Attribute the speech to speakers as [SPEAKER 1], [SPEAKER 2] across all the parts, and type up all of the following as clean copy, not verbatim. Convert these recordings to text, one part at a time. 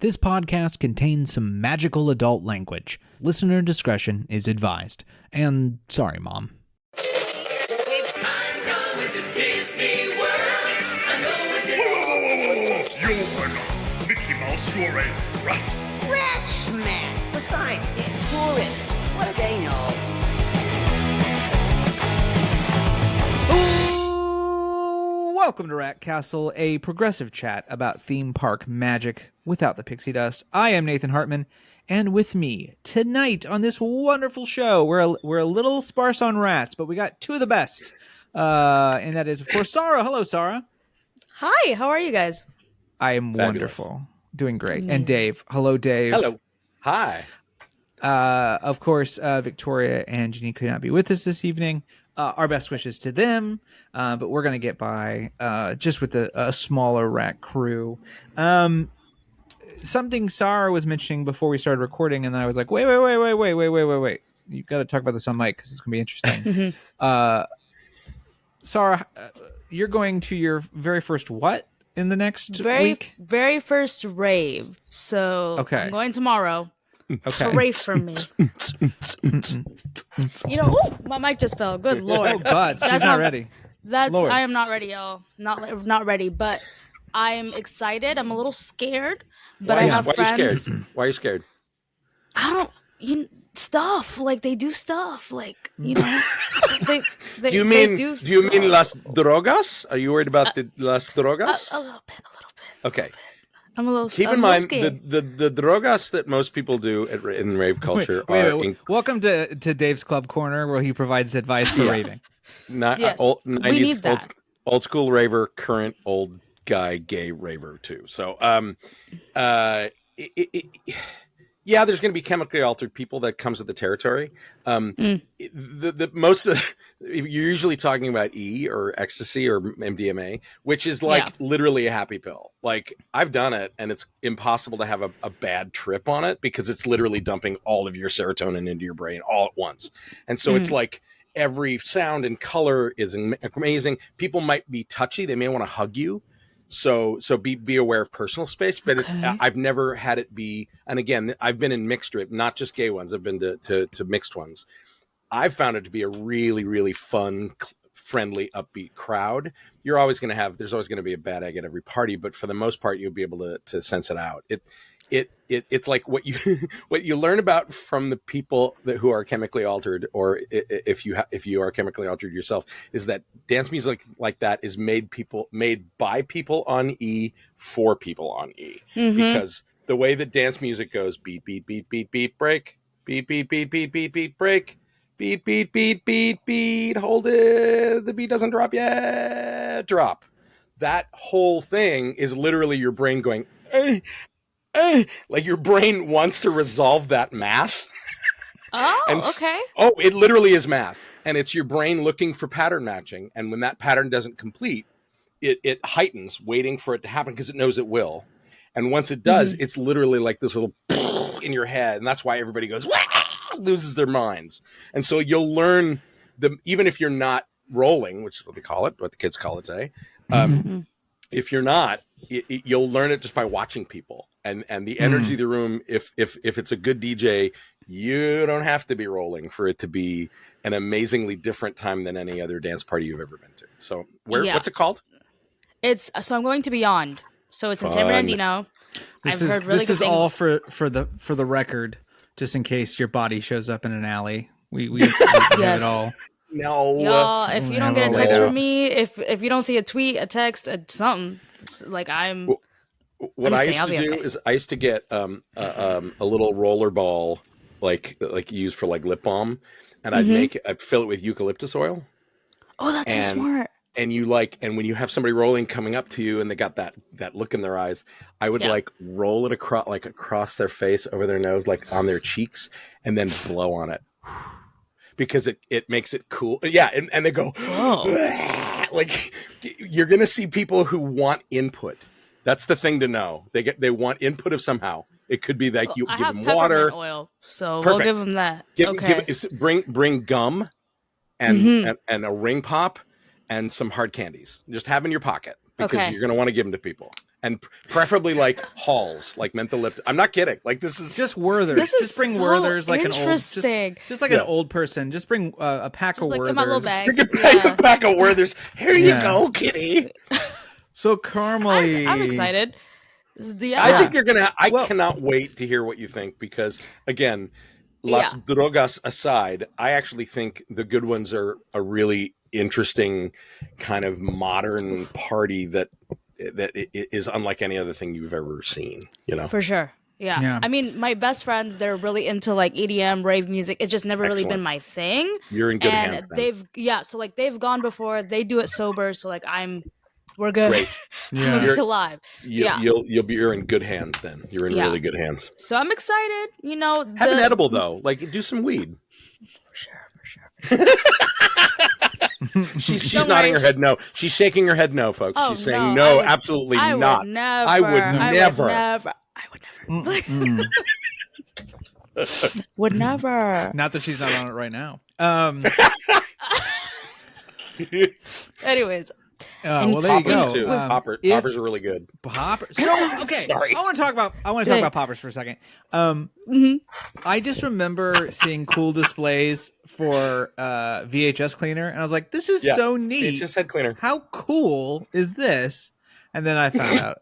[SPEAKER 1] This podcast contains some magical adult language. Listener discretion is advised. And sorry, Mom.
[SPEAKER 2] I'm going to Disney World. I'm going to...
[SPEAKER 3] Whoa. You are not Mickey Mouse, you're a rat.
[SPEAKER 4] Rat smack! Besides, they're tourists. What do they know?
[SPEAKER 1] Welcome to Rat Castle, a progressive chat about theme park magic without the pixie dust. I am Nathan Hartman, and with me tonight on this wonderful show, we're a little sparse on rats, but we got two of the best, and that is, of course, Saara. Hello, Saara.
[SPEAKER 5] Hi, how are you guys?
[SPEAKER 1] I am wonderful, doing great. And Dave. Hello, Dave.
[SPEAKER 6] Hello. Hi.
[SPEAKER 1] Of course, Victoria and Jenny could not be with us this evening. Our best wishes to them, but we're going to get by just with a smaller rat crew. Something Saara was mentioning before we started recording, and then I was like, wait. You got to talk about this on mic because it's going to be interesting. Saara, you're going to your very first what in the next week?
[SPEAKER 5] Very first rave. So
[SPEAKER 1] okay.
[SPEAKER 5] I'm going tomorrow.
[SPEAKER 1] Okay.
[SPEAKER 5] It's a rave for me. My mic just fell. Good Lord.
[SPEAKER 1] Oh, God, she's not ready. Lord.
[SPEAKER 5] I am not ready, y'all. Not ready, but I'm excited. I'm a little scared, but I have friends.
[SPEAKER 6] Why are you scared?
[SPEAKER 5] Stuff like they do stuff like they
[SPEAKER 6] do you mean las drogas? Are you worried about the las drogas?
[SPEAKER 5] A little bit.
[SPEAKER 6] Okay.
[SPEAKER 5] I'm a little.
[SPEAKER 6] Keep in mind the drogas that most people do in rave culture are.
[SPEAKER 1] Welcome to Dave's Club Corner, where he provides advice for raving.
[SPEAKER 5] Yes, we need that.
[SPEAKER 6] Old school raver, current old guy, gay raver too. So, yeah, there's going to be chemically altered people that comes with the territory. You're usually talking about E or ecstasy or MDMA, which is literally a happy pill. Like, I've done it, and it's impossible to have a bad trip on it because it's literally dumping all of your serotonin into your brain all at once. And so it's like every sound and color is amazing. People might be touchy. They may want to hug you. So be aware of personal space, but I've never had it be, and again, I've been in mixed rave, not just gay ones. I've been to mixed ones. I've found it to be a really, really fun, friendly, upbeat crowd. There's always going to be a bad egg at every party, but for the most part, you'll be able to sense it out. It's like what you learn about from the people who are chemically altered, or if you are chemically altered yourself, is that dance music like that is made by people on E for people on E, because the way that dance music goes, beat beat beat beat beat break, beat beat beat beat beat beat break, beat beat beat beat beat, hold it, the beat doesn't drop yet, drop. That whole thing is literally your brain going, like your brain wants to resolve that math.
[SPEAKER 5] Okay.
[SPEAKER 6] It literally is math. And it's your brain looking for pattern matching. And when that pattern doesn't complete, it heightens, waiting for it to happen because it knows it will. And once it does, it's literally like this little in your head. And that's why everybody goes, loses their minds. And so you'll learn even if you're not rolling, which is what they call it, what the kids call it today. If you're not, you'll learn it just by watching people and the energy of the room. If it's a good DJ, you don't have to be rolling for it to be an amazingly different time than any other dance party you've ever been to. So what's it called?
[SPEAKER 5] I'm going to Beyond. So it's in San Bernardino. I've heard really good things. This is
[SPEAKER 1] all for the record, just in case your body shows up in an alley. We have it all.
[SPEAKER 6] No,
[SPEAKER 5] y'all. If you don't get a text from me, if you don't see a tweet, a text, something, like I'm.
[SPEAKER 6] What I used to do is I used to get a little roller ball, like used for like lip balm, and I'd fill it with eucalyptus oil.
[SPEAKER 5] Oh, that's so smart.
[SPEAKER 6] And when you have somebody rolling coming up to you and they got that look in their eyes, I would roll it across their face, over their nose, like on their cheeks, and then blow on it. Because it makes it cool. Yeah, and they go, like, you're going to see people who want input. That's the thing to know. They want input of somehow. It could be like you give them water.
[SPEAKER 5] Oil, so
[SPEAKER 6] Perfect.
[SPEAKER 5] We'll give them that.
[SPEAKER 6] Bring gum and a ring pop and some hard candies. Just have in your pocket because you're going to want to give them to people. and preferably like Halls, like mentholyptus. I'm not kidding. Like this is
[SPEAKER 1] Just Werther's.
[SPEAKER 5] This is
[SPEAKER 1] Just bring
[SPEAKER 5] so
[SPEAKER 1] Werther's like an old,
[SPEAKER 5] interesting.
[SPEAKER 1] just like an old person. Just bring a pack
[SPEAKER 5] Just
[SPEAKER 1] of
[SPEAKER 5] like
[SPEAKER 1] Werther's.
[SPEAKER 5] in my little bag.
[SPEAKER 6] Bring a pack of Werther's. Here you
[SPEAKER 1] Yeah.
[SPEAKER 6] go, kitty.
[SPEAKER 1] So Carmelie,
[SPEAKER 5] I'm excited.
[SPEAKER 6] I think you're gonna. I
[SPEAKER 1] Well-
[SPEAKER 6] cannot wait to hear what you think because again, Las Drogas aside, I actually think the good ones are a really interesting kind of modern party that is unlike any other thing you've ever seen. You know,
[SPEAKER 5] For sure. Yeah.
[SPEAKER 1] Yeah.
[SPEAKER 5] I mean, my best friends, they're really into like EDM, rave music. It's just never really
[SPEAKER 6] Excellent.
[SPEAKER 5] been my thing.
[SPEAKER 6] you're in good
[SPEAKER 5] And
[SPEAKER 6] hands. Then.
[SPEAKER 5] they've gone before. They do it sober, so like we're good.
[SPEAKER 6] Great.
[SPEAKER 1] Yeah.
[SPEAKER 6] You're-
[SPEAKER 5] Alive. Yeah.
[SPEAKER 6] You're in good hands. Then you're in
[SPEAKER 5] Yeah.
[SPEAKER 6] really good hands.
[SPEAKER 5] So I'm excited. You know,
[SPEAKER 6] Have an edible though. Like do some weed.
[SPEAKER 5] For sure.
[SPEAKER 6] She's
[SPEAKER 5] Don't
[SPEAKER 6] nodding
[SPEAKER 5] worry.
[SPEAKER 6] her head no. She's shaking her head no, folks.
[SPEAKER 5] Oh,
[SPEAKER 6] She's saying
[SPEAKER 5] no,
[SPEAKER 6] no,
[SPEAKER 5] I would-
[SPEAKER 6] absolutely
[SPEAKER 5] I
[SPEAKER 6] not.
[SPEAKER 5] would never.
[SPEAKER 6] I would never.
[SPEAKER 5] I would never. Would never.
[SPEAKER 1] Not that she's not on it right now.
[SPEAKER 5] Anyways,
[SPEAKER 1] Well, there you
[SPEAKER 6] Poppers
[SPEAKER 1] go.
[SPEAKER 6] too. Poppers
[SPEAKER 1] if-
[SPEAKER 6] are really good.
[SPEAKER 1] Poppers. So okay,
[SPEAKER 6] Sorry.
[SPEAKER 1] I want to talk about
[SPEAKER 5] Dang.
[SPEAKER 1] poppers for a second.
[SPEAKER 5] Mm-hmm.
[SPEAKER 1] I just remember seeing cool displays for VHS cleaner, and I was like, "This is
[SPEAKER 6] Yeah.
[SPEAKER 1] so neat!
[SPEAKER 6] It's just head cleaner.
[SPEAKER 1] How cool is this?" And then I found out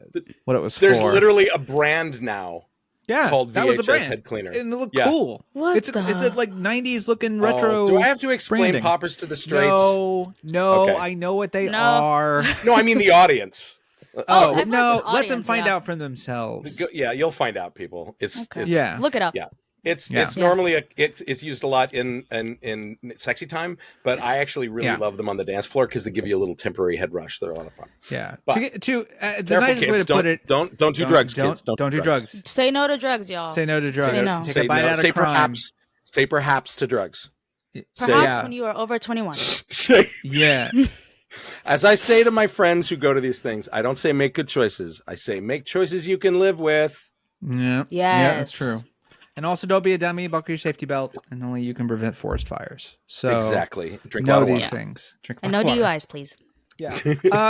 [SPEAKER 1] what it was
[SPEAKER 6] There's
[SPEAKER 1] for.
[SPEAKER 6] literally a brand now
[SPEAKER 1] yeah,
[SPEAKER 6] called
[SPEAKER 1] that was the
[SPEAKER 6] VHS
[SPEAKER 1] brand.
[SPEAKER 6] head cleaner.
[SPEAKER 1] and it looked
[SPEAKER 6] Yeah.
[SPEAKER 1] cool.
[SPEAKER 5] What
[SPEAKER 1] it's
[SPEAKER 5] the-
[SPEAKER 1] a like '90s looking retro.
[SPEAKER 6] Oh, do I have to explain
[SPEAKER 1] branding.
[SPEAKER 6] poppers to the straights?
[SPEAKER 1] No,
[SPEAKER 6] Okay.
[SPEAKER 1] I know what they
[SPEAKER 5] No.
[SPEAKER 1] are.
[SPEAKER 6] No, I mean the audience.
[SPEAKER 1] Oh,
[SPEAKER 5] I've heard
[SPEAKER 1] no,
[SPEAKER 5] from
[SPEAKER 1] let them
[SPEAKER 5] audience,
[SPEAKER 1] find
[SPEAKER 5] yeah.
[SPEAKER 1] out for themselves.
[SPEAKER 6] Yeah, you'll find out, people. It's
[SPEAKER 5] Okay.
[SPEAKER 1] Yeah.
[SPEAKER 5] Look it up.
[SPEAKER 6] Yeah. It's
[SPEAKER 1] Yeah.
[SPEAKER 6] normally it's used a lot in sexy time, but I actually really
[SPEAKER 1] Yeah.
[SPEAKER 6] love them on the dance floor because they give you a little temporary head rush. They're a lot of fun.
[SPEAKER 1] Yeah.
[SPEAKER 6] But-
[SPEAKER 1] the
[SPEAKER 6] Careful,
[SPEAKER 1] nicest way
[SPEAKER 6] kids.
[SPEAKER 1] to put it.
[SPEAKER 6] Don't do drugs, kids.
[SPEAKER 1] Don't do drugs.
[SPEAKER 5] Say no to drugs, y'all.
[SPEAKER 1] Say no to drugs.
[SPEAKER 5] Say no.
[SPEAKER 1] Take
[SPEAKER 6] Say
[SPEAKER 1] a bite
[SPEAKER 6] no.
[SPEAKER 1] out
[SPEAKER 6] Say
[SPEAKER 1] of crime.
[SPEAKER 6] perhaps to drugs.
[SPEAKER 5] Perhaps
[SPEAKER 1] yeah.
[SPEAKER 5] when you are over 21.
[SPEAKER 6] Say,
[SPEAKER 1] Yeah.
[SPEAKER 6] as I say to my friends who go to these things, I don't say make good choices. I say make choices you can live with.
[SPEAKER 1] Yeah. Yeah, that's
[SPEAKER 5] Yes.
[SPEAKER 1] true. And also, don't be a dummy. Buckle your safety belt, and only you can prevent forest fires. So
[SPEAKER 6] Exactly. Drink a
[SPEAKER 1] know
[SPEAKER 6] lot of
[SPEAKER 1] these
[SPEAKER 6] water.
[SPEAKER 1] things. Drink a
[SPEAKER 5] And
[SPEAKER 1] lot
[SPEAKER 5] no
[SPEAKER 1] of water.
[SPEAKER 5] DUIs, please.
[SPEAKER 1] Yeah.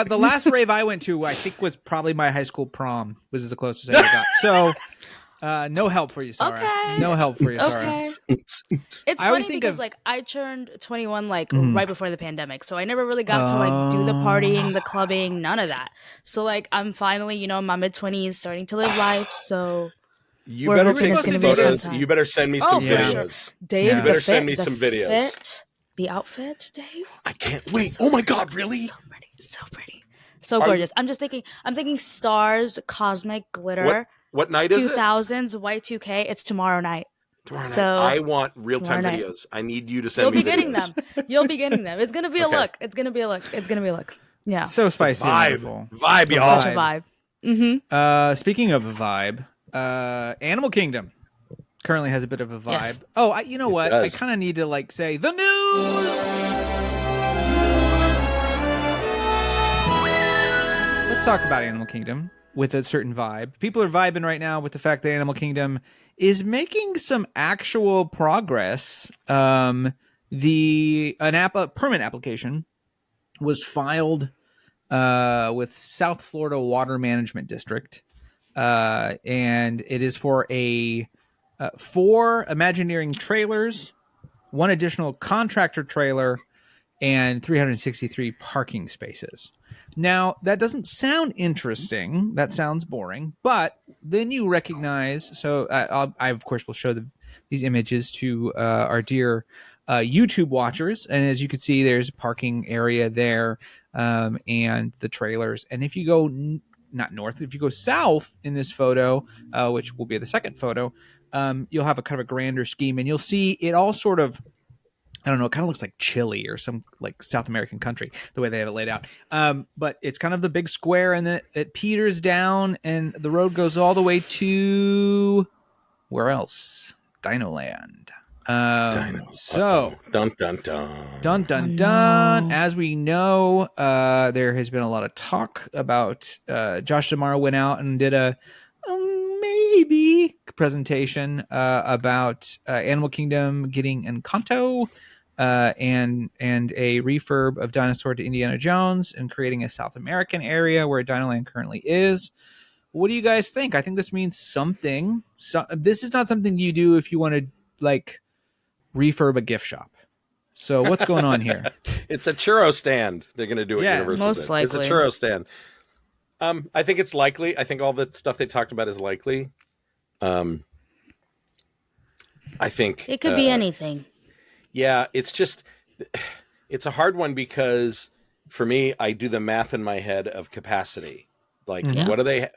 [SPEAKER 1] The last rave I went to, I think, was probably my high school prom. Was the closest I ever got. So, no help for you, Saara.
[SPEAKER 5] Okay.
[SPEAKER 1] No help for you, Saara.
[SPEAKER 5] Okay. It's
[SPEAKER 1] I always
[SPEAKER 5] funny
[SPEAKER 1] think
[SPEAKER 5] because
[SPEAKER 1] of-
[SPEAKER 5] like I turned 21 like right before the pandemic, so I never really got to like do the partying, the clubbing, none of that. So like I'm finally, in my mid 20s, starting to live life. So
[SPEAKER 6] You
[SPEAKER 5] We're
[SPEAKER 6] better
[SPEAKER 5] hoping
[SPEAKER 6] take
[SPEAKER 1] it's
[SPEAKER 6] some
[SPEAKER 1] gonna be a good
[SPEAKER 6] photos.
[SPEAKER 5] time.
[SPEAKER 6] You better send me
[SPEAKER 5] Oh,
[SPEAKER 6] some
[SPEAKER 5] for
[SPEAKER 1] Yeah.
[SPEAKER 5] sure.
[SPEAKER 6] videos.
[SPEAKER 5] Dave,
[SPEAKER 1] Yeah.
[SPEAKER 5] the
[SPEAKER 1] You
[SPEAKER 6] better
[SPEAKER 5] fit,
[SPEAKER 6] send me
[SPEAKER 5] the
[SPEAKER 6] some videos.
[SPEAKER 5] fit, the outfit, Dave.
[SPEAKER 6] I can't wait. Oh my God, really?
[SPEAKER 5] So pretty, so gorgeous. I'm thinking stars, cosmic glitter.
[SPEAKER 6] What night is it?
[SPEAKER 5] 2000s Y2K. It's tomorrow night.
[SPEAKER 6] Tomorrow night.
[SPEAKER 5] So
[SPEAKER 6] I want real-time
[SPEAKER 5] tomorrow night.
[SPEAKER 6] videos. I need you to send
[SPEAKER 5] You'll
[SPEAKER 6] me
[SPEAKER 5] be getting
[SPEAKER 6] videos.
[SPEAKER 5] them. You'll be getting them. It's gonna be a
[SPEAKER 6] Okay.
[SPEAKER 5] look. It's gonna be a look. Yeah.
[SPEAKER 1] So spicy and
[SPEAKER 6] Vibe.
[SPEAKER 1] wonderful.
[SPEAKER 6] Vibe, y'all.
[SPEAKER 5] Such a vibe. Mm-hmm.
[SPEAKER 1] Speaking of a vibe, Animal Kingdom currently has a bit of a vibe.
[SPEAKER 5] Yes.
[SPEAKER 1] Oh, you know what? I
[SPEAKER 6] does.
[SPEAKER 1] kind of need to say the news. Let's talk about Animal Kingdom with a certain vibe. People are vibing right now with the fact that Animal Kingdom is making some actual progress. A permit application was filed with South Florida Water Management District, and it is for 4 Imagineering trailers, 1 additional contractor trailer, and 363 parking spaces. Now, that doesn't sound interesting. That sounds boring. But then you recognize... So I of course, will show these images to our dear YouTube watchers. And as you can see, there's a parking area there and the trailers. And if you go... not north, if you go south in this photo, which will be the second photo, you'll have a kind of a grander scheme, and you'll see it all sort of... I don't know. It kind of looks like Chile or some like South American country, the way they have it laid out. But it's kind of the big square, and then it peters down, and the road goes all the way to where else? Dinoland. So
[SPEAKER 6] dun dun dun.
[SPEAKER 1] dun dun dun. As we know, there has been a lot of talk about. Josh D'Amaro went out and did a maybe presentation about Animal Kingdom getting Encanto and a refurb of Dinosaur to Indiana Jones, and creating a South American area where Dinoland currently is. What do you guys think? I think this means something. This is not something you do if you want to like refurb a gift shop. So what's going on here?
[SPEAKER 6] It's a churro stand. They're going to do it.
[SPEAKER 1] Yeah,
[SPEAKER 6] Universal
[SPEAKER 5] most
[SPEAKER 6] did.
[SPEAKER 5] likely.
[SPEAKER 6] It's a churro stand. I think it's likely. I think all the stuff they talked about is likely. I think
[SPEAKER 5] It could be anything.
[SPEAKER 6] Yeah, it's just it's a hard one because for me, I do the math in my head of capacity. Like, what do they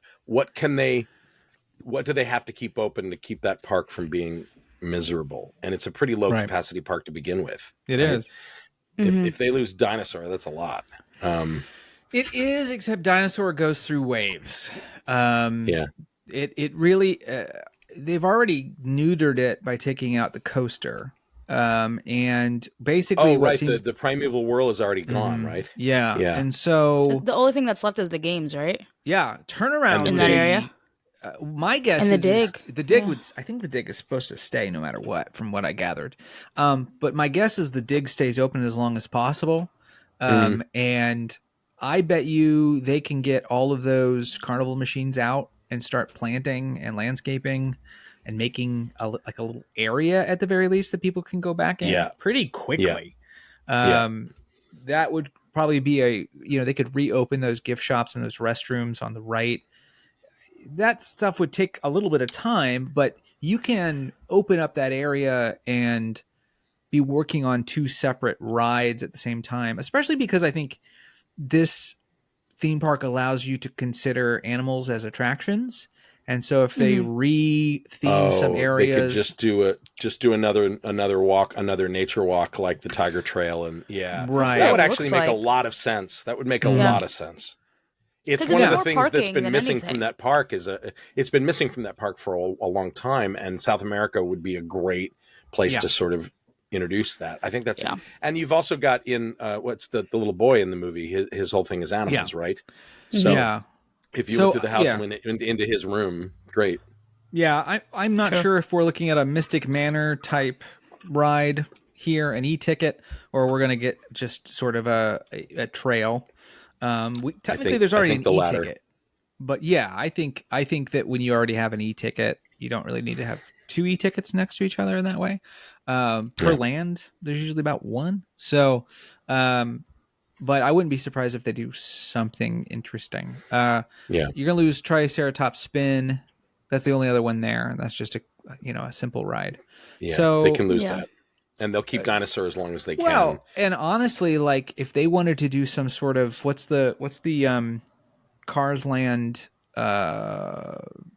[SPEAKER 6] have to keep open to keep that park from being miserable? And it's a pretty low capacity park to begin with.
[SPEAKER 1] It is.
[SPEAKER 6] If they lose Dinosaur, that's a lot.
[SPEAKER 1] It is, except Dinosaur goes through waves.
[SPEAKER 6] Yeah.
[SPEAKER 1] It really they've already neutered it by taking out the coaster. And basically what seems
[SPEAKER 6] the primeval whirl is already gone, right?
[SPEAKER 1] Yeah.
[SPEAKER 6] Yeah.
[SPEAKER 1] And so
[SPEAKER 5] The only thing that's left is the games, right?
[SPEAKER 1] yeah, turn around
[SPEAKER 5] In that area?
[SPEAKER 1] My guess
[SPEAKER 5] And the
[SPEAKER 1] is
[SPEAKER 5] dig.
[SPEAKER 1] the dig
[SPEAKER 5] Yeah.
[SPEAKER 1] would. I think the dig is supposed to stay no matter what, from what I gathered. But my guess is the dig stays open as long as possible. And I bet you they can get all of those carnival machines out and start planting and landscaping and making a little area at the very least that people can go back in pretty quickly. That would probably be they could reopen those gift shops and those restrooms on the right. That stuff would take a little bit of time, but you can open up that area and be working on two separate rides at the same time, especially because I think this theme park allows you to consider animals as attractions. And so if they re-theme some areas,
[SPEAKER 6] they could just do another walk, another nature walk like the Tiger Trail. And
[SPEAKER 1] Right.
[SPEAKER 6] that would
[SPEAKER 5] It
[SPEAKER 6] actually
[SPEAKER 5] looks
[SPEAKER 6] make a
[SPEAKER 5] like.
[SPEAKER 6] lot of sense. That would make a lot of sense. It's
[SPEAKER 5] 'Cause
[SPEAKER 6] one
[SPEAKER 5] it's
[SPEAKER 6] of the
[SPEAKER 5] more
[SPEAKER 6] things that's
[SPEAKER 5] parking
[SPEAKER 6] been
[SPEAKER 5] than
[SPEAKER 6] missing
[SPEAKER 5] anything.
[SPEAKER 6] from that park it's been missing from that park for a long time, and South America would be a great place to sort of introduce that. I think that's and you've also got in what's the little boy in the movie, his whole thing is animals, right? So if you went through the house and went into his room, great.
[SPEAKER 1] Yeah, I'm not sure if we're looking at a Mystic Manor type ride here, an e-ticket, or we're going to get just sort of a trail. Technically, there's already an e-ticket, but I think that when you already have an e-ticket, you don't really need to have two e-tickets next to each other in that way. Per land, there's usually about one. So, but I wouldn't be surprised if they do something interesting. You're gonna lose Triceratops Spin. That's the only other one there, and that's just a simple ride. Yeah, so
[SPEAKER 6] they can lose that, and they'll keep Dinosaur as long as they can.
[SPEAKER 1] Well, and honestly, like if they wanted to do some sort of what's the Cars Land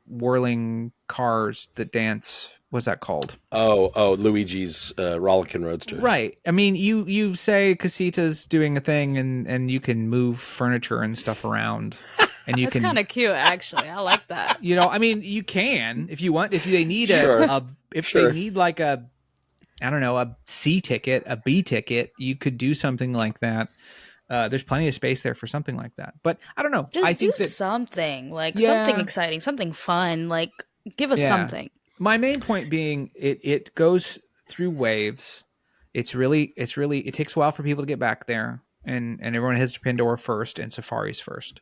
[SPEAKER 1] whirling cars that dance. What's that called?
[SPEAKER 6] Oh, Luigi's Rollickin' Roadster.
[SPEAKER 1] Right. I mean, you say Casita's doing a thing, and you can move furniture and stuff around, and you
[SPEAKER 5] That's kind of cute, actually. I like that.
[SPEAKER 1] I mean, you can if you want. If they need they need like a C ticket, a B ticket, you could do something like that. There's plenty of space there for something like that. But I don't know.
[SPEAKER 5] Just
[SPEAKER 1] I think
[SPEAKER 5] do something like something exciting, something fun. Like give us something.
[SPEAKER 1] My main point being it goes through waves. It takes a while for people to get back there, and everyone heads to Pandora first and Safari's first,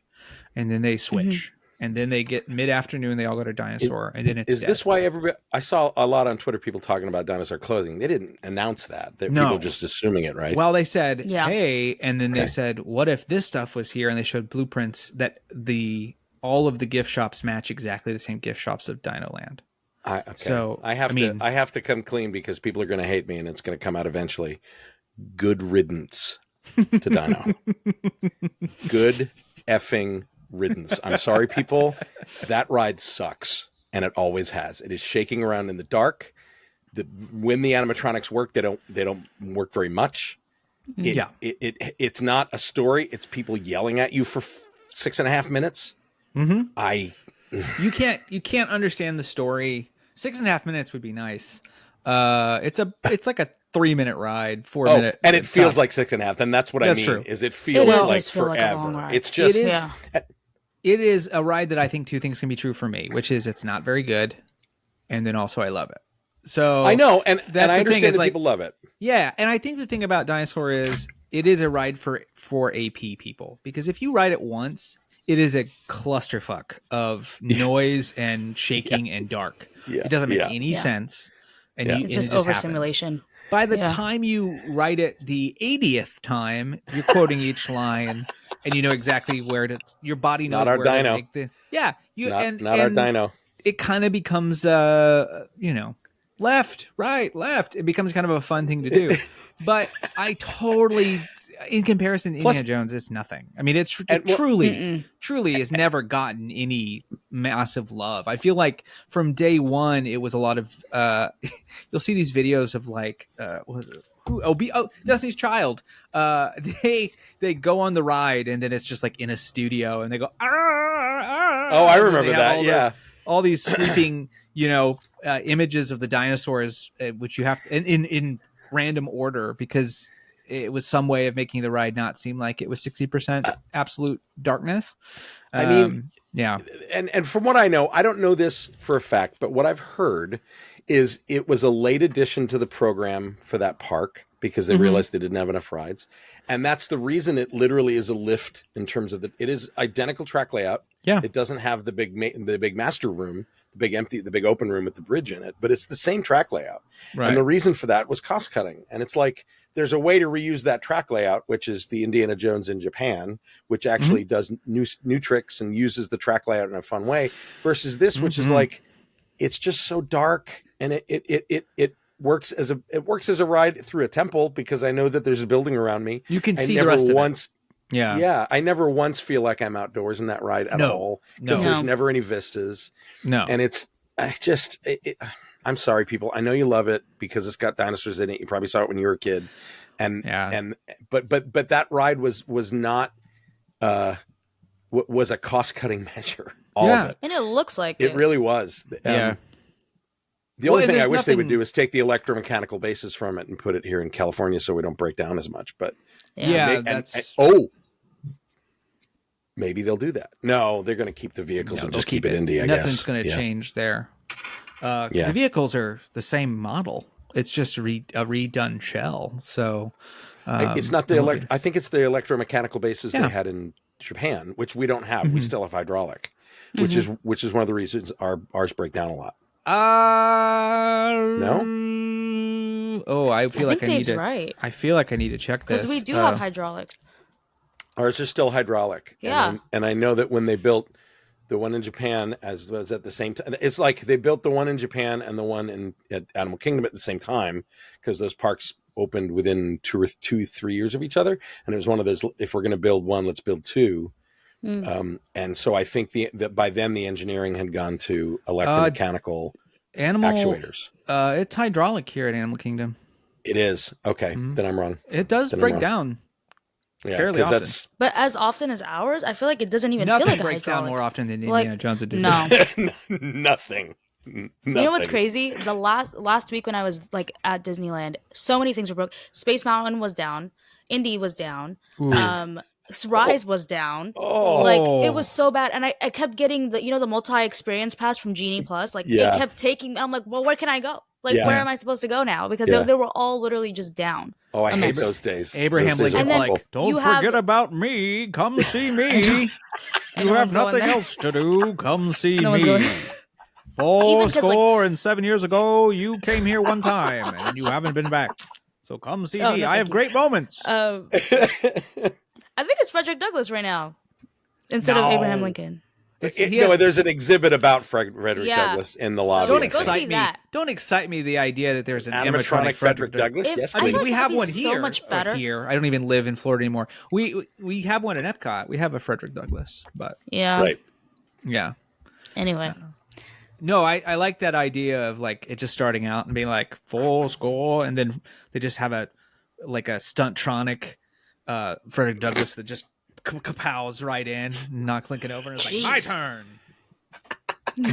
[SPEAKER 1] and then they switch, and then they get mid-afternoon, they all go to Dinosaur, and then it's
[SPEAKER 6] dead. This why everybody? I saw a lot on Twitter people talking about Dinosaur closing. They didn't announce that. People just assuming it, right?
[SPEAKER 1] Well, they said, hey, and then they said, what if this stuff was here? And they showed blueprints that all of the gift shops match exactly the same gift shops of Dinoland. So
[SPEAKER 6] I have to come clean because people are going to hate me, and it's going to come out eventually. Good riddance to Dino. Good effing riddance. I'm sorry, people. That ride sucks, and it always has. It is shaking around in the dark. When the animatronics work, they don't work very much. It's not a story. It's people yelling at you for 6.5 minutes. You can't understand the story. 6.5 minutes would be nice. It's like a 3-minute ride, 4-minute, and it feels like 6.5. And that's what I mean.
[SPEAKER 1] True.
[SPEAKER 6] Is it feels like
[SPEAKER 5] feel like a long
[SPEAKER 6] forever?
[SPEAKER 5] ride.
[SPEAKER 6] It's just
[SPEAKER 1] it is a ride that I think two things can be true for me, which is it's not very good, and then also I love it. So
[SPEAKER 6] I know, and
[SPEAKER 1] that's
[SPEAKER 6] I
[SPEAKER 1] the thing,
[SPEAKER 6] understand
[SPEAKER 1] is
[SPEAKER 6] that
[SPEAKER 1] like,
[SPEAKER 6] people love it.
[SPEAKER 1] Yeah, and I think the thing about Dinosaur is it is a ride for AP people, because if you ride it once, it is a clusterfuck of noise and shaking and dark.
[SPEAKER 6] Yeah,
[SPEAKER 1] It doesn't make
[SPEAKER 6] yeah.
[SPEAKER 1] any sense, and,
[SPEAKER 6] Yeah.
[SPEAKER 1] and
[SPEAKER 5] It's
[SPEAKER 1] it
[SPEAKER 5] just
[SPEAKER 1] happens.
[SPEAKER 5] overstimulation.
[SPEAKER 1] By the
[SPEAKER 5] Yeah.
[SPEAKER 1] time you write it the 80th time, you're quoting each line, and you know exactly where to. Your body knows
[SPEAKER 6] Not our
[SPEAKER 1] where to
[SPEAKER 6] dino.
[SPEAKER 1] make the. Yeah, you
[SPEAKER 6] Not our dino.
[SPEAKER 1] It kind of becomes, left, right, left. It becomes kind of a fun thing to do. But I totally, in comparison to
[SPEAKER 6] Plus-
[SPEAKER 1] Indiana Jones, it's nothing. I mean, it's
[SPEAKER 6] And what-
[SPEAKER 1] truly has never gotten any massive love. I feel like from day one, it was a lot of, you'll see these videos of like, what was it? Destiny's Child. They go on the ride and then it's just like in a studio and they go,
[SPEAKER 6] Oh, I remember that. Yeah.
[SPEAKER 1] All these sweeping, images of the dinosaurs, which you have in random order, because it was some way of making the ride not seem like it was 60% absolute darkness.
[SPEAKER 6] I mean,
[SPEAKER 1] yeah.
[SPEAKER 6] And from what I know, I don't know this for a fact, but what I've heard is it was a late addition to the program for that park because they realized they didn't have enough rides. And that's the reason it literally is a lift in terms of it is identical track layout.
[SPEAKER 1] Yeah.
[SPEAKER 6] It doesn't have the big master room, the big open room with the bridge in it, but it's the same track layout.
[SPEAKER 1] Right.
[SPEAKER 6] And the reason for that was cost cutting. And it's like, there's a way to reuse that track layout, which is the Indiana Jones in Japan, which actually does new tricks and uses the track layout in a fun way, versus this, which is like, it's just so dark, and it works as a ride through a temple, because I know that there's a building around me.
[SPEAKER 1] You can
[SPEAKER 6] I
[SPEAKER 1] see
[SPEAKER 6] never
[SPEAKER 1] the rest
[SPEAKER 6] once,
[SPEAKER 1] of it. Yeah.
[SPEAKER 6] Yeah, I never once feel like I'm outdoors in that ride at all, because there's never any vistas.
[SPEAKER 1] No.
[SPEAKER 6] And I'm sorry, people. I know you love it because it's got dinosaurs in it. You probably saw it when you were a kid, but that ride was not was a cost cutting measure. All of it.
[SPEAKER 5] And it looks like
[SPEAKER 6] It really was.
[SPEAKER 1] Yeah.
[SPEAKER 6] The only thing I
[SPEAKER 1] there's
[SPEAKER 6] wish they would
[SPEAKER 1] nothing-
[SPEAKER 6] do is take the electromechanical basis from it and put it here in California so we don't break down as much. But
[SPEAKER 1] Yeah,
[SPEAKER 6] that's maybe they'll do that. No, they're going to keep the vehicles and just keep it indie. I guess
[SPEAKER 1] Nothing's going to change there. The vehicles are the same model. It's just a redone shell. So
[SPEAKER 6] it's not the I think it's the electromechanical bases they had in Japan, which we don't have. We still have hydraulic, which is one of the reasons ours break down a lot.
[SPEAKER 1] No. Oh, I feel like I need
[SPEAKER 5] Dave's
[SPEAKER 1] to.
[SPEAKER 5] right.
[SPEAKER 1] I feel like I need to check this
[SPEAKER 5] because we do have hydraulic.
[SPEAKER 6] Ours is still hydraulic.
[SPEAKER 5] Yeah.
[SPEAKER 6] And I know that when they built the one in Japan, as was at the same time, it's like they built the one in Japan and the one at Animal Kingdom at the same time, because those parks opened within 3 years of each other. And it was one of those, if we're going to build one, let's build two. And so I think that by then the engineering had gone to electromechanical actuators.
[SPEAKER 1] It's hydraulic here at Animal Kingdom.
[SPEAKER 6] It is. Okay. Then I'm wrong.
[SPEAKER 1] It does break down.
[SPEAKER 6] Yeah,
[SPEAKER 1] fairly often.
[SPEAKER 6] That's
[SPEAKER 5] But as often as ours, I feel like it doesn't even
[SPEAKER 1] Nothing
[SPEAKER 5] feel like a
[SPEAKER 1] breaks
[SPEAKER 5] hydraulic.
[SPEAKER 1] down more often than
[SPEAKER 5] Like,
[SPEAKER 1] Indiana Jones at Disney.
[SPEAKER 5] No.
[SPEAKER 6] nothing.
[SPEAKER 5] You know what's crazy? The last week when I was like at Disneyland, so many things were broke. Space Mountain was down. Indy was down. Rise was down. Like it was so bad, and I kept getting the multi-experience pass from Genie Plus. Like it kept taking. I'm like, well, where can I go? Like where am I supposed to go now? Because they were all literally just down.
[SPEAKER 6] Oh, I hate those days.
[SPEAKER 1] Abraham
[SPEAKER 6] Those days
[SPEAKER 1] Lincoln's
[SPEAKER 6] are
[SPEAKER 1] like,
[SPEAKER 6] awful.
[SPEAKER 1] don't
[SPEAKER 5] you
[SPEAKER 1] forget
[SPEAKER 5] have-
[SPEAKER 1] about me. Come see me. You have
[SPEAKER 5] one's going
[SPEAKER 1] nothing
[SPEAKER 5] there.
[SPEAKER 1] else to do. Come see
[SPEAKER 5] No one's
[SPEAKER 1] me.
[SPEAKER 5] going- Even 'cause, like-
[SPEAKER 1] 4 and 7 years ago, you came here one time and you haven't been back. So come see
[SPEAKER 5] Oh,
[SPEAKER 1] me.
[SPEAKER 5] no,
[SPEAKER 1] I
[SPEAKER 5] thank
[SPEAKER 1] have
[SPEAKER 5] you.
[SPEAKER 1] great moments.
[SPEAKER 5] I think it's Frederick Douglass right now instead of
[SPEAKER 1] No.
[SPEAKER 5] Abraham Lincoln.
[SPEAKER 6] There's an exhibit about Frederick
[SPEAKER 5] Yeah.
[SPEAKER 6] Douglass in the
[SPEAKER 5] So
[SPEAKER 6] lobby.
[SPEAKER 1] Don't
[SPEAKER 5] Go
[SPEAKER 1] excite
[SPEAKER 5] see
[SPEAKER 1] me.
[SPEAKER 5] that.
[SPEAKER 1] Don't excite me the idea that there's an
[SPEAKER 6] animatronic Frederick Douglass.
[SPEAKER 5] It-
[SPEAKER 6] Yes,
[SPEAKER 5] I
[SPEAKER 1] I mean,
[SPEAKER 5] feel
[SPEAKER 6] please.
[SPEAKER 5] like
[SPEAKER 1] we
[SPEAKER 5] that'd
[SPEAKER 1] have
[SPEAKER 5] be
[SPEAKER 1] one
[SPEAKER 5] so
[SPEAKER 1] here.
[SPEAKER 5] much better.
[SPEAKER 1] Here, I don't even live in Florida anymore. We have one in Epcot. We have a Frederick Douglass, but
[SPEAKER 5] Yeah.
[SPEAKER 6] Right.
[SPEAKER 1] yeah.
[SPEAKER 5] Anyway.
[SPEAKER 1] No, I like that idea of like it just starting out and being like full score, and then they just have a stunt-tronic Frederick Douglass that just kapows right in, knocks Lincoln over, and it's like my
[SPEAKER 5] Jeez.
[SPEAKER 1] turn.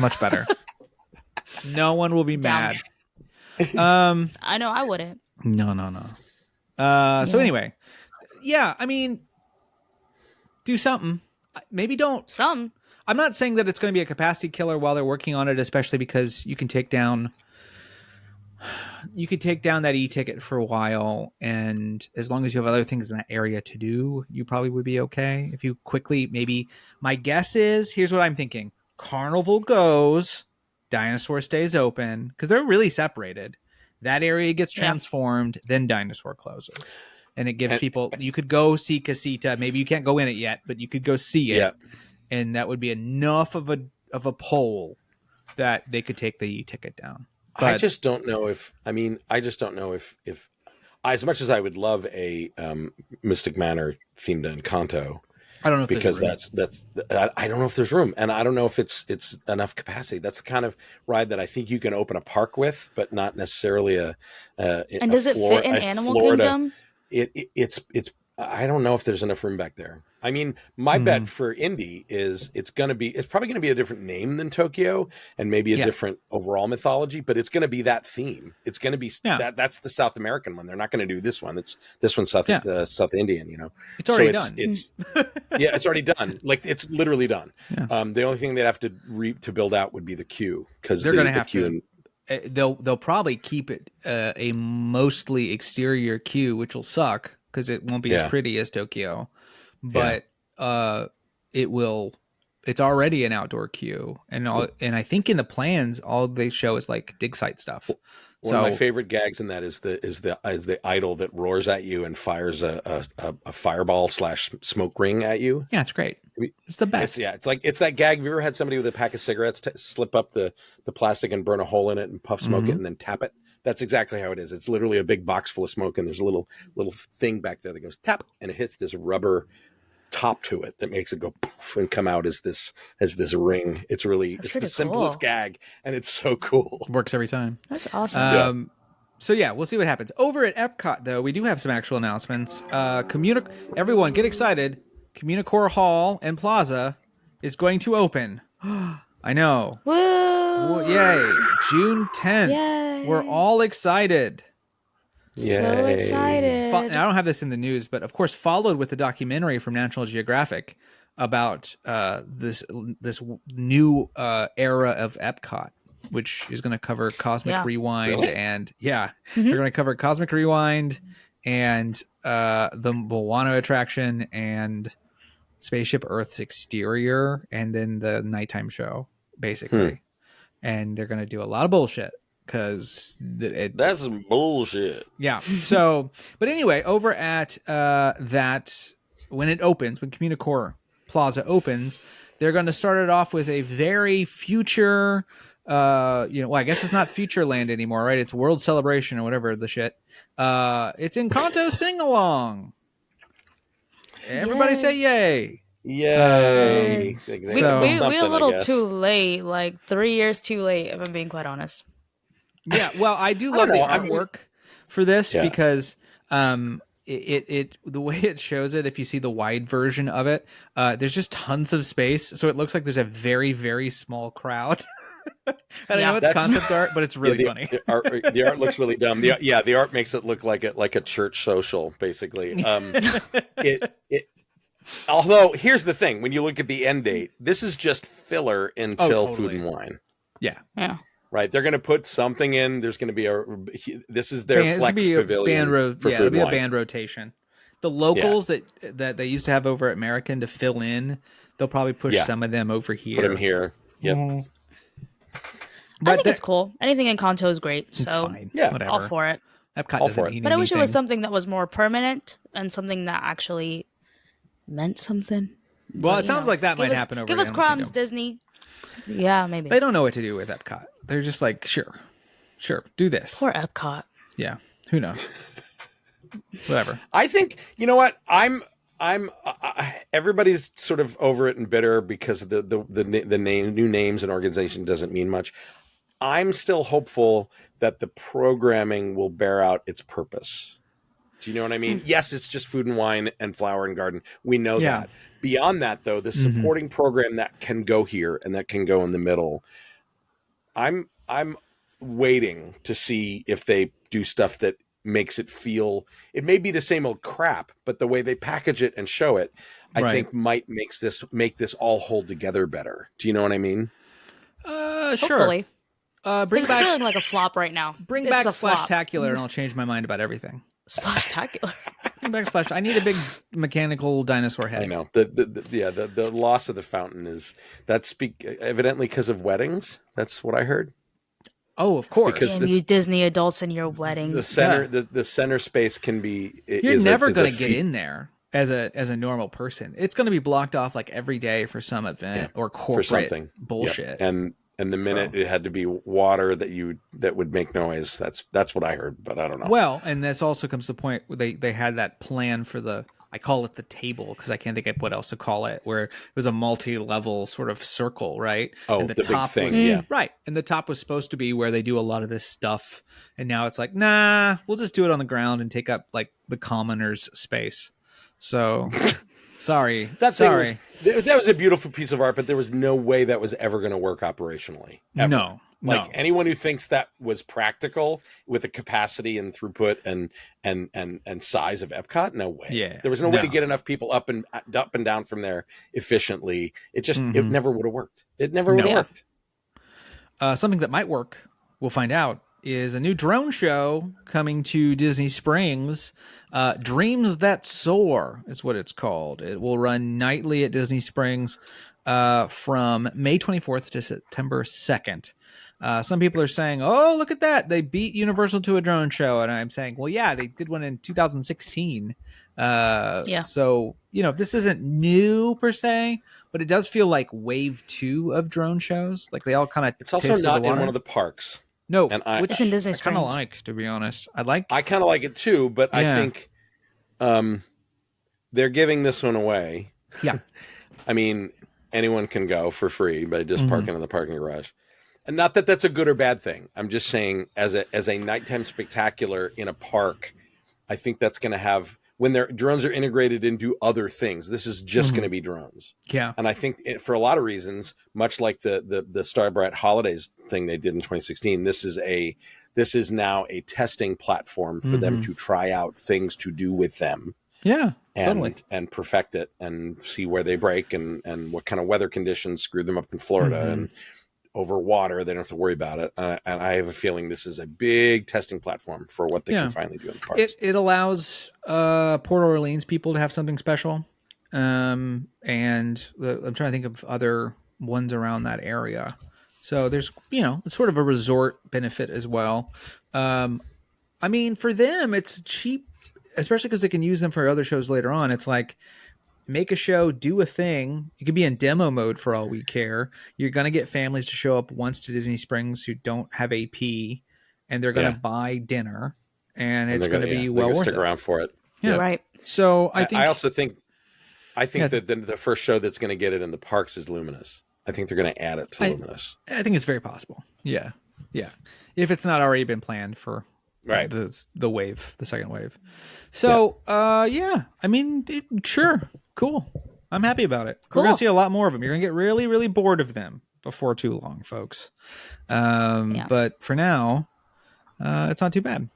[SPEAKER 1] Much better. No one will be
[SPEAKER 5] Down.
[SPEAKER 1] mad.
[SPEAKER 5] I know I wouldn't.
[SPEAKER 1] No. So anyway, yeah, I mean, do something. Maybe don't.
[SPEAKER 5] Some.
[SPEAKER 1] I'm not saying that it's going to be a capacity killer while they're working on it, especially because you can take down you could take down that e-ticket for a while, and as long as you have other things in that area to do, you probably would be okay. If you quickly, maybe, my guess is, here's what I'm thinking. Carnival goes, Dinosaur stays open, because they're really separated. That area gets transformed, then Dinosaur closes. And it gives people, you could go see Casita. Maybe you can't go in it yet, but you could go see it.
[SPEAKER 6] Yeah.
[SPEAKER 1] And that would be enough of a pull that they could take the e-ticket down. But
[SPEAKER 6] I just don't know if as much as I would love a Mystic Manor themed Encanto,
[SPEAKER 1] I don't know if
[SPEAKER 6] because
[SPEAKER 1] there's room.
[SPEAKER 6] I don't know if there's room, and I don't know if it's enough capacity. That's the kind of ride that I think you can open a park with, but not necessarily
[SPEAKER 5] And does it fit in Animal Kingdom?
[SPEAKER 6] It's I don't know if there's enough room back there. I mean, my bet for Indy is it's probably going to be a different name than Tokyo, and maybe a different overall mythology, but it's going to be that theme. It's going to be that's the South American one. They're not going to do this one. It's this one's South Indian, you know.
[SPEAKER 1] It's already done.
[SPEAKER 6] It's it's already done. Like, it's literally done.
[SPEAKER 1] Yeah.
[SPEAKER 6] The only thing they'd have to build out would be the queue, because
[SPEAKER 1] they're going to have to. They'll probably keep it a mostly exterior queue, which will suck because it won't be as pretty as Tokyo. But it's already an outdoor queue, and I think in the plans all they show is like dig site stuff.
[SPEAKER 6] One of my favorite gags in that is the idol that roars at you and fires a fireball / smoke ring at you.
[SPEAKER 1] Yeah, it's great. It's the best.
[SPEAKER 6] It's that gag. Have you ever had somebody with a pack of cigarettes slip up the plastic and burn a hole in it and puff smoke it and then tap it? That's exactly how it is. It's literally a big box full of smoke, and there's a little thing back there that goes tap, and it hits this rubber top to it that makes it go poof and come out as this ring. It's the simplest gag, and it's so cool.
[SPEAKER 1] Works every time.
[SPEAKER 5] That's awesome.
[SPEAKER 1] So yeah, we'll see what happens. Over at Epcot, though, we do have some actual announcements. Everyone get excited. Communicore Hall and Plaza is going to open. I know.
[SPEAKER 5] Woo!
[SPEAKER 1] Yay. June 10th.
[SPEAKER 5] Yay.
[SPEAKER 1] We're all excited.
[SPEAKER 5] So excited.
[SPEAKER 1] I don't have this in the news, but of course followed with the documentary from National Geographic about this new era of Epcot, which is going to cover Cosmic Rewind.
[SPEAKER 6] Really?
[SPEAKER 1] And they're going to cover Cosmic Rewind and the Moana attraction and Spaceship Earth's exterior, and then the nighttime show, basically. And they're going to do a lot of bullshit. Because
[SPEAKER 6] that's some bullshit.
[SPEAKER 1] Yeah. So, but anyway, over at that, when Communicore Plaza opens, they're going to start it off with a very future, I guess it's not Futureland anymore, right? It's World Celebration or whatever the shit. It's Encanto Sing Along. Everybody say yay.
[SPEAKER 6] Yay.
[SPEAKER 5] We're a little too late, like 3 years too late, if I'm being quite honest.
[SPEAKER 1] Yeah, well, I do love the artwork for this because the way it shows it, if you see the wide version of it, there's just tons of space, so it looks like there's a very, very small crowd. I know it's concept art, but it's really funny.
[SPEAKER 6] The art looks really dumb. The art makes it look like a church social, basically. Although here's the thing: when you look at the end date, this is just filler until Food and Wine.
[SPEAKER 1] Yeah.
[SPEAKER 6] Right, they're going to put something in. There's going to be this is their flex pavilion for
[SPEAKER 1] it'll be a band rotation. The locals that they used to have over at American to fill in, they'll probably push some of them over here.
[SPEAKER 6] Put them here. Yep.
[SPEAKER 5] I think it's cool. Anything in Kanto is great. So
[SPEAKER 1] fine.
[SPEAKER 5] Whatever. All for it.
[SPEAKER 1] Epcot doesn't need
[SPEAKER 5] But I wish it was something that was more permanent and something that actually meant something.
[SPEAKER 1] Well, it sounds like that might happen over.
[SPEAKER 5] Give us crumbs, Disney. Yeah, maybe.
[SPEAKER 1] They don't know what to do with Epcot. They're just like, sure, do this.
[SPEAKER 5] Poor Epcot.
[SPEAKER 1] Yeah, who knows? Whatever.
[SPEAKER 6] I think, you know what? Everybody's sort of over it and bitter because the new names and organization doesn't mean much. I'm still hopeful that the programming will bear out its purpose. Do you know what I mean? Yes, it's just Food and Wine and Flower and Garden. We know that. Beyond that, though, the supporting program that can go here and that can go in the middle, I'm waiting to see if they do stuff that makes it feel, it may be the same old crap, but the way they package it and show it, I think might make this all hold together better. Do you know what I mean?
[SPEAKER 1] Sure.
[SPEAKER 5] Hopefully.
[SPEAKER 1] Bring
[SPEAKER 5] It's
[SPEAKER 1] back
[SPEAKER 5] feeling like a flop right now.
[SPEAKER 1] bring
[SPEAKER 5] It's
[SPEAKER 1] back
[SPEAKER 5] a flop.
[SPEAKER 1] Splashtacular, and I'll change my mind about everything.
[SPEAKER 5] Splashtacular.
[SPEAKER 1] Bring back Splash. I need a big mechanical dinosaur head.
[SPEAKER 6] I know the loss of the fountain is evidently because of weddings. That's what I heard.
[SPEAKER 1] Oh, of course.
[SPEAKER 6] Because
[SPEAKER 5] Damn you Disney adults and your weddings.
[SPEAKER 6] The center space can be.
[SPEAKER 1] You're never going to get in there as a normal person. It's going to be blocked off like every day for some event or corporate
[SPEAKER 6] for something
[SPEAKER 1] bullshit.
[SPEAKER 6] Yep. And the minute it had to be water that would make noise. That's what I heard, but I don't know.
[SPEAKER 1] Well, and this also comes to the point where they had that plan for I call it the table because I can't think of what else to call it, where it was a multi-level sort of circle, right?
[SPEAKER 6] Oh,
[SPEAKER 1] and
[SPEAKER 6] the
[SPEAKER 1] top
[SPEAKER 6] big thing,
[SPEAKER 1] was,
[SPEAKER 6] yeah.
[SPEAKER 1] Right. And the top was supposed to be where they do a lot of this stuff. And now it's like, nah, we'll just do it on the ground and take up like the commoners' space. So sorry.
[SPEAKER 6] That was a beautiful piece of art, but there was no way that was ever going to work operationally. Ever.
[SPEAKER 1] No.
[SPEAKER 6] Anyone who thinks that was practical with the capacity and throughput and size of Epcot, no way.
[SPEAKER 1] Yeah,
[SPEAKER 6] there was no way to get enough people up and down from there efficiently. It just it never would have worked. It never would have worked.
[SPEAKER 1] Something that might work, we'll find out, is a new drone show coming to Disney Springs. Dreams That Soar is what it's called. It will run nightly at Disney Springs from May 24th to September 2nd. Some people are saying, oh, look at that. They beat Universal to a drone show. And I'm saying, well, yeah, they did one in 2016. So, this isn't new per se, but it does feel like wave 2 of drone shows. Like they all kind of.
[SPEAKER 6] It's also not in one of the parks.
[SPEAKER 1] No,
[SPEAKER 6] which
[SPEAKER 5] it's in Disney Springs.
[SPEAKER 1] I kind of like, to be honest. I
[SPEAKER 6] kind of like it too, but I think they're giving this one away.
[SPEAKER 1] Yeah.
[SPEAKER 6] I mean, anyone can go for free by just parking in the parking garage. And not that that's a good or bad thing. I'm just saying as a nighttime spectacular in a park, I think that's going to have, when their drones are integrated into other things, this is just going to be drones.
[SPEAKER 1] Yeah.
[SPEAKER 6] And I think for a lot of reasons, much like the Starbright Holidays thing they did in 2016, this is now a testing platform for them to try out things to do with them.
[SPEAKER 1] Yeah. Totally.
[SPEAKER 6] And perfect it and see where they break and what kind of weather conditions screw them up in Florida and over water. They don't have to worry about it. And I have a feeling this is a big testing platform for what they can finally do in the parks.
[SPEAKER 1] It allows Port Orleans people to have something special. And I'm trying to think of other ones around that area. So there's, it's sort of a resort benefit as well. I mean, for them, it's cheap, especially because they can use them for other shows later on. It's like, make a show, do a thing. You could be in demo mode for all we care. You're going to get families to show up once to Disney Springs who don't have AP, and they're going to buy dinner, and it's going to be well worth it.
[SPEAKER 6] Stick around for it.
[SPEAKER 1] Yeah,
[SPEAKER 5] right.
[SPEAKER 1] So I
[SPEAKER 6] also think that the first show that's going to get it in the parks is Luminous. I think they're going to add it to Luminous.
[SPEAKER 1] I think it's very possible. Yeah. If it's not already been planned for the wave, the second wave. So I mean, sure. Cool. I'm happy about it.
[SPEAKER 5] Cool.
[SPEAKER 1] We're going to see a lot more of them. You're going to get really, really bored of them before too long, folks. But for now, it's not too bad.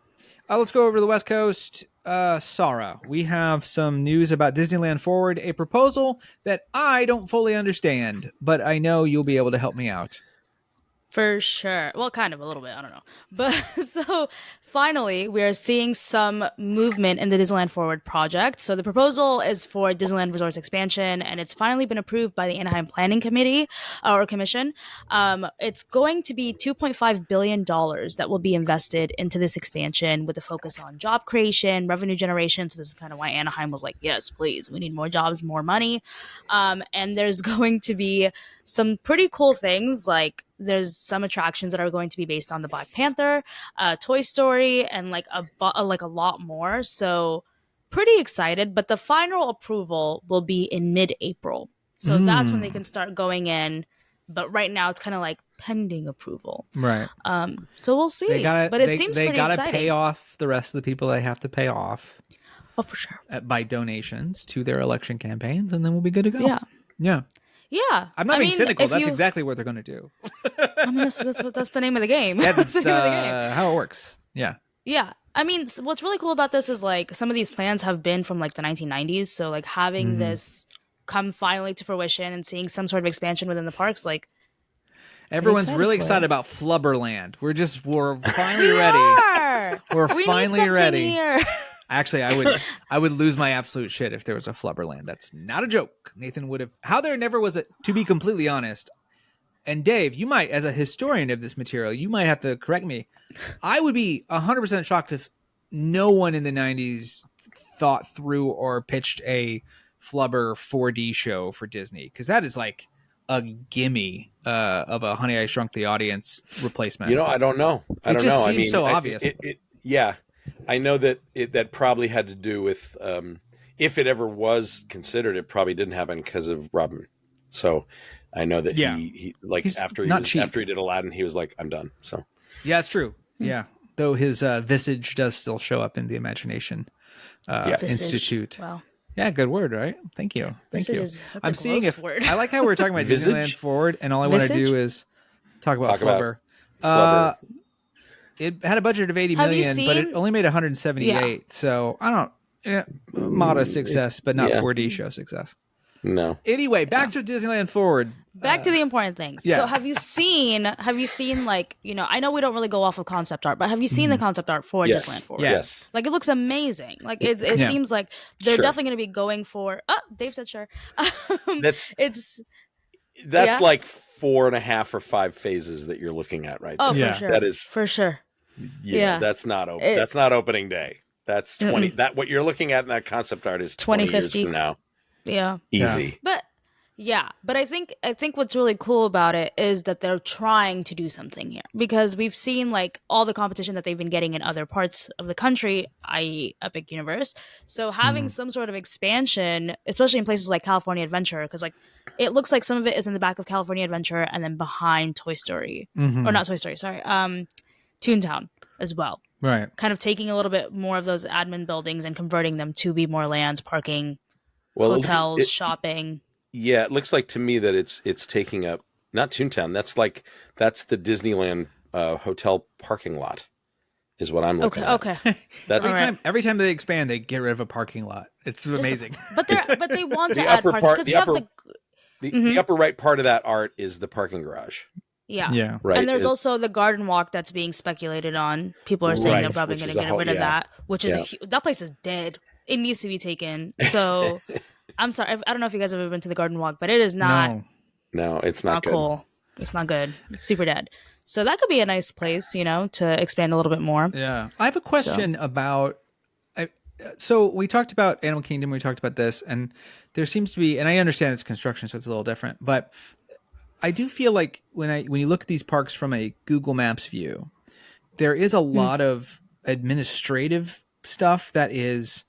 [SPEAKER 1] Let's go over to the West Coast. Saara, we have some news about Disneyland Forward, a proposal that I don't fully understand, but I know you'll be able to help me out.
[SPEAKER 5] For sure. Well, kind of a little bit. I don't know. But so finally, we are seeing some movement in the Disneyland Forward project. So the proposal is for Disneyland Resorts expansion, and it's finally been approved by the Anaheim Planning Committee or Commission. It's going to be $2.5 billion that will be invested into this expansion with a focus on job creation, revenue generation. So this is kind of why Anaheim was like, yes, please, we need more jobs, more money. And there's going to be some pretty cool things, like there's some attractions that are going to be based on the Black Panther, Toy Story, and like a lot more. So pretty excited. But the final approval will be in mid-April. So that's when they can start going in. But right now it's kind of like pending approval.
[SPEAKER 1] Right.
[SPEAKER 5] So we'll see. But it seems pretty exciting. They got to
[SPEAKER 1] pay off the rest of the people they have to pay off.
[SPEAKER 5] Oh, for sure.
[SPEAKER 1] By donations to their election campaigns, and then we'll be good to go.
[SPEAKER 5] Yeah.
[SPEAKER 1] I'm not being cynical. That's exactly what they're going to do.
[SPEAKER 5] I mean, that's the name of the game.
[SPEAKER 1] That's the name of the game. How it works. Yeah.
[SPEAKER 5] Yeah. I mean, what's really cool about this is like some of these plans have been from like the 1990s. So like having this come finally to fruition and seeing some sort of expansion within the parks, like
[SPEAKER 1] Everyone's
[SPEAKER 5] excited
[SPEAKER 1] really
[SPEAKER 5] for
[SPEAKER 1] excited
[SPEAKER 5] it.
[SPEAKER 1] about Flubberland. We're finally
[SPEAKER 5] We
[SPEAKER 1] ready.
[SPEAKER 5] are.
[SPEAKER 1] We're
[SPEAKER 5] We need
[SPEAKER 1] finally
[SPEAKER 5] something
[SPEAKER 1] ready.
[SPEAKER 5] here.
[SPEAKER 1] Actually, I would lose my absolute shit if there was a Flubberland. That's not a joke. Nathan would have. How there never was a. To be completely honest, and Dave, you might, as a historian of this material, you might have to correct me. I would be 100% shocked if no one in the 90s thought through or pitched a Flubber 4D show for Disney, because that is like a gimme of a Honey I Shrunk the Audience replacement.
[SPEAKER 6] You know, I don't know. I
[SPEAKER 1] It
[SPEAKER 6] don't
[SPEAKER 1] just
[SPEAKER 6] know. I
[SPEAKER 1] seems
[SPEAKER 6] mean,
[SPEAKER 1] so obvious.
[SPEAKER 6] Yeah, I know that that probably had to do with if it ever was considered, it probably didn't happen because of Robin. So I know that he like
[SPEAKER 1] He's
[SPEAKER 6] after
[SPEAKER 1] not cheap.
[SPEAKER 6] after he did Aladdin, he was like, I'm done. So
[SPEAKER 1] Yeah, it's true. Yeah, though his visage does still show up in the Imagination Institute.
[SPEAKER 5] Wow.
[SPEAKER 1] Yeah, good word, right? Thank you. Thank
[SPEAKER 5] Visage
[SPEAKER 1] you.
[SPEAKER 5] that's
[SPEAKER 1] I'm
[SPEAKER 5] a
[SPEAKER 1] seeing
[SPEAKER 5] gross
[SPEAKER 1] if
[SPEAKER 5] word.
[SPEAKER 1] I like how we're talking about
[SPEAKER 6] Visage?
[SPEAKER 1] Disneyland Forward, and all I want to
[SPEAKER 5] Visage?
[SPEAKER 1] do is talk about
[SPEAKER 6] Talk about
[SPEAKER 1] Flubber.
[SPEAKER 6] Flubber.
[SPEAKER 1] It had a budget of 80
[SPEAKER 5] Have you
[SPEAKER 1] million, but it
[SPEAKER 5] seen-
[SPEAKER 1] only made 178. So I don't. Modest success, but not 4D show success.
[SPEAKER 6] no.
[SPEAKER 1] Anyway, back to Disneyland Forward.
[SPEAKER 5] Back to the important things.
[SPEAKER 1] yeah.
[SPEAKER 5] So have you seen like, I know we don't really go off of concept art, but have you seen the concept art for
[SPEAKER 6] Yes.
[SPEAKER 5] Disneyland Forward?
[SPEAKER 1] Yeah.
[SPEAKER 6] Yes.
[SPEAKER 5] Like, it looks amazing. Like, it
[SPEAKER 1] Yeah.
[SPEAKER 5] seems like they're
[SPEAKER 6] Sure.
[SPEAKER 5] definitely going to be going for. Oh, Dave said sure.
[SPEAKER 6] That's
[SPEAKER 5] It's
[SPEAKER 6] that's
[SPEAKER 5] Yeah.
[SPEAKER 6] like 4.5 or 5 phases that you're looking at right
[SPEAKER 5] oh
[SPEAKER 6] there.
[SPEAKER 1] Yeah.
[SPEAKER 5] for sure.
[SPEAKER 6] That is
[SPEAKER 5] for sure.
[SPEAKER 6] yeah.
[SPEAKER 5] yeah.
[SPEAKER 6] That's not
[SPEAKER 5] It-
[SPEAKER 6] that's not opening day. That's 20. That what you're looking at in that concept art is 20 years
[SPEAKER 5] 2050.
[SPEAKER 6] from now.
[SPEAKER 5] Yeah.
[SPEAKER 6] Easy.
[SPEAKER 5] But I think what's really cool about it is that they're trying to do something here, because we've seen like all the competition that they've been getting in other parts of the country, i.e. Epic Universe. So having some sort of expansion, especially in places like California Adventure, because like it looks like some of it is in the back of California Adventure and then behind Toy Story, or not Toy Story, sorry, Toontown as well.
[SPEAKER 1] Right.
[SPEAKER 5] Kind of taking a little bit more of those admin buildings and converting them to be more lands, parking,
[SPEAKER 6] Well,
[SPEAKER 5] hotels, shopping.
[SPEAKER 6] yeah, it looks like to me that it's taking up not Toontown. That's the Disneyland hotel parking lot, is what I'm looking at.
[SPEAKER 5] Okay.
[SPEAKER 6] That's
[SPEAKER 5] All right.
[SPEAKER 1] Every time they expand, they get rid of a parking lot. It's amazing.
[SPEAKER 5] But they want to
[SPEAKER 6] The
[SPEAKER 5] add
[SPEAKER 6] upper
[SPEAKER 5] parking
[SPEAKER 6] part-
[SPEAKER 5] because
[SPEAKER 6] the
[SPEAKER 5] you have
[SPEAKER 6] upper-
[SPEAKER 5] the
[SPEAKER 6] the upper right part of that art is the parking garage,
[SPEAKER 5] yeah.
[SPEAKER 1] Yeah.
[SPEAKER 6] right?
[SPEAKER 5] And there's
[SPEAKER 6] It-
[SPEAKER 5] also the garden walk that's being speculated on. People are saying
[SPEAKER 6] Right,
[SPEAKER 5] they're probably
[SPEAKER 6] which
[SPEAKER 5] going
[SPEAKER 6] is
[SPEAKER 5] to
[SPEAKER 6] a
[SPEAKER 5] get
[SPEAKER 6] whole-
[SPEAKER 5] rid of
[SPEAKER 6] yeah.
[SPEAKER 5] that, which is
[SPEAKER 6] Yeah.
[SPEAKER 5] that place is dead. It needs to be taken. So I'm sorry. I don't know if you guys have ever been to the garden walk, but it is not
[SPEAKER 1] No.
[SPEAKER 6] no, it's not
[SPEAKER 5] not
[SPEAKER 6] good.
[SPEAKER 5] cool. It's not good. It's super dead. So that could be a nice place, to expand a little bit more.
[SPEAKER 1] Yeah. I have a question about. So we talked about Animal Kingdom. We talked about this, and there seems to be, and I understand it's construction, so it's a little different, but I do feel like when you look at these parks from a Google Maps view, there is a lot of administrative stuff that is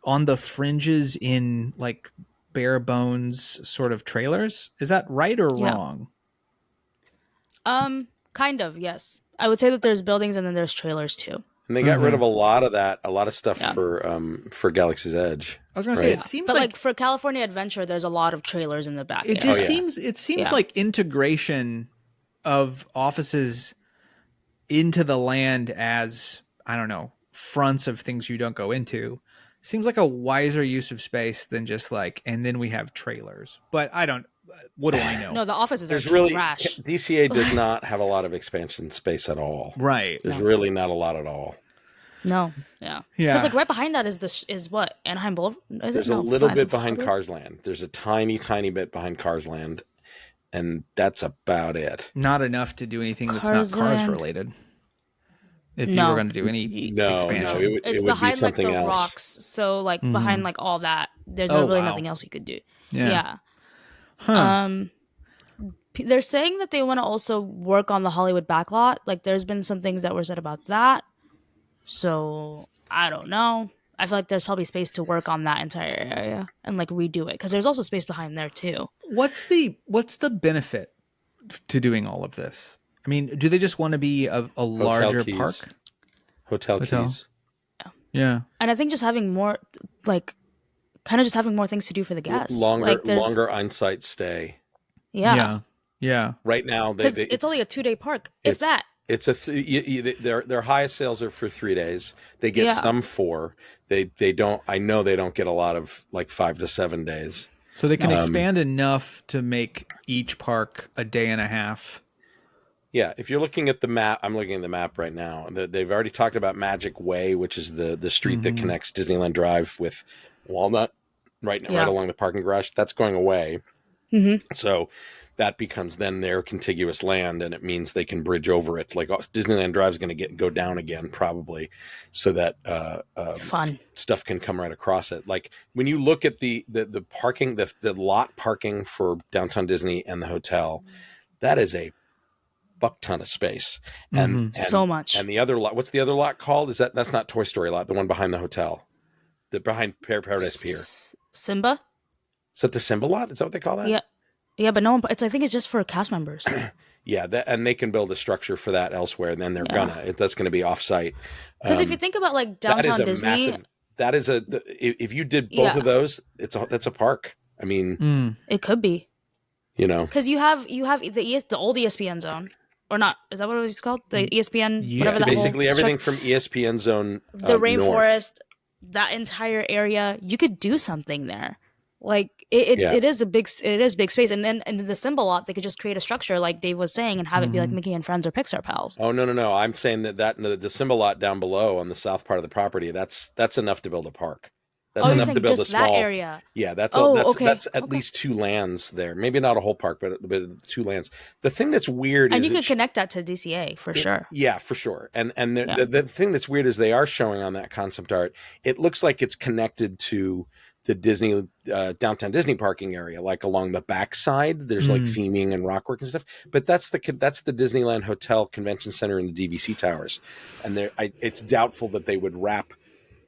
[SPEAKER 1] on the fringes in like bare bones sort of trailers. Is that right or
[SPEAKER 5] Yeah.
[SPEAKER 1] wrong?
[SPEAKER 5] Kind of, yes. I would say that there's buildings and then there's trailers too.
[SPEAKER 6] And they got rid of a lot of that, a lot of stuff
[SPEAKER 5] Yeah.
[SPEAKER 6] for Galaxy's Edge.
[SPEAKER 1] I was going to say
[SPEAKER 6] Right.
[SPEAKER 1] it seems
[SPEAKER 5] But
[SPEAKER 1] like
[SPEAKER 5] like for California Adventure, there's a lot of trailers in the back.
[SPEAKER 1] it
[SPEAKER 5] area.
[SPEAKER 1] just
[SPEAKER 6] yeah.
[SPEAKER 1] seems
[SPEAKER 5] Yeah.
[SPEAKER 1] like integration of offices into the land as, I don't know, fronts of things you don't go into seems like a wiser use of space than just like, and then we have trailers. But what do I know?
[SPEAKER 5] No, the offices
[SPEAKER 6] There's
[SPEAKER 5] are
[SPEAKER 6] really
[SPEAKER 5] trash.
[SPEAKER 6] DCA does not have a lot of expansion space at all.
[SPEAKER 1] Right.
[SPEAKER 6] There's really not a lot at all.
[SPEAKER 5] No, yeah,
[SPEAKER 1] Yeah.
[SPEAKER 5] Because like right behind that is what Anaheim Boulevard.
[SPEAKER 6] There's a little bit behind Cars Land. There's a tiny bit behind Cars Land, and that's about it.
[SPEAKER 1] Not enough to do anything that's not
[SPEAKER 5] Cars
[SPEAKER 1] cars
[SPEAKER 5] Land.
[SPEAKER 1] related. If you
[SPEAKER 5] No.
[SPEAKER 1] were going to do any
[SPEAKER 6] No,
[SPEAKER 1] expansion.
[SPEAKER 6] no, it would
[SPEAKER 5] It's
[SPEAKER 6] be
[SPEAKER 5] behind like
[SPEAKER 6] something
[SPEAKER 5] the
[SPEAKER 6] else.
[SPEAKER 5] rocks, so like behind like all that. There's
[SPEAKER 1] Oh,
[SPEAKER 5] really
[SPEAKER 1] wow.
[SPEAKER 5] nothing else you could do.
[SPEAKER 1] Yeah.
[SPEAKER 5] Yeah. They're saying that they want to also work on the Hollywood backlot. Like, there's been some things that were said about that. So I don't know. I feel like there's probably space to work on that entire area and like redo it, because there's also space behind there too.
[SPEAKER 1] What's the benefit to doing all of this? I mean, do they just want to be a larger
[SPEAKER 6] keys.
[SPEAKER 1] park?
[SPEAKER 6] Hotel
[SPEAKER 1] Hotel.
[SPEAKER 6] keys.
[SPEAKER 1] Yeah.
[SPEAKER 5] And I think just having more, like, kind of just having more things to do for the guests. Like, there's-
[SPEAKER 6] Longer on-site stay.
[SPEAKER 5] Yeah.
[SPEAKER 1] Yeah.
[SPEAKER 6] Right now,
[SPEAKER 5] Because it's only a 2-day park, if
[SPEAKER 6] it's-
[SPEAKER 5] that.
[SPEAKER 6] It's their highest sales are for 3 days. They get
[SPEAKER 5] Yeah.
[SPEAKER 6] some 4. They don't. I know they don't get a lot of like 5 to 7 days.
[SPEAKER 1] So they can expand enough to make each park a day and a half
[SPEAKER 6] Yeah, if you're looking at the map, I'm looking at the map right now. They've already talked about Magic Way, which is the street that connects Disneyland Drive with Walnut, right along the parking garage. That's going away. So that becomes then their contiguous land, and it means they can bridge over it. Like Disneyland Drive is going to go down again probably, so that
[SPEAKER 5] Fun
[SPEAKER 6] stuff can come right across it. Like when you look at the parking, the lot parking for Downtown Disney and the hotel, that is a fuck ton of space, and
[SPEAKER 5] so much.
[SPEAKER 6] And the other lot, what's the other lot called? That's not Toy Story lot, the one behind the hotel, behind Paradise Pier.
[SPEAKER 5] Simba.
[SPEAKER 6] Is that the Simba lot? Is that what they call that?
[SPEAKER 5] Yeah, but no one. I think it's just for cast members.
[SPEAKER 6] Yeah, and they can build a structure for that elsewhere, and then that's going to be offsite.
[SPEAKER 5] Because if you think about like Downtown Disney,
[SPEAKER 6] if you did both of those, that's a park. I mean,
[SPEAKER 5] it could be.
[SPEAKER 6] You know,
[SPEAKER 5] because you have the old ESPN zone, or not? Is that what it was called? The ESPN, whatever that
[SPEAKER 6] basically everything from ESPN zone,
[SPEAKER 5] the rainforest,
[SPEAKER 6] north.
[SPEAKER 5] That entire area. You could do something there. Like it is big space, and then in the Simba lot, they could just create a structure like Dave was saying, and have it be like Mickey and Friends or Pixar Pals.
[SPEAKER 6] Oh no! I'm saying that the Simba lot down below on the south part of the property, that's enough to build a park. That's enough to build a small
[SPEAKER 5] that area.
[SPEAKER 6] Yeah, that's at least 2 lands there. Maybe not a whole park, but 2 lands. The thing that's weird
[SPEAKER 5] and
[SPEAKER 6] is
[SPEAKER 5] you could connect that to DCA for sure.
[SPEAKER 6] Yeah, for sure. And the thing that's weird is they are showing on that concept art. It looks like it's connected to the Disney Downtown Disney parking area, like along the backside. There's like theming and rockwork and stuff. But that's the Disneyland Hotel Convention Center and the DVC towers, and it's doubtful that they would wrap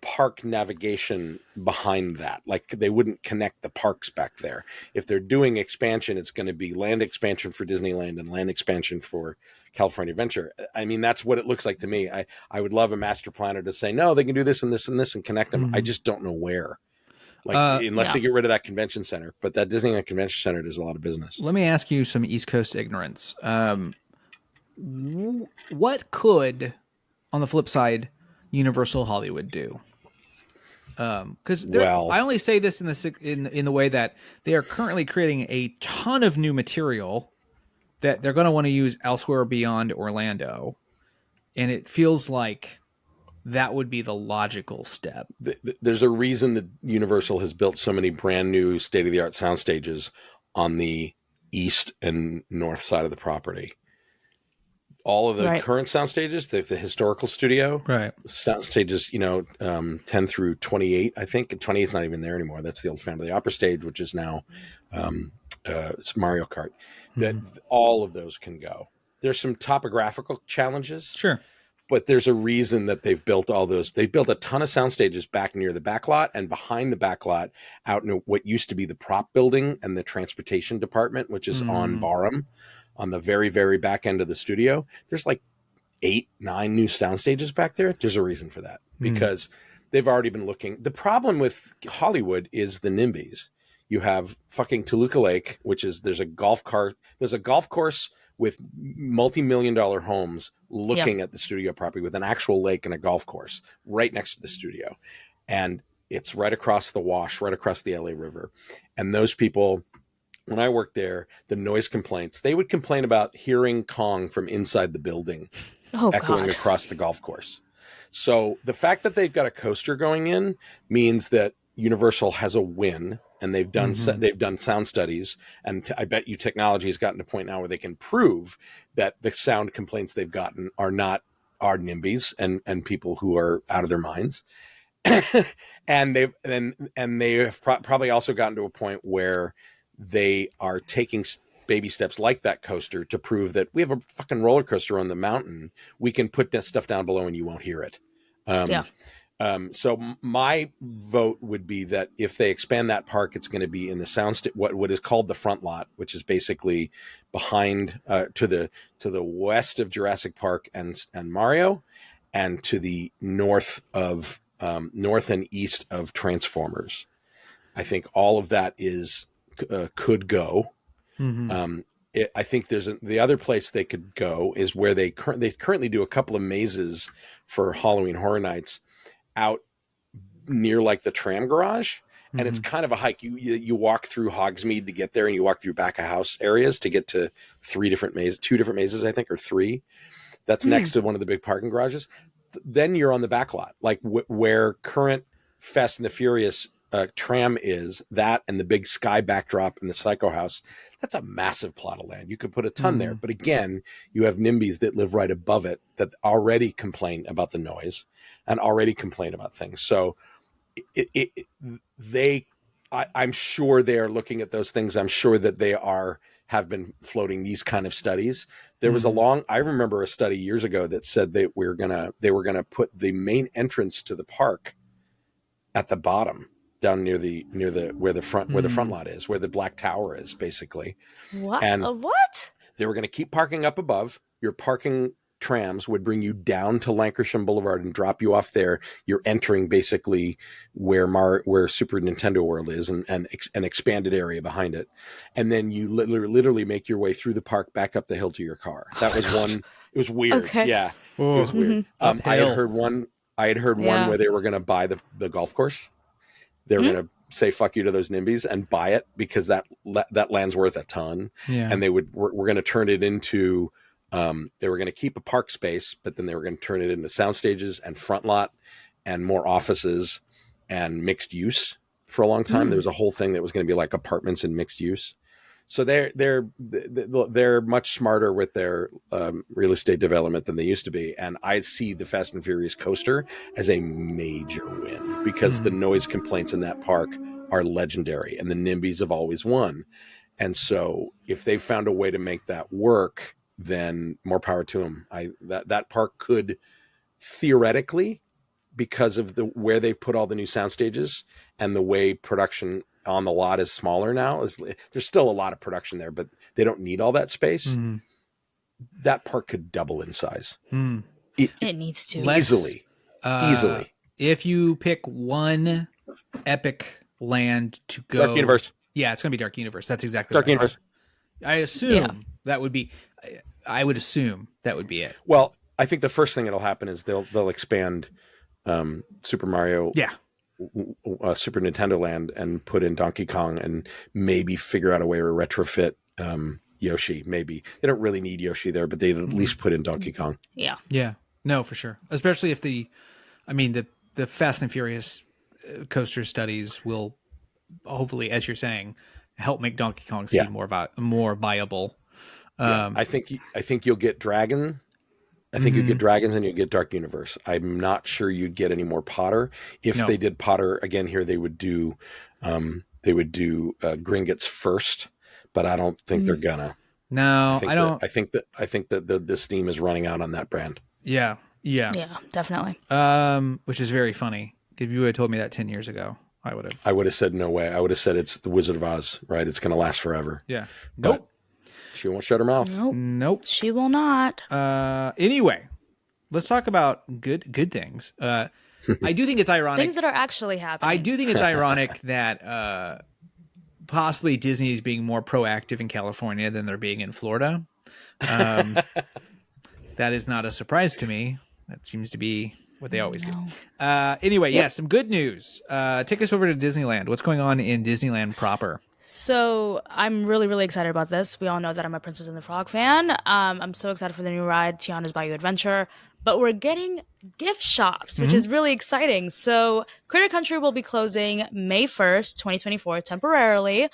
[SPEAKER 6] park navigation behind that. Like they wouldn't connect the parks back there. If they're doing expansion, it's going to be land expansion for Disneyland and land expansion for California Adventure. I mean, that's what it looks like to me. I would love a master planner to say, no, they can do this and this and this and connect them. I just don't know where. Unless they get rid of that convention center, but that Disneyland Convention Center does a lot of business.
[SPEAKER 1] Let me ask you some East Coast ignorance. What could, on the flip side, Universal Hollywood do? Because I only say this in the way that they are currently creating a ton of new material that they're going to want to use elsewhere beyond Orlando, and it feels like that would be the logical step.
[SPEAKER 6] There's a reason that Universal has built so many brand new state-of-the-art sound stages on the east and north side of the property. All of the current sound stages, the historical studio sound stages, 10 through 28, I think. 28 is not even there anymore. That's the old Family Opera stage, which is now it's Mario Kart. That all of those can go. There's some topographical challenges.
[SPEAKER 1] Sure.
[SPEAKER 6] But there's a reason that they've built all those. They've built a ton of sound stages back near the back lot and behind the back lot out in what used to be the prop building and the transportation department, which is on Barham, on the very, very back end of the studio. There's like 8, 9 new sound stages back there. There's a reason for that because they've already been looking. The problem with Hollywood is the NIMBYs. You have fucking Toluca Lake, which is there's a golf course with multi-million-dollar homes looking at the studio property with an actual lake and a golf course right next to the studio. And it's right across the wash, right across the LA River. And those people, when I worked there, the noise complaints, they would complain about hearing Kong from inside the building echoing across the golf course. So the fact that they've got a coaster going in means that Universal has a win. And they've done sound studies, and I bet you technology has gotten to a point now where they can prove that the sound complaints they've gotten are not our NIMBYs and people who are out of their minds. and they have probably also gotten to a point where they are taking baby steps like that coaster to prove that we have a fucking roller coaster on the mountain. We can put that stuff down below and you won't hear it. So my vote would be that if they expand that park, it's going to be in the what is called the front lot, which is basically behind to the west of Jurassic Park and Mario, and to the north and east of Transformers. I think all of that could go. I think the other place they could go is where they currently do a couple of mazes for Halloween Horror Nights out near like the tram garage, and it's kind of a hike. You walk through Hogsmeade to get there, and you walk through back of house areas to get to two different mazes, I think, or three. That's next to one of the big parking garages. Then you're on the back lot, like where current Fast and the Furious tram is, that and the big sky backdrop in the Psycho House. That's a massive plot of land. You could put a ton there. But again, you have NIMBYs that live right above it that already complain about the noise and already complain about things. So I'm sure they're looking at those things. I'm sure that they have been floating these kind of studies. There was I remember a study years ago that said they were gonna put the main entrance to the park at the bottom, down near the where the front lot is, where the Black Tower is, basically.
[SPEAKER 5] What?
[SPEAKER 6] And
[SPEAKER 5] What?
[SPEAKER 6] they were going to keep parking up above. Your parking trams would bring you down to Lankershim Boulevard and drop you off there. You're entering basically where Super Nintendo World is, and an expanded area behind it. And then you literally make your way through the park back up the hill to your car. That was one. It was weird.
[SPEAKER 5] Okay.
[SPEAKER 6] Yeah, it was weird. I had heard one
[SPEAKER 5] Yeah.
[SPEAKER 6] where they were going to buy the golf course. They were going to say fuck you to those NIMBYs and buy it because that land's worth a ton.
[SPEAKER 1] Yeah.
[SPEAKER 6] And we're going to turn it into they were going to keep a park space, but then they were going to turn it into sound stages and front lot and more offices and mixed use for a long time. There was a whole thing that was going to be like apartments and mixed use. So they're much smarter with their real estate development than they used to be. And I see the Fast and Furious coaster as a major win because the noise complaints in that park are legendary and the NIMBYs have always won. And so if they found a way to make that work, then more power to them. That park could theoretically, because of where they've put all the new sound stages and the way production on the lot is smaller now, there's still a lot of production there, but they don't need all that space. That park could double in size.
[SPEAKER 5] It needs to.
[SPEAKER 6] Easily.
[SPEAKER 1] If you pick one epic land to go,
[SPEAKER 6] Dark Universe.
[SPEAKER 1] Yeah, it's going to be Dark Universe. That's exactly
[SPEAKER 6] Dark
[SPEAKER 1] right.
[SPEAKER 6] Universe.
[SPEAKER 1] I assume that would be. I would assume that would be it.
[SPEAKER 6] Well, I think the first thing that'll happen is they'll expand Super Mario.
[SPEAKER 1] Yeah.
[SPEAKER 6] Super Nintendo Land and put in Donkey Kong and maybe figure out a way to retrofit Yoshi. Maybe they don't really need Yoshi there, but they'd at least put in Donkey Kong.
[SPEAKER 5] Yeah.
[SPEAKER 1] Yeah. No, for sure. Especially if the Fast and Furious coaster studies will hopefully, as you're saying, help make Donkey Kong seem more viable.
[SPEAKER 6] I think you'll get Dragon. I think you get Dragons and you get Dark Universe. I'm not sure you'd get any more Potter. If they did Potter again here, they would do Gringotts first, but I don't think they're gonna.
[SPEAKER 1] No, I don't.
[SPEAKER 6] I think that the steam is running out on that brand.
[SPEAKER 1] Yeah.
[SPEAKER 5] Yeah, definitely.
[SPEAKER 1] Which is very funny. If you had told me that 10 years ago, I would have
[SPEAKER 6] said no way. I would have said it's the Wizard of Oz, right? It's going to last forever.
[SPEAKER 1] Yeah.
[SPEAKER 6] But she won't shut her mouth.
[SPEAKER 1] Nope.
[SPEAKER 5] She will not.
[SPEAKER 1] Anyway, let's talk about good things. I do think it's ironic.
[SPEAKER 5] Things that are actually happening.
[SPEAKER 1] I do think it's ironic that possibly Disney is being more proactive in California than they're being in Florida. That is not a surprise to me. That seems to be what they always do. Anyway, some good news. Take us over to Disneyland. What's going on in Disneyland proper?
[SPEAKER 5] So I'm really, really excited about this. We all know that I'm a Princess and the Frog fan. I'm so excited for the new ride, Tiana's Bayou Adventure. But we're getting gift shops, which is really exciting. So Critter Country will be closing May 1st, 2024, temporarily.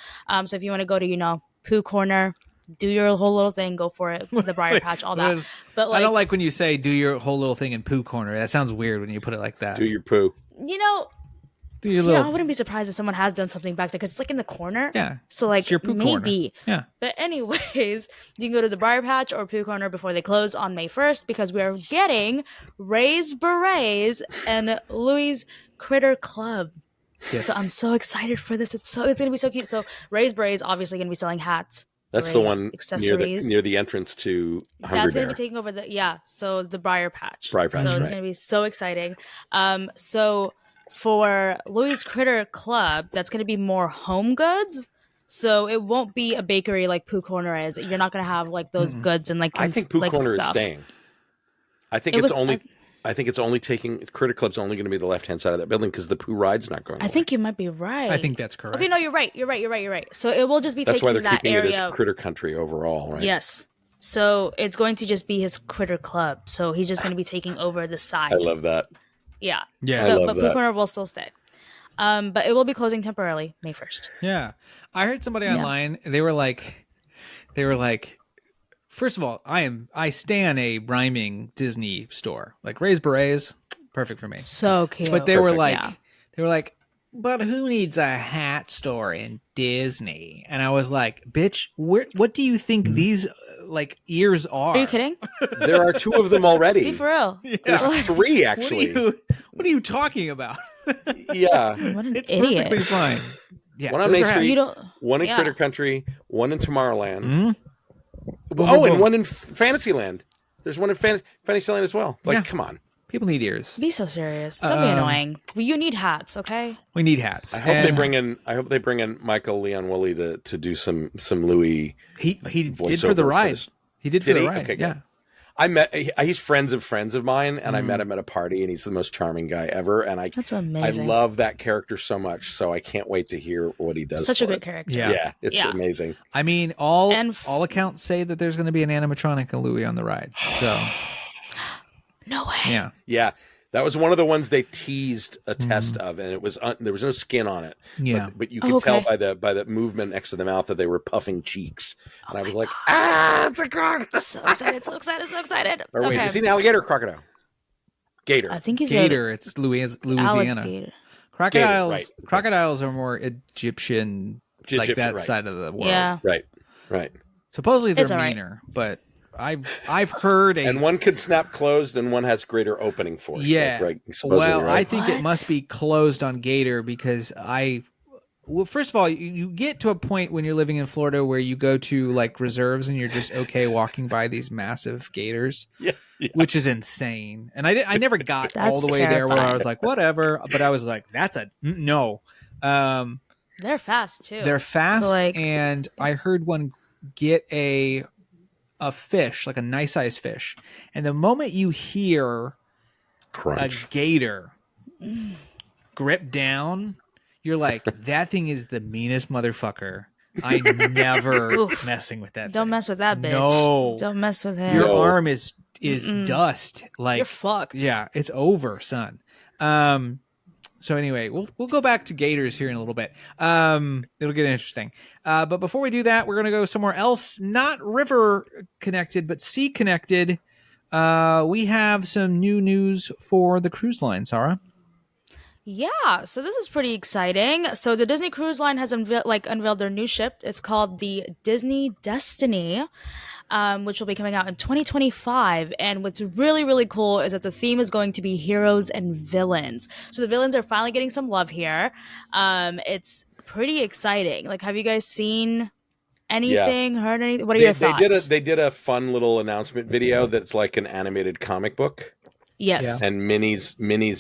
[SPEAKER 5] So if you want to go to, Pooh Corner, do your whole little thing, go for it, the Briar Patch, all that. But
[SPEAKER 1] I don't like when you say do your whole little thing in Pooh Corner. That sounds weird when you put it like that.
[SPEAKER 6] Do your poo.
[SPEAKER 1] Do your little...
[SPEAKER 5] I wouldn't be surprised if someone has done something back there because it's like in the corner.
[SPEAKER 1] Yeah.
[SPEAKER 5] So
[SPEAKER 1] it's your Pooh
[SPEAKER 5] maybe.
[SPEAKER 1] Corner. Yeah.
[SPEAKER 5] But anyways, you can go to the Briar Patch or Pooh Corner before they close on May 1st because we are getting Ray's Berets and Louis Critter Club.
[SPEAKER 1] Yes.
[SPEAKER 5] So I'm so excited for this. It's gonna be so cute. So Ray's Berets obviously gonna be selling hats.
[SPEAKER 6] That's the one near the entrance to Hungry
[SPEAKER 5] That's
[SPEAKER 6] Bear.
[SPEAKER 5] going to be taking over so the Briar Patch.
[SPEAKER 6] Briar Patch,
[SPEAKER 5] so it's going to be so exciting. So for Louis Critter Club, that's going to be more home goods. So it won't be a bakery like Pooh Corner is. You're not going to have like those goods and like
[SPEAKER 6] I think Pooh
[SPEAKER 5] like
[SPEAKER 6] Corner
[SPEAKER 5] stuff.
[SPEAKER 6] is staying. I think it's only I think it's only Critter Club's only going to be the left-hand side of that building because the Pooh ride's not going.
[SPEAKER 5] I think you might be right.
[SPEAKER 1] I think that's correct.
[SPEAKER 5] Okay, no, you're right. You're right. So it will just be
[SPEAKER 6] That's why
[SPEAKER 5] taking
[SPEAKER 6] they're
[SPEAKER 5] that
[SPEAKER 6] keeping it
[SPEAKER 5] area.
[SPEAKER 6] as Critter Country overall, right?
[SPEAKER 5] Yes. So it's going to just be his Critter Club. So he's just going to be taking over the side.
[SPEAKER 6] I love that.
[SPEAKER 5] Yeah.
[SPEAKER 1] Yeah.
[SPEAKER 5] So,
[SPEAKER 6] I love
[SPEAKER 5] but Pooh
[SPEAKER 6] that.
[SPEAKER 5] Corner will still stay. But it will be closing temporarily May 1st.
[SPEAKER 1] Yeah. I heard somebody online, they were like, first of all, I stan a rhyming Disney store. Like Ray's Berets, perfect for me.
[SPEAKER 5] So cute.
[SPEAKER 1] But they were like,
[SPEAKER 5] Yeah.
[SPEAKER 1] but who needs a hat store in Disney? And I was like, bitch, what do you think these like ears are?
[SPEAKER 5] Are you kidding?
[SPEAKER 6] There are 2 of them
[SPEAKER 5] Be
[SPEAKER 6] already.
[SPEAKER 5] for real.
[SPEAKER 6] There's 3
[SPEAKER 1] What
[SPEAKER 6] actually.
[SPEAKER 1] are you talking about?
[SPEAKER 6] Yeah.
[SPEAKER 5] What an
[SPEAKER 1] It's
[SPEAKER 5] idiot.
[SPEAKER 1] perfectly fine. Yeah,
[SPEAKER 6] One on
[SPEAKER 1] those
[SPEAKER 6] Main
[SPEAKER 1] are
[SPEAKER 6] Street.
[SPEAKER 5] You don't.
[SPEAKER 6] One in
[SPEAKER 5] Yeah.
[SPEAKER 6] Critter Country, one in Tomorrowland.
[SPEAKER 1] Mhm.
[SPEAKER 6] Oh, and one in Fantasyland. There's one in Fantasyland as well. Like,
[SPEAKER 1] Yeah.
[SPEAKER 6] come on.
[SPEAKER 1] People need ears.
[SPEAKER 5] Be so serious. Don't be annoying. Well, you need hats, okay?
[SPEAKER 1] We need hats.
[SPEAKER 6] I hope they bring in Michael Leon Woolley to do some Louis.
[SPEAKER 1] He did for
[SPEAKER 6] voiceover
[SPEAKER 1] the
[SPEAKER 6] for
[SPEAKER 1] ride.
[SPEAKER 6] this.
[SPEAKER 1] He did for
[SPEAKER 6] Did
[SPEAKER 1] the
[SPEAKER 6] he?
[SPEAKER 1] ride.
[SPEAKER 6] Okay, good.
[SPEAKER 1] Yeah.
[SPEAKER 6] He's friends of mine, and I met him at a party, and he's the most charming guy ever. And
[SPEAKER 5] That's
[SPEAKER 6] I
[SPEAKER 5] amazing.
[SPEAKER 6] love that character so much, so I can't wait to hear what he does.
[SPEAKER 5] Such a
[SPEAKER 6] for
[SPEAKER 5] great
[SPEAKER 6] it.
[SPEAKER 5] character.
[SPEAKER 1] Yeah.
[SPEAKER 6] Yeah, it's
[SPEAKER 5] Yeah.
[SPEAKER 6] amazing.
[SPEAKER 1] I mean, all accounts say that there's going to be an animatronic of Louis on the ride. So,
[SPEAKER 5] No way.
[SPEAKER 1] yeah.
[SPEAKER 6] Yeah, that was one of the ones they teased a test of, and it was there was no skin on it.
[SPEAKER 1] Yeah.
[SPEAKER 6] but you could
[SPEAKER 5] Okay.
[SPEAKER 6] tell by the movement next to the mouth that they were puffing cheeks, and I was like, ah, it's a crocodile.
[SPEAKER 5] So excited.
[SPEAKER 6] Or wait,
[SPEAKER 5] Okay.
[SPEAKER 6] is he an alligator or crocodile? Gator.
[SPEAKER 5] I think he's
[SPEAKER 1] Gator. It's Louisiana.
[SPEAKER 5] Alligator.
[SPEAKER 1] Crocodiles.
[SPEAKER 6] Gator, right.
[SPEAKER 1] Crocodiles are more Egyptian, like
[SPEAKER 6] Egyptian,
[SPEAKER 1] that
[SPEAKER 6] right.
[SPEAKER 1] side of the world.
[SPEAKER 5] Yeah.
[SPEAKER 6] Right.
[SPEAKER 1] Supposedly they're
[SPEAKER 5] It's all right.
[SPEAKER 1] meaner, but I've heard a
[SPEAKER 6] And one can snap closed, and one has greater opening force.
[SPEAKER 1] yeah.
[SPEAKER 6] like, right, supposedly,
[SPEAKER 1] Well, I
[SPEAKER 6] right?
[SPEAKER 1] think it must be closed on Gator because well, first of all, you get to a point when you're living in Florida where you go to like reserves and you're just okay walking by these massive gators,
[SPEAKER 6] yeah.
[SPEAKER 1] which is insane. And I never got all
[SPEAKER 5] That's
[SPEAKER 1] the way there where I
[SPEAKER 5] terrifying.
[SPEAKER 1] was like, whatever. But I was like, that's a no.
[SPEAKER 5] They're fast too.
[SPEAKER 1] They're fast,
[SPEAKER 5] So, like,
[SPEAKER 1] and I heard one get a fish, like a nice sized fish, and the moment you hear
[SPEAKER 6] Crunch.
[SPEAKER 1] a gator grip down, you're like, that thing is the meanest motherfucker. I'm never
[SPEAKER 5] Oof.
[SPEAKER 1] messing with that.
[SPEAKER 5] don't
[SPEAKER 1] thing.
[SPEAKER 5] mess with that bitch.
[SPEAKER 1] No.
[SPEAKER 5] Don't mess with him.
[SPEAKER 1] Your
[SPEAKER 6] No.
[SPEAKER 1] arm is dust. Like
[SPEAKER 5] You're fucked.
[SPEAKER 1] yeah, it's over, son. So anyway, we'll go back to gators here in a little bit. It'll get interesting. But before we do that, we're gonna go somewhere else, not river connected, but sea connected. We have some new news for the cruise line, Saara.
[SPEAKER 5] Yeah, so this is pretty exciting. So the Disney Cruise Line has unveiled their new ship. It's called the Disney Destiny, which will be coming out in 2025. And what's really, really cool is that the theme is going to be heroes and villains. So the villains are finally getting some love here. It's pretty exciting. Like, have you guys seen anything, heard anything? What are your thoughts?
[SPEAKER 6] They did a fun little announcement video that's like an animated comic book.
[SPEAKER 5] Yes.
[SPEAKER 6] And Minnie's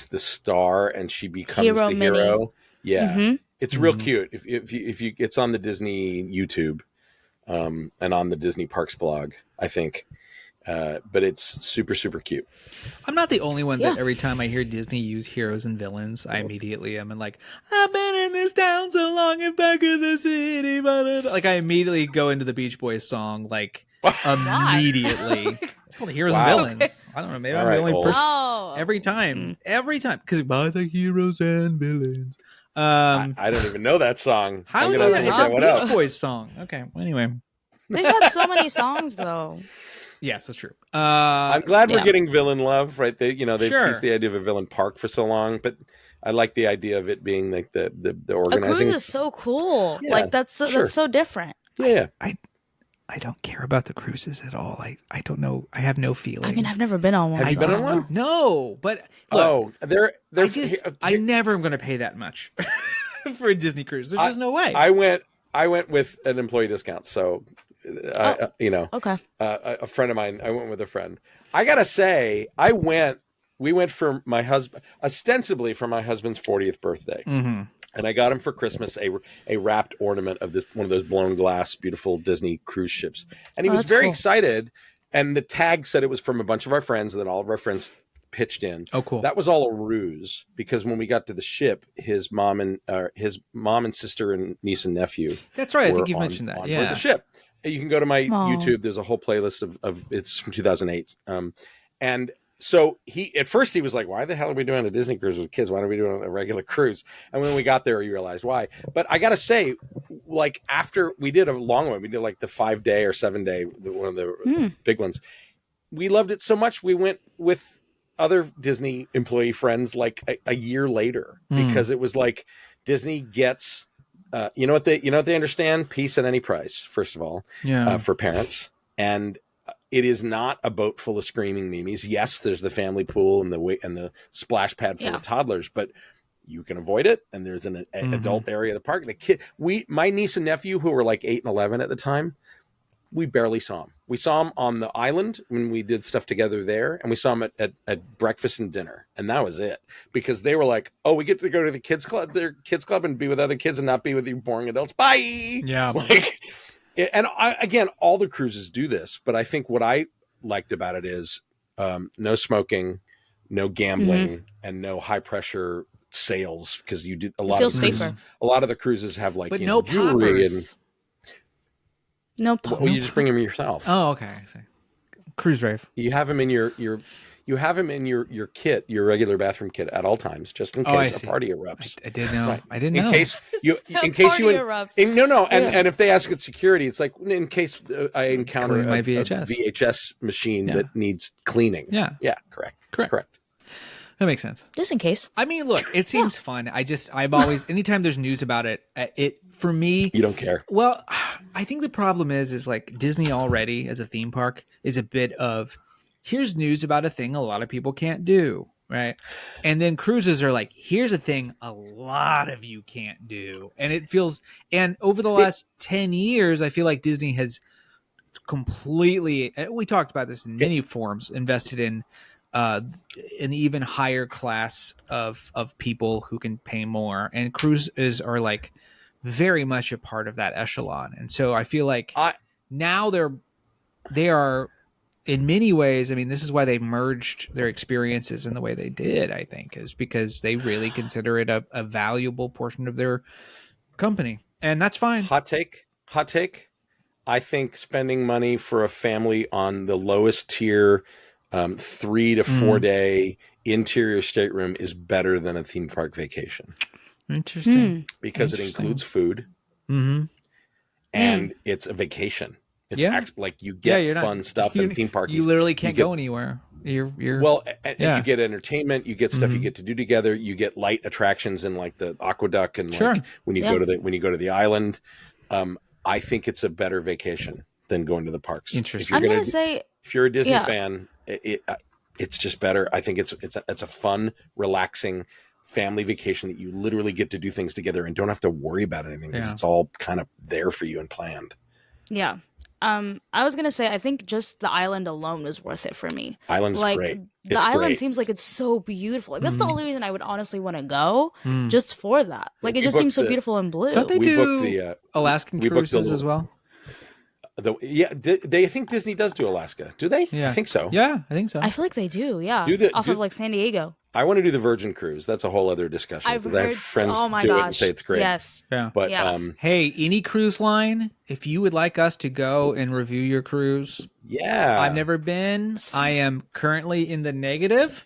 [SPEAKER 6] the star, and she becomes
[SPEAKER 5] Hero
[SPEAKER 6] the
[SPEAKER 5] Minnie.
[SPEAKER 6] hero. Yeah,
[SPEAKER 5] Mhm.
[SPEAKER 6] it's real cute. If you, it's on the Disney YouTube, and on the Disney Parks blog, I think. But it's super cute.
[SPEAKER 1] I'm not the only one that
[SPEAKER 5] Yeah.
[SPEAKER 1] every time I hear Disney use heroes and villains, I immediately am like, I've been in this town so long and back in the city. Like I immediately go into the Beach Boys song, like immediately. It's called Heroes and
[SPEAKER 6] Wow.
[SPEAKER 1] Villains. I don't know. Maybe
[SPEAKER 6] All
[SPEAKER 1] I'm
[SPEAKER 6] right,
[SPEAKER 1] the only
[SPEAKER 6] well.
[SPEAKER 1] person.
[SPEAKER 5] Oh.
[SPEAKER 1] Every time, because by the heroes and villains.
[SPEAKER 6] I don't even know that song.
[SPEAKER 1] How
[SPEAKER 6] I'm
[SPEAKER 1] do
[SPEAKER 6] gonna
[SPEAKER 1] you
[SPEAKER 6] look
[SPEAKER 1] It's
[SPEAKER 6] that
[SPEAKER 1] a
[SPEAKER 6] one
[SPEAKER 1] Beach
[SPEAKER 6] up.
[SPEAKER 1] Boys song. Okay. Well, anyway,
[SPEAKER 5] They've had so many songs, though.
[SPEAKER 1] yes, that's true.
[SPEAKER 6] I'm glad we're
[SPEAKER 5] Yeah.
[SPEAKER 6] getting villain love, right? They've
[SPEAKER 1] Sure.
[SPEAKER 6] teased the idea of a villain park for so long, but I like the idea of it being like the
[SPEAKER 5] A
[SPEAKER 6] organizing.
[SPEAKER 5] cruise is so cool.
[SPEAKER 6] Yeah,
[SPEAKER 5] Like that's
[SPEAKER 6] sure.
[SPEAKER 5] so different.
[SPEAKER 6] Yeah.
[SPEAKER 1] I don't care about the cruises at all. I don't know. I have no feeling.
[SPEAKER 5] I mean, I've never been on one.
[SPEAKER 6] Have you
[SPEAKER 5] so
[SPEAKER 6] been
[SPEAKER 5] I
[SPEAKER 6] on
[SPEAKER 5] don't
[SPEAKER 6] one?
[SPEAKER 5] know.
[SPEAKER 1] No, but look,
[SPEAKER 6] Oh, they're
[SPEAKER 1] I never am going to pay that much for a Disney cruise. There's just no way.
[SPEAKER 6] I went with an employee discount, so
[SPEAKER 5] Okay.
[SPEAKER 6] a friend of mine. I went with a friend. I gotta say, we went for my husband, ostensibly for my husband's 40th birthday,
[SPEAKER 1] Mm-hmm.
[SPEAKER 6] and I got him for Christmas a wrapped ornament of one of those blown glass, beautiful Disney cruise ships, and he
[SPEAKER 5] Oh,
[SPEAKER 6] was
[SPEAKER 5] that's
[SPEAKER 6] very
[SPEAKER 5] cool.
[SPEAKER 6] excited. And the tag said it was from a bunch of our friends, and then all of our friends pitched in.
[SPEAKER 1] Oh, cool.
[SPEAKER 6] That was all a ruse because when we got to the ship, his mom and sister and niece and nephew.
[SPEAKER 1] That's right. I think
[SPEAKER 6] were
[SPEAKER 1] you've
[SPEAKER 6] on
[SPEAKER 1] mentioned that.
[SPEAKER 6] board
[SPEAKER 1] Yeah.
[SPEAKER 6] the ship. You can go to my
[SPEAKER 5] Aw.
[SPEAKER 6] YouTube. There's a whole playlist of it's from 2008. And so at first he was like, why the hell are we doing a Disney cruise with kids? Why aren't we doing a regular cruise? And when we got there, you realized why. But I got to say, like after we did a long one, we did like the 5-day or 7-day, one of the big ones. We loved it so much. We went with other Disney employee friends like a year later because it was like Disney gets, you know what they understand? Peace at any price, first of all, for parents. And it is not a boat full of screaming Mimis. Yes, there's the family pool and the splash pad full of toddlers, but you can avoid it. And there's an adult area of the park. My niece and nephew, who were like 8 and 11 at the time, we barely saw them. We saw them on the island when we did stuff together there, and we saw them at breakfast and dinner, and that was it. Because they were like, "Oh, we get to go to the kids club, and be with other kids, and not be with you boring adults." Bye.
[SPEAKER 1] Yeah.
[SPEAKER 6] And again, all the cruises do this, but I think what I liked about it is no smoking, no gambling, and no high pressure sales because you do a lot of
[SPEAKER 5] safer.
[SPEAKER 6] A lot of the cruises have like
[SPEAKER 1] But no
[SPEAKER 6] jewelry
[SPEAKER 1] poppers.
[SPEAKER 5] No.
[SPEAKER 6] Well, you just bring them yourself.
[SPEAKER 1] Oh, okay. Cruise rave.
[SPEAKER 6] You have them in your kit, your regular bathroom kit at all times, just in case a party erupts.
[SPEAKER 1] I did know.
[SPEAKER 6] Right.
[SPEAKER 1] I didn't know.
[SPEAKER 6] In case you,
[SPEAKER 5] erupts.
[SPEAKER 6] And if they ask at security, it's like in case I encounter
[SPEAKER 1] Clean my
[SPEAKER 6] a
[SPEAKER 1] VHS.
[SPEAKER 6] VHS machine that needs cleaning.
[SPEAKER 1] Yeah.
[SPEAKER 6] Correct.
[SPEAKER 1] That makes sense.
[SPEAKER 5] Just in case.
[SPEAKER 1] I mean, look, it seems fun. I'm always, anytime there's news about it, for me,
[SPEAKER 6] You don't care.
[SPEAKER 1] well, I think the problem is like Disney already as a theme park is a bit of, here's news about a thing a lot of people can't do, right? And then cruises are like, here's a thing a lot of you can't do. And it feels, and over the last 10 years, I feel like Disney has completely, we talked about this in many forms, invested in an even higher class of people who can pay more, and cruises are like very much a part of that echelon. And so I feel like now they are in many ways, I mean, this is why they merged their experiences in the way they did, I think, is because they really consider it a valuable portion of their company, and that's fine.
[SPEAKER 6] Hot take. I think spending money for a family on the lowest tier 3 to 4 day interior stateroom is better than a theme park vacation.
[SPEAKER 1] Interesting.
[SPEAKER 6] Because it includes food and it's a vacation. It's actually like you get fun stuff in theme park.
[SPEAKER 1] You literally can't go anywhere. You're
[SPEAKER 6] well, and you get entertainment, you get stuff you get to do together, you get light attractions in like the aqueduct and like when you go to the island. I think it's a better vacation than going to the parks.
[SPEAKER 1] Interesting.
[SPEAKER 5] I'm gonna say,
[SPEAKER 6] if you're a Disney fan, it's just better. I think it's a fun, relaxing family vacation that you literally get to do things together and don't have to worry about anything because it's all kind of there for you and planned.
[SPEAKER 5] Yeah. I was gonna say, I think just the island alone was worth it for me.
[SPEAKER 6] Island's
[SPEAKER 5] like,
[SPEAKER 6] great.
[SPEAKER 5] The
[SPEAKER 6] It's
[SPEAKER 5] island
[SPEAKER 6] great.
[SPEAKER 5] seems like it's so beautiful. Like that's the only reason I would honestly want to go, just for that. Like it just seems so beautiful and blue.
[SPEAKER 1] Don't they
[SPEAKER 6] We booked
[SPEAKER 1] do
[SPEAKER 6] the,
[SPEAKER 1] Alaskan
[SPEAKER 6] we booked the
[SPEAKER 1] cruises as well?
[SPEAKER 6] They think Disney does do Alaska. Do they?
[SPEAKER 1] Yeah.
[SPEAKER 6] I think so.
[SPEAKER 1] Yeah, I think so.
[SPEAKER 5] I feel like they do. Yeah, off
[SPEAKER 6] do-
[SPEAKER 5] of like San Diego.
[SPEAKER 6] I want to do the Virgin Cruise. That's a whole other discussion
[SPEAKER 5] I've
[SPEAKER 6] because I
[SPEAKER 5] heard.
[SPEAKER 6] have friends
[SPEAKER 5] Oh my
[SPEAKER 6] do it and
[SPEAKER 5] gosh!
[SPEAKER 6] say it's great.
[SPEAKER 5] Yes.
[SPEAKER 1] Yeah.
[SPEAKER 6] But
[SPEAKER 5] Yeah.
[SPEAKER 1] Hey, any cruise line, if you would like us to go and review your cruise,
[SPEAKER 6] yeah,
[SPEAKER 1] I've never been. I am currently in the negative.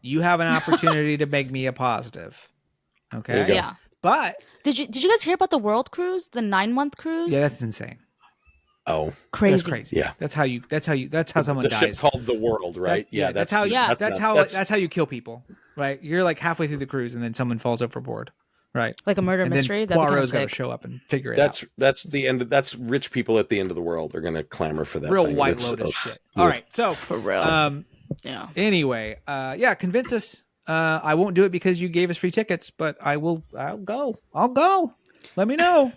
[SPEAKER 1] You have an opportunity to make me a positive.
[SPEAKER 6] There
[SPEAKER 1] Okay.
[SPEAKER 6] you go.
[SPEAKER 5] Yeah.
[SPEAKER 1] But
[SPEAKER 5] Did you guys hear about the World Cruise, the 9-month cruise?
[SPEAKER 1] yeah, that's insane.
[SPEAKER 6] Oh,
[SPEAKER 5] Crazy.
[SPEAKER 1] That's crazy.
[SPEAKER 6] Yeah.
[SPEAKER 1] That's how someone
[SPEAKER 6] the ship
[SPEAKER 1] dies.
[SPEAKER 6] called the World, right?
[SPEAKER 1] That's how
[SPEAKER 6] nuts.
[SPEAKER 1] that's how you kill people, right? You're like halfway through the cruise and then someone falls overboard, right?
[SPEAKER 5] Like a murder
[SPEAKER 1] And
[SPEAKER 5] mystery.
[SPEAKER 1] then
[SPEAKER 5] That'd be
[SPEAKER 1] Poirot's got to
[SPEAKER 5] sick.
[SPEAKER 1] show up and figure it out.
[SPEAKER 6] That's the end. That's rich people at the end of the world are going to clamor for that.
[SPEAKER 1] Real
[SPEAKER 6] thing.
[SPEAKER 1] White
[SPEAKER 6] It's-
[SPEAKER 1] Lotus
[SPEAKER 6] oh,
[SPEAKER 1] shit. All right, so
[SPEAKER 5] For real. Yeah.
[SPEAKER 1] Anyway, convince us. I won't do it because you gave us free tickets, but I will. I'll go. Let me know.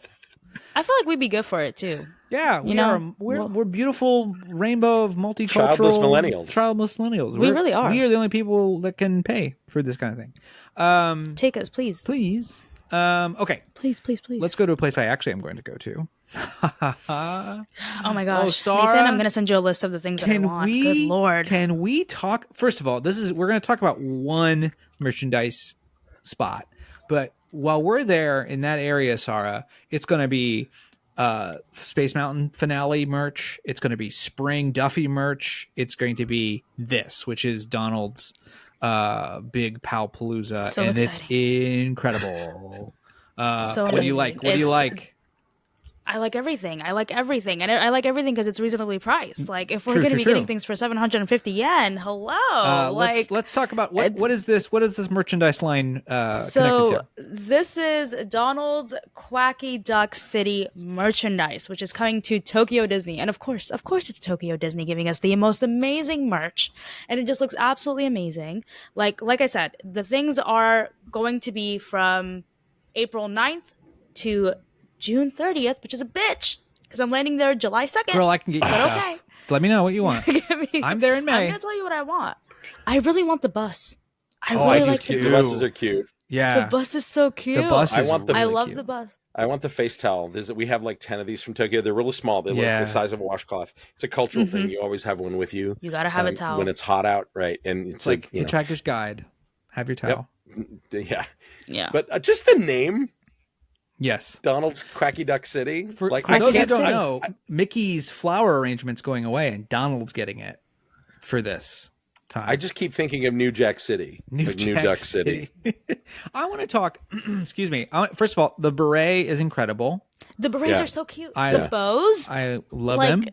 [SPEAKER 5] I feel like we'd be good for it too.
[SPEAKER 1] Yeah, we're beautiful rainbow of multicultural
[SPEAKER 6] Childless millennials.
[SPEAKER 1] Childless millennials.
[SPEAKER 5] We really are.
[SPEAKER 1] We are the only people that can pay for this kind of thing.
[SPEAKER 5] Take us, please.
[SPEAKER 1] Please. Okay.
[SPEAKER 5] Please.
[SPEAKER 1] Let's go to a place I actually am going to go to.
[SPEAKER 5] Oh my gosh,
[SPEAKER 1] Saara,
[SPEAKER 5] Nathan, I'm gonna send you a list of the things that I want. Good Lord.
[SPEAKER 1] Can we talk? First of all, we're going to talk about one merchandise spot, but while we're there in that area, Saara, it's going to be Space Mountain finale merch. It's going to be Spring Duffy merch. It's going to be this, which is Donald's big Palooza,
[SPEAKER 5] So
[SPEAKER 1] and
[SPEAKER 5] exciting.
[SPEAKER 1] it's incredible.
[SPEAKER 5] So
[SPEAKER 1] what do you
[SPEAKER 5] amazing.
[SPEAKER 1] like? What do you like?
[SPEAKER 5] I like everything. And I like everything because it's reasonably priced. Like, if we're
[SPEAKER 1] True,
[SPEAKER 5] going to
[SPEAKER 1] true,
[SPEAKER 5] be
[SPEAKER 1] true.
[SPEAKER 5] getting things for 750 yen, hello.
[SPEAKER 1] Let's talk about what is this merchandise line
[SPEAKER 5] So
[SPEAKER 1] connected to?
[SPEAKER 5] this is Donald's Quacky Duck City merchandise, which is coming to Tokyo Disney. And of course, it's Tokyo Disney giving us the most amazing merch. And it just looks absolutely amazing. Like I said, the things are going to be from April 9th to June 30th, which is a bitch because I'm landing there July 2nd.
[SPEAKER 1] Girl, I can get you
[SPEAKER 5] But
[SPEAKER 1] stuff.
[SPEAKER 5] okay.
[SPEAKER 1] Let me know what you want. I'm there in
[SPEAKER 5] I'm
[SPEAKER 1] May.
[SPEAKER 5] gonna tell you what I want. I really want the bus. I
[SPEAKER 1] Oh, I
[SPEAKER 5] really
[SPEAKER 1] do
[SPEAKER 5] like
[SPEAKER 1] too.
[SPEAKER 6] The buses are cute.
[SPEAKER 1] Yeah.
[SPEAKER 5] the bus is so cute.
[SPEAKER 1] The bus
[SPEAKER 6] I
[SPEAKER 1] is
[SPEAKER 6] want the-
[SPEAKER 5] I
[SPEAKER 1] really
[SPEAKER 5] love
[SPEAKER 1] cute.
[SPEAKER 5] the bus.
[SPEAKER 6] I want the face towel. We have like 10 of these from Tokyo. They're really small. They
[SPEAKER 1] Yeah.
[SPEAKER 6] look the size of a washcloth. It's a cultural thing. You always have one with you.
[SPEAKER 5] You gotta have a towel.
[SPEAKER 6] when it's hot out, right? And
[SPEAKER 1] It's like
[SPEAKER 6] you know,
[SPEAKER 1] Hitchhiker's Guide. Have your towel.
[SPEAKER 6] yeah.
[SPEAKER 5] Yeah.
[SPEAKER 6] But just the name,
[SPEAKER 1] Yes.
[SPEAKER 6] Donald's Quacky Duck City.
[SPEAKER 1] For
[SPEAKER 6] like
[SPEAKER 1] those who
[SPEAKER 6] can't
[SPEAKER 1] don't
[SPEAKER 6] say-
[SPEAKER 1] know, Mickey's flower arrangement's going away, and Donald's getting it for this time.
[SPEAKER 6] I just keep thinking of New Jack City, New
[SPEAKER 1] Jack
[SPEAKER 6] Duck City.
[SPEAKER 1] I want to talk. Excuse me. First of all, the beret is incredible.
[SPEAKER 5] The berets
[SPEAKER 6] Yeah.
[SPEAKER 5] are so cute.
[SPEAKER 1] I-
[SPEAKER 5] The bows,
[SPEAKER 1] I love
[SPEAKER 5] like,
[SPEAKER 1] them.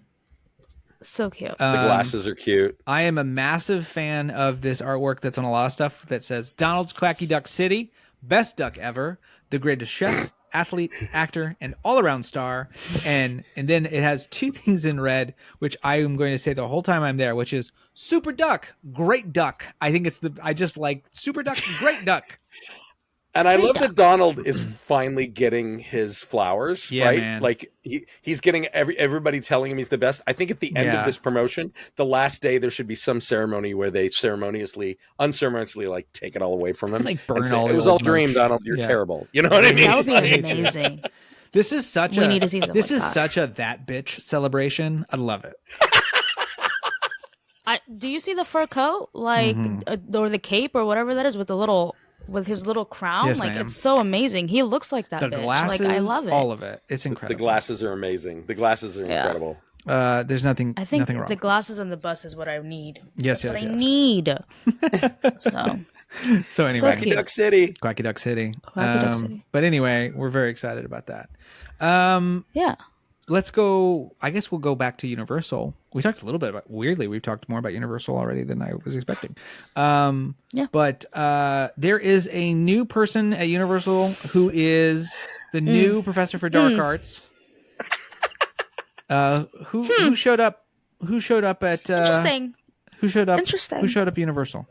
[SPEAKER 5] so cute.
[SPEAKER 6] The glasses are cute.
[SPEAKER 1] I am a massive fan of this artwork that's on a lot of stuff that says Donald's Quacky Duck City, best duck ever, the greatest chef, athlete, actor, and all-around star. And then it has two things in red, which I am going to say the whole time I'm there, which is Super Duck, Great Duck. I just like Super Duck, Great Duck.
[SPEAKER 6] And I love that Donald is finally getting his flowers,
[SPEAKER 1] Yeah,
[SPEAKER 6] right?
[SPEAKER 1] man.
[SPEAKER 6] Like he's getting everybody telling him he's the best. I think at the end
[SPEAKER 1] Yeah.
[SPEAKER 6] of this promotion, the last day, there should be some ceremony where they unceremoniously like take it all away from him.
[SPEAKER 1] Like burn
[SPEAKER 6] and say,
[SPEAKER 1] all
[SPEAKER 6] it
[SPEAKER 1] the
[SPEAKER 6] was
[SPEAKER 1] old
[SPEAKER 6] all dream,
[SPEAKER 1] merch."
[SPEAKER 6] Donald. You're
[SPEAKER 1] Yeah.
[SPEAKER 6] terrible. You know what I mean?
[SPEAKER 5] That would be
[SPEAKER 6] Like,
[SPEAKER 5] amazing.
[SPEAKER 1] This is such
[SPEAKER 5] We
[SPEAKER 1] a
[SPEAKER 5] need a season
[SPEAKER 1] this
[SPEAKER 5] like
[SPEAKER 1] is
[SPEAKER 5] that.
[SPEAKER 1] such a that bitch celebration. I love it.
[SPEAKER 5] Do you see the fur coat, like,
[SPEAKER 1] Mm-hmm.
[SPEAKER 5] or the cape or whatever that is with his little crown?
[SPEAKER 1] Yes,
[SPEAKER 5] like,
[SPEAKER 1] ma'am.
[SPEAKER 5] it's so amazing. He looks like that
[SPEAKER 1] The
[SPEAKER 5] bitch.
[SPEAKER 1] glasses,
[SPEAKER 5] Like, I love it.
[SPEAKER 1] all of it. It's
[SPEAKER 6] the
[SPEAKER 1] incredible.
[SPEAKER 6] glasses are amazing. The glasses are
[SPEAKER 5] Yeah.
[SPEAKER 6] incredible.
[SPEAKER 1] There's nothing.
[SPEAKER 5] I think
[SPEAKER 1] nothing wrong
[SPEAKER 5] the
[SPEAKER 1] with
[SPEAKER 5] glasses and the bus is what I need.
[SPEAKER 1] Yes,
[SPEAKER 5] That's
[SPEAKER 1] yes,
[SPEAKER 5] what
[SPEAKER 1] yes.
[SPEAKER 5] I need. So
[SPEAKER 1] it. So anyway,
[SPEAKER 5] cute.
[SPEAKER 6] Duck City.
[SPEAKER 1] Quacky Duck City.
[SPEAKER 5] Quacky Duck City.
[SPEAKER 1] But anyway, we're very excited about that.
[SPEAKER 5] yeah.
[SPEAKER 1] Let's go. I guess we'll go back to Universal. We talked a little bit about. Weirdly, we've talked more about Universal already than I was expecting.
[SPEAKER 5] Yeah.
[SPEAKER 1] But there is a new person at Universal who is the new professor for dark arts. Who showed up? Who showed up at?
[SPEAKER 5] Interesting.
[SPEAKER 1] Who showed up?
[SPEAKER 5] Interesting.
[SPEAKER 1] Who showed up at Universal?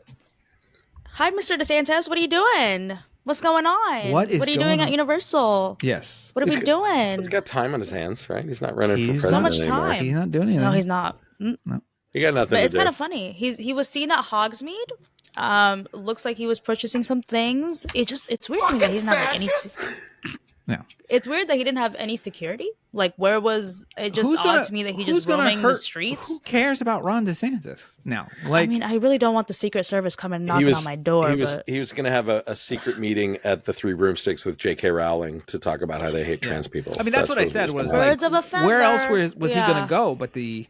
[SPEAKER 5] Hi, Mr. DeSantis. What are you doing? What's going on?
[SPEAKER 1] What is
[SPEAKER 5] What are you
[SPEAKER 1] going
[SPEAKER 5] doing
[SPEAKER 1] on?
[SPEAKER 5] at Universal?
[SPEAKER 1] Yes.
[SPEAKER 5] What are we doing?
[SPEAKER 6] He's got time on his hands, right? He's not running
[SPEAKER 1] He's
[SPEAKER 6] for
[SPEAKER 1] so
[SPEAKER 6] president
[SPEAKER 5] much
[SPEAKER 6] anymore.
[SPEAKER 5] time.
[SPEAKER 1] He's not doing anything.
[SPEAKER 5] No, he's not.
[SPEAKER 6] He got nothing
[SPEAKER 5] But
[SPEAKER 6] to
[SPEAKER 5] it's
[SPEAKER 6] do.
[SPEAKER 5] kind of funny. He was seen at Hogsmeade. Looks like he was purchasing some things. It's weird to me that he didn't have like any.
[SPEAKER 1] No.
[SPEAKER 5] It's weird that he didn't have any security. Like, where was it? Just
[SPEAKER 1] Who's
[SPEAKER 5] odd
[SPEAKER 1] gonna-
[SPEAKER 5] to me that he
[SPEAKER 1] who's
[SPEAKER 5] just
[SPEAKER 1] gonna
[SPEAKER 5] roaming
[SPEAKER 1] hurt-
[SPEAKER 5] the streets.
[SPEAKER 1] Who cares about Ron DeSantis now? Like,
[SPEAKER 5] I mean, I really don't want the Secret Service coming knocking on my door. But
[SPEAKER 6] He was going to have a secret meeting at the Three Broomsticks with J.K. Rowling to talk about how they hate trans people.
[SPEAKER 1] I mean, that's what I
[SPEAKER 6] he
[SPEAKER 1] said was
[SPEAKER 6] gonna
[SPEAKER 1] like,
[SPEAKER 5] Birds of a feather.
[SPEAKER 1] where else was he
[SPEAKER 5] Yeah.
[SPEAKER 1] going to go? But the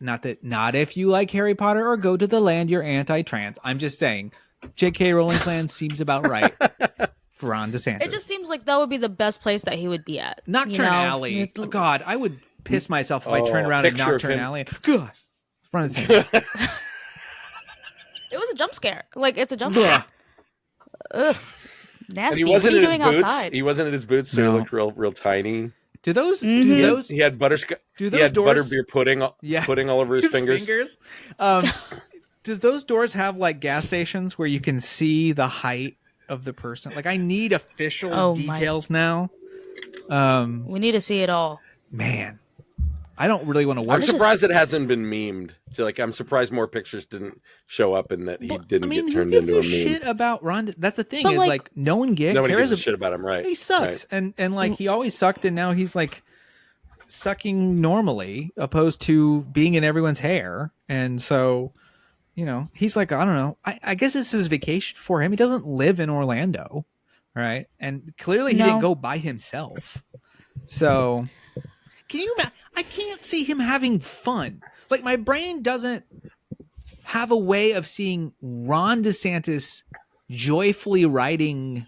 [SPEAKER 1] not if you like Harry Potter or go to the land you're anti-trans. I'm just saying, J.K. Rowling's land seems about right for Ron DeSantis.
[SPEAKER 5] it just seems like that would be the best place that he would be at.
[SPEAKER 1] Nocturne
[SPEAKER 5] you know?
[SPEAKER 1] Alley.
[SPEAKER 5] It's-
[SPEAKER 1] God, I would piss myself if I turned around at
[SPEAKER 6] picture of
[SPEAKER 1] Nocturne
[SPEAKER 6] him.
[SPEAKER 1] Alley. God, Ron DeSantis.
[SPEAKER 5] It was a jump scare. Like, it's a jump
[SPEAKER 1] Ugh.
[SPEAKER 5] scare. Ugh.
[SPEAKER 6] And
[SPEAKER 5] Nasty.
[SPEAKER 6] he
[SPEAKER 5] What
[SPEAKER 6] wasn't
[SPEAKER 5] are you
[SPEAKER 6] in his
[SPEAKER 5] doing
[SPEAKER 6] boots.
[SPEAKER 5] outside?
[SPEAKER 6] He wasn't in his boots, so
[SPEAKER 1] No.
[SPEAKER 6] he looked real tiny.
[SPEAKER 1] Do those?
[SPEAKER 5] Mm-hmm.
[SPEAKER 1] Do
[SPEAKER 6] He had,
[SPEAKER 1] those?
[SPEAKER 6] he had butterscotch.
[SPEAKER 1] Do
[SPEAKER 6] He
[SPEAKER 1] those
[SPEAKER 6] had
[SPEAKER 1] doors-
[SPEAKER 6] butterbeer pudding all over his fingers.
[SPEAKER 1] Do those doors have like gas stations where you can see the height of the person? Like, I need official
[SPEAKER 5] Oh, my-
[SPEAKER 1] details now.
[SPEAKER 5] We need to see it all.
[SPEAKER 1] Man, I don't really want to
[SPEAKER 6] I'm
[SPEAKER 1] work.
[SPEAKER 5] just-
[SPEAKER 6] surprised it hasn't been memed. So, like, I'm surprised more pictures didn't show up and that he didn't get turned
[SPEAKER 1] who gives
[SPEAKER 6] into
[SPEAKER 1] a
[SPEAKER 6] a meme.
[SPEAKER 1] shit about Ron? That's the thing
[SPEAKER 5] But,
[SPEAKER 1] is like no one
[SPEAKER 6] Nobody
[SPEAKER 1] cares
[SPEAKER 6] gives a shit about him, right?
[SPEAKER 1] He sucks, and like he always sucked, and now he's like sucking normally, opposed to being in everyone's hair, and so he's like, I don't know. I guess this is vacation for him. He doesn't live in Orlando, right? And clearly he didn't go by himself. So can you imagine? I can't see him having fun. Like my brain doesn't have a way of seeing Ron DeSantis joyfully riding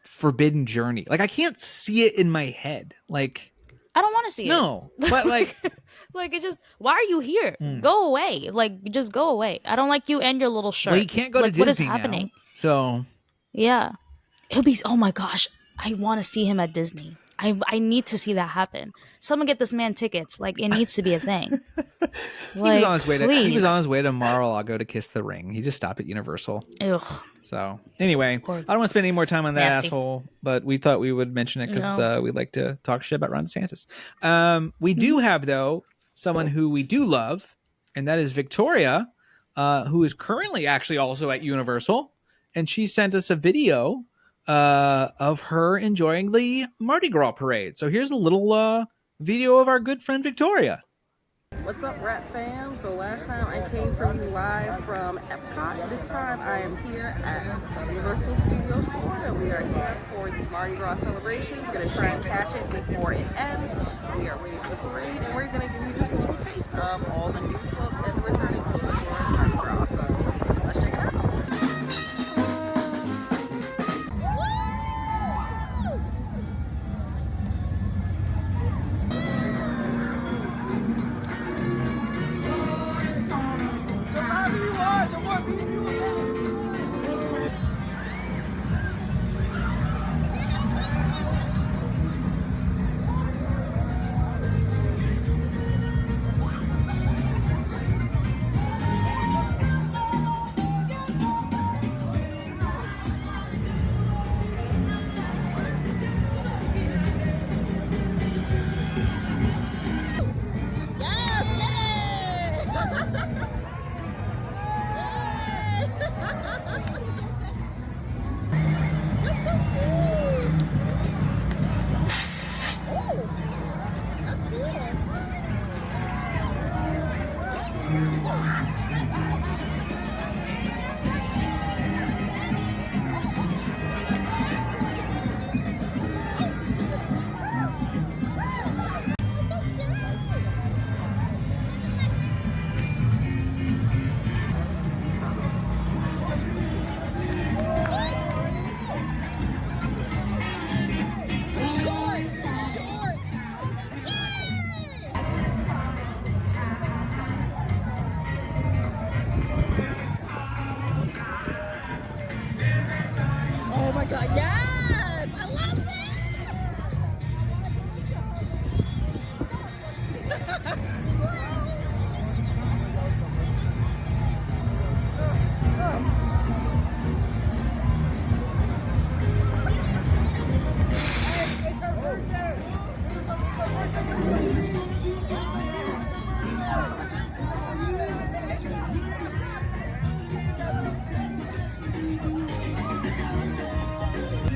[SPEAKER 1] Forbidden Journey. Like I can't see it in my head. Like
[SPEAKER 5] I don't want to see it.
[SPEAKER 1] No, but like,
[SPEAKER 5] like it just. Why are you here? Go away. Like just go away. I don't like you and your little shirt.
[SPEAKER 1] well, he can't go to Disney
[SPEAKER 5] what is happening?
[SPEAKER 1] now. So
[SPEAKER 5] yeah, it'll be. Oh my gosh, I want to see him at Disney. I need to see that happen. Someone get this man tickets. Like it needs to be a thing.
[SPEAKER 1] He was on his way to Mar-a-Lago to kiss the ring. He just stopped at Universal.
[SPEAKER 5] Ugh.
[SPEAKER 1] So anyway, I don't want to spend any more time on that
[SPEAKER 5] Nasty.
[SPEAKER 1] asshole, but we thought we would mention it because we like to talk shit about Ron DeSantis. We
[SPEAKER 5] Mm-hmm.
[SPEAKER 1] do have though someone who we do love, and that is Victoria, who is currently actually also at Universal, and she sent us a video of her enjoying the Mardi Gras parade. So here's a little video of our good friend Victoria.
[SPEAKER 7] What's up, Rat Fam? So last time I came from you live from Epcot. This time I am here at Universal Studios Florida. We are here for the Mardi Gras celebration. We're going to try and catch it before it ends. We are waiting for the parade, and we're going to give you just a little taste of all the new floats and the returning floats for Mardi Gras. So let's check it out. Oh my god, yes! I love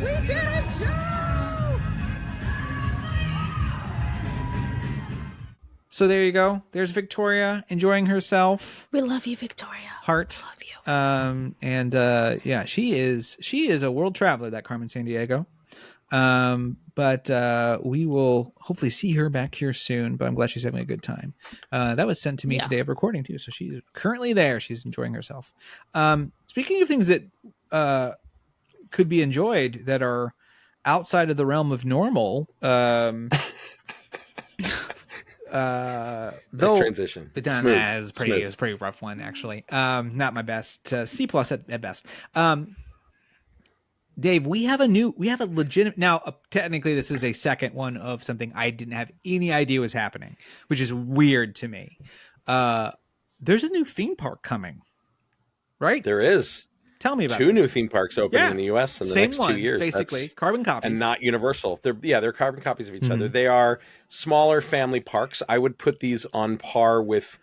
[SPEAKER 7] We did it, Joe!
[SPEAKER 1] So there you go. There's Victoria enjoying herself.
[SPEAKER 5] We love you, Victoria.
[SPEAKER 1] Heart.
[SPEAKER 5] Love you.
[SPEAKER 1] And yeah, she is a world traveler, that Carmen Sandiego. But we will hopefully see her back here soon. But I'm glad she's having a good time. That was sent to me today of recording too. So she's currently there. She's enjoying herself. Speaking of things that could be enjoyed that are outside of the realm of normal.
[SPEAKER 6] Nice transition.
[SPEAKER 1] It
[SPEAKER 6] Smooth.
[SPEAKER 1] was a pretty rough one, actually. Not my best. C+ at best. Dave, we have a legitimate now. Technically, this is a second one of something I didn't have any idea was happening, which is weird to me. There's a new theme park coming, right?
[SPEAKER 6] There is.
[SPEAKER 1] Tell me about
[SPEAKER 6] two
[SPEAKER 1] this.
[SPEAKER 6] new theme parks opening in the U.S. in the
[SPEAKER 1] Same
[SPEAKER 6] next
[SPEAKER 1] ones,
[SPEAKER 6] 2 years.
[SPEAKER 1] basically.
[SPEAKER 6] That's-
[SPEAKER 1] Carbon copies.
[SPEAKER 6] and not Universal. They're carbon copies of each
[SPEAKER 1] Mm-hmm.
[SPEAKER 6] other. They are smaller family parks. I would put these on par with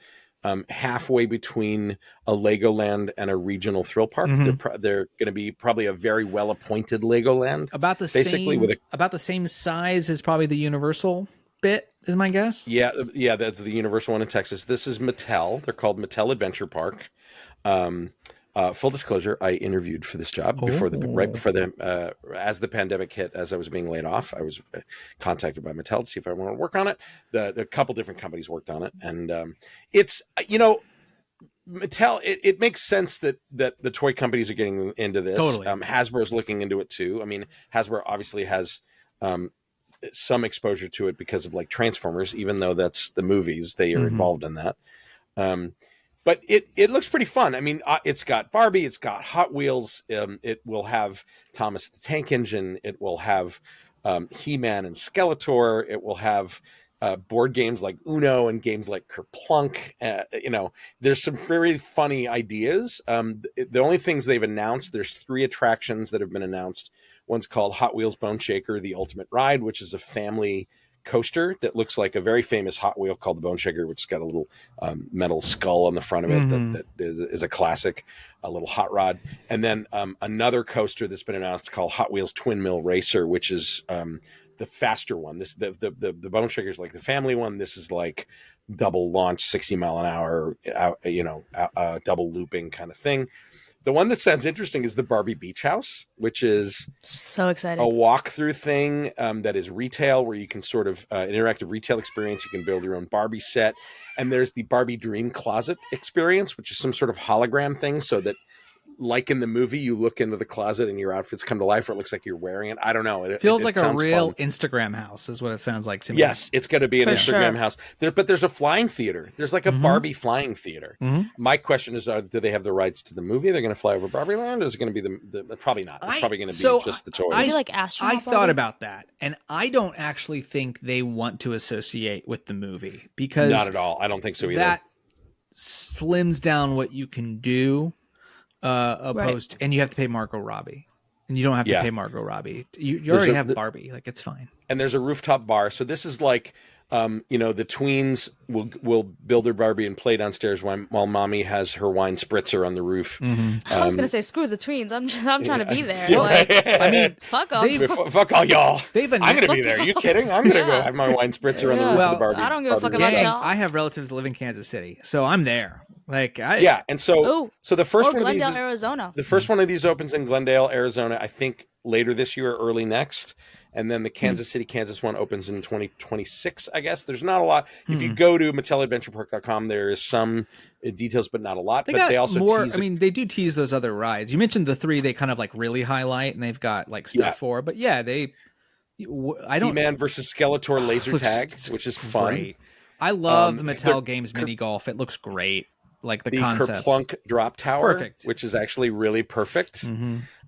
[SPEAKER 6] halfway between a Legoland and a regional thrill park. They're going to be probably a very well appointed Legoland.
[SPEAKER 1] About the
[SPEAKER 6] basically
[SPEAKER 1] same,
[SPEAKER 6] with a
[SPEAKER 1] about the same size as probably the Universal bit is my guess.
[SPEAKER 6] yeah, that's the Universal one in Texas. This is Mattel. They're called Mattel Adventure Park. Full disclosure, I interviewed for this job right before as the pandemic hit, as I was being laid off. I was contacted by Mattel to see if I want to work on it. A couple different companies worked on it, and it's Mattel. It makes sense that the toy companies are getting into this.
[SPEAKER 1] Totally.
[SPEAKER 6] Hasbro's looking into it too. I mean, Hasbro obviously has some exposure to it because of like Transformers, even though that's the movies, they are involved in that. But it looks pretty fun. I mean, it's got Barbie, it's got Hot Wheels. It will have Thomas the Tank Engine. It will have He-Man and Skeletor. It will have board games like Uno and games like Kerplunk. There's some very funny ideas. The only things they've announced, there's 3 attractions that have been announced. One's called Hot Wheels Bone Shaker, The Ultimate Ride, which is a family coaster that looks like a very famous Hot Wheel called the Bone Shaker, which has got a little metal skull on the front of it that is a classic, a little hot rod. And then another coaster that's been announced called Hot Wheels Twin Mill Racer, which is the faster one. The Bone Shaker is like the family one. This is like double launch, 60 mile an hour, double looping kind of thing. The one that sounds interesting is the Barbie Beach House, which is
[SPEAKER 5] so excited.
[SPEAKER 6] A walkthrough thing that is retail, where you can sort of an interactive retail experience. You can build your own Barbie set. And there's the Barbie Dream Closet experience, which is some sort of hologram thing, so that like in the movie, you look into the closet and your outfits come to life, or it looks like you're wearing it. I don't know. It
[SPEAKER 1] feels like a
[SPEAKER 6] sounds
[SPEAKER 1] real
[SPEAKER 6] fun.
[SPEAKER 1] Instagram house is what it sounds like to me.
[SPEAKER 6] Yes, it's going to be an
[SPEAKER 5] For
[SPEAKER 6] Instagram
[SPEAKER 5] sure.
[SPEAKER 6] house. But there's a flying theater. There's like a Barbie flying theater. My question is, do they have the rights to the movie? They're going to fly over Barbie Land? Or is it going to be the probably not. It's probably going to be just the toys.
[SPEAKER 5] Is it like astronaut
[SPEAKER 1] I thought
[SPEAKER 5] Barbie?
[SPEAKER 1] about that, and I don't actually think they want to associate with the movie because
[SPEAKER 6] Not at all. I don't think so either.
[SPEAKER 1] that slims down what you can do. Opposed, and you have to pay Margot Robbie, and you don't have to pay Margot Robbie. You already have Barbie, like it's fine.
[SPEAKER 6] And there's a rooftop bar, so this is like, the tweens will build their Barbie and play downstairs while mommy has her wine spritzer on the roof.
[SPEAKER 5] I was gonna say screw the tweens. I'm trying to be there.
[SPEAKER 6] Yeah.
[SPEAKER 5] Like,
[SPEAKER 1] I mean,
[SPEAKER 5] fuck them.
[SPEAKER 6] Fuck all y'all.
[SPEAKER 1] They've
[SPEAKER 6] I'm gonna be there. Are you kidding? I'm gonna go have my wine spritzer on the roof
[SPEAKER 1] Well,
[SPEAKER 6] of the Barbie.
[SPEAKER 5] I don't give a fuck
[SPEAKER 6] Barbie
[SPEAKER 5] about
[SPEAKER 6] roof.
[SPEAKER 5] y'all.
[SPEAKER 1] I have relatives that live in Kansas City, so I'm there. Like,
[SPEAKER 6] And so the first
[SPEAKER 5] or
[SPEAKER 6] one of these
[SPEAKER 5] Glendale,
[SPEAKER 6] is,
[SPEAKER 5] Arizona.
[SPEAKER 6] the first one of these opens in Glendale, Arizona, I think later this year or early next. And then the Kansas City, Kansas one opens in 2026, I guess. There's not a lot. If you go to MattelAdventurePark.com, there is some details, but not a lot. They also
[SPEAKER 1] more.
[SPEAKER 6] tease
[SPEAKER 1] I mean, they do tease those other rides. You mentioned the 3 they kind of like really highlight, and they've got like stuff for. But yeah, I don't.
[SPEAKER 6] He-Man versus Skeletor laser
[SPEAKER 1] looks
[SPEAKER 6] tag, which is fun.
[SPEAKER 1] great. I love the Mattel Games mini golf. It looks great. Like the concept.
[SPEAKER 6] Kerplunk drop tower,
[SPEAKER 1] Perfect.
[SPEAKER 6] which is actually really perfect.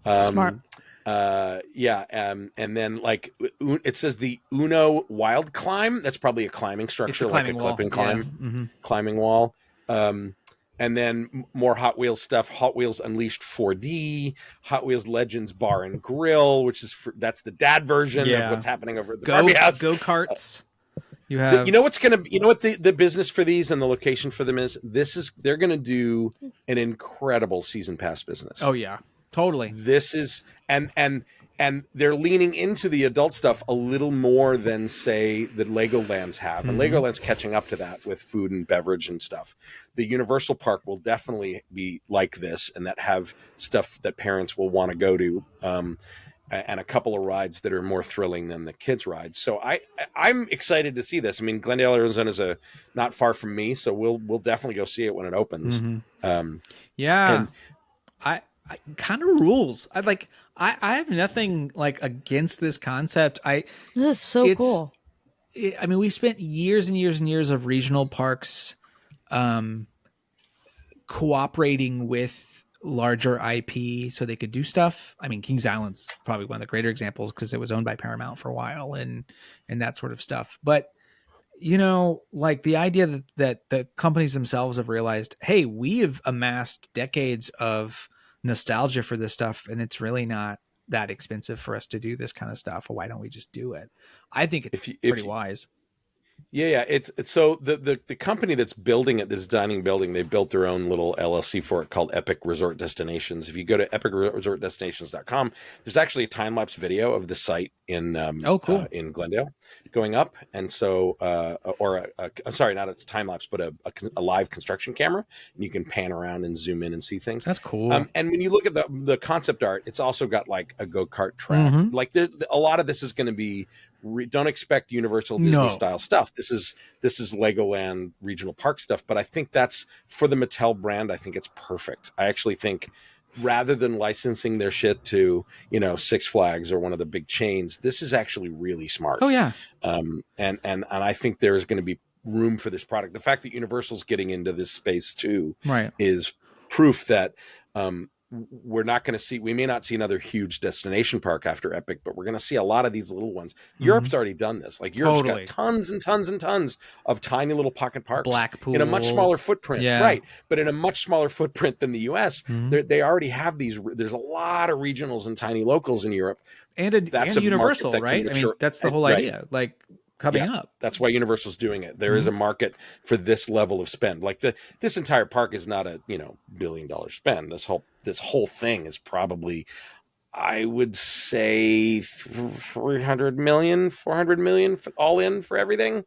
[SPEAKER 5] Smart.
[SPEAKER 6] And then like it says the Uno Wild Climb. That's probably a climbing structure,
[SPEAKER 1] It's a climbing
[SPEAKER 6] like a
[SPEAKER 1] wall.
[SPEAKER 6] clip and climb,
[SPEAKER 1] Yeah.
[SPEAKER 6] climbing wall. And then more Hot Wheels stuff. Hot Wheels Unleashed 4D, Hot Wheels Legends Bar and Grill, which is that's the dad version of what's happening over at the Barbie house.
[SPEAKER 1] Go karts. You have.
[SPEAKER 6] You know what the business for these and the location for them is? They're gonna do an incredible season pass business.
[SPEAKER 1] Oh yeah, totally.
[SPEAKER 6] This is and they're leaning into the adult stuff a little more than say the Legolands have. And Legoland's catching up to that with food and beverage and stuff. The Universal Park will definitely be like this, and that have stuff that parents will want to go to. And a couple of rides that are more thrilling than the kids' rides. So I'm excited to see this. I mean, Glendale, Arizona is not far from me, so we'll definitely go see it when it opens.
[SPEAKER 1] Yeah, I kind of rules. I have nothing like against this concept.
[SPEAKER 5] This is so cool.
[SPEAKER 1] I mean, we spent years and years and years of regional parks cooperating with larger IP so they could do stuff. I mean, Kings Island's probably one of the greater examples because it was owned by Paramount for a while and that sort of stuff. But like the idea that the companies themselves have realized, hey, we have amassed decades of nostalgia for this stuff, and it's really not that expensive for us to do this kind of stuff. Why don't we just do it? I think it's pretty wise.
[SPEAKER 6] Yeah. It's so the company that's building it, this dining building, they built their own little LLC for it called Epic Resort Destinations. If you go to epicresortdestinations.com, there's actually a time lapse video of the site in
[SPEAKER 1] Cool.
[SPEAKER 6] in Glendale going up, and so I'm sorry, not a time lapse, but a live construction camera, and you can pan around and zoom in and see things.
[SPEAKER 1] That's cool.
[SPEAKER 6] And when you look at the concept art, it's also got like a go-kart track.
[SPEAKER 1] Mhm.
[SPEAKER 6] Like a lot of this is going to be. Don't expect Universal Disney style stuff. This is Legoland regional park stuff, but I think that's for the Mattel brand. I think it's perfect. I actually think rather than licensing their shit to, Six Flags or one of the big chains, this is actually really smart.
[SPEAKER 1] Oh yeah.
[SPEAKER 6] And I think there is going to be room for this product. The fact that Universal's getting into this space too,
[SPEAKER 1] right,
[SPEAKER 6] is proof that, we may not see another huge destination park after Epic, but we're going to see a lot of these little ones. Europe's already done this. Like Europe's got tons and tons and tons of tiny little pocket parks,
[SPEAKER 1] Blackpool,
[SPEAKER 6] in a much smaller footprint,
[SPEAKER 1] yeah.
[SPEAKER 6] right? But in a much smaller footprint than the U.S. They already have these. There's a lot of regionals and tiny locals in Europe,
[SPEAKER 1] and Universal, right? I mean, that's the whole idea. Like. Coming up.
[SPEAKER 6] That's why Universal's doing it. There is a market for this level of spend. Like this entire park is not a $1 billion spend. This whole thing is probably, I would say, 300 million, 400 million all in for everything.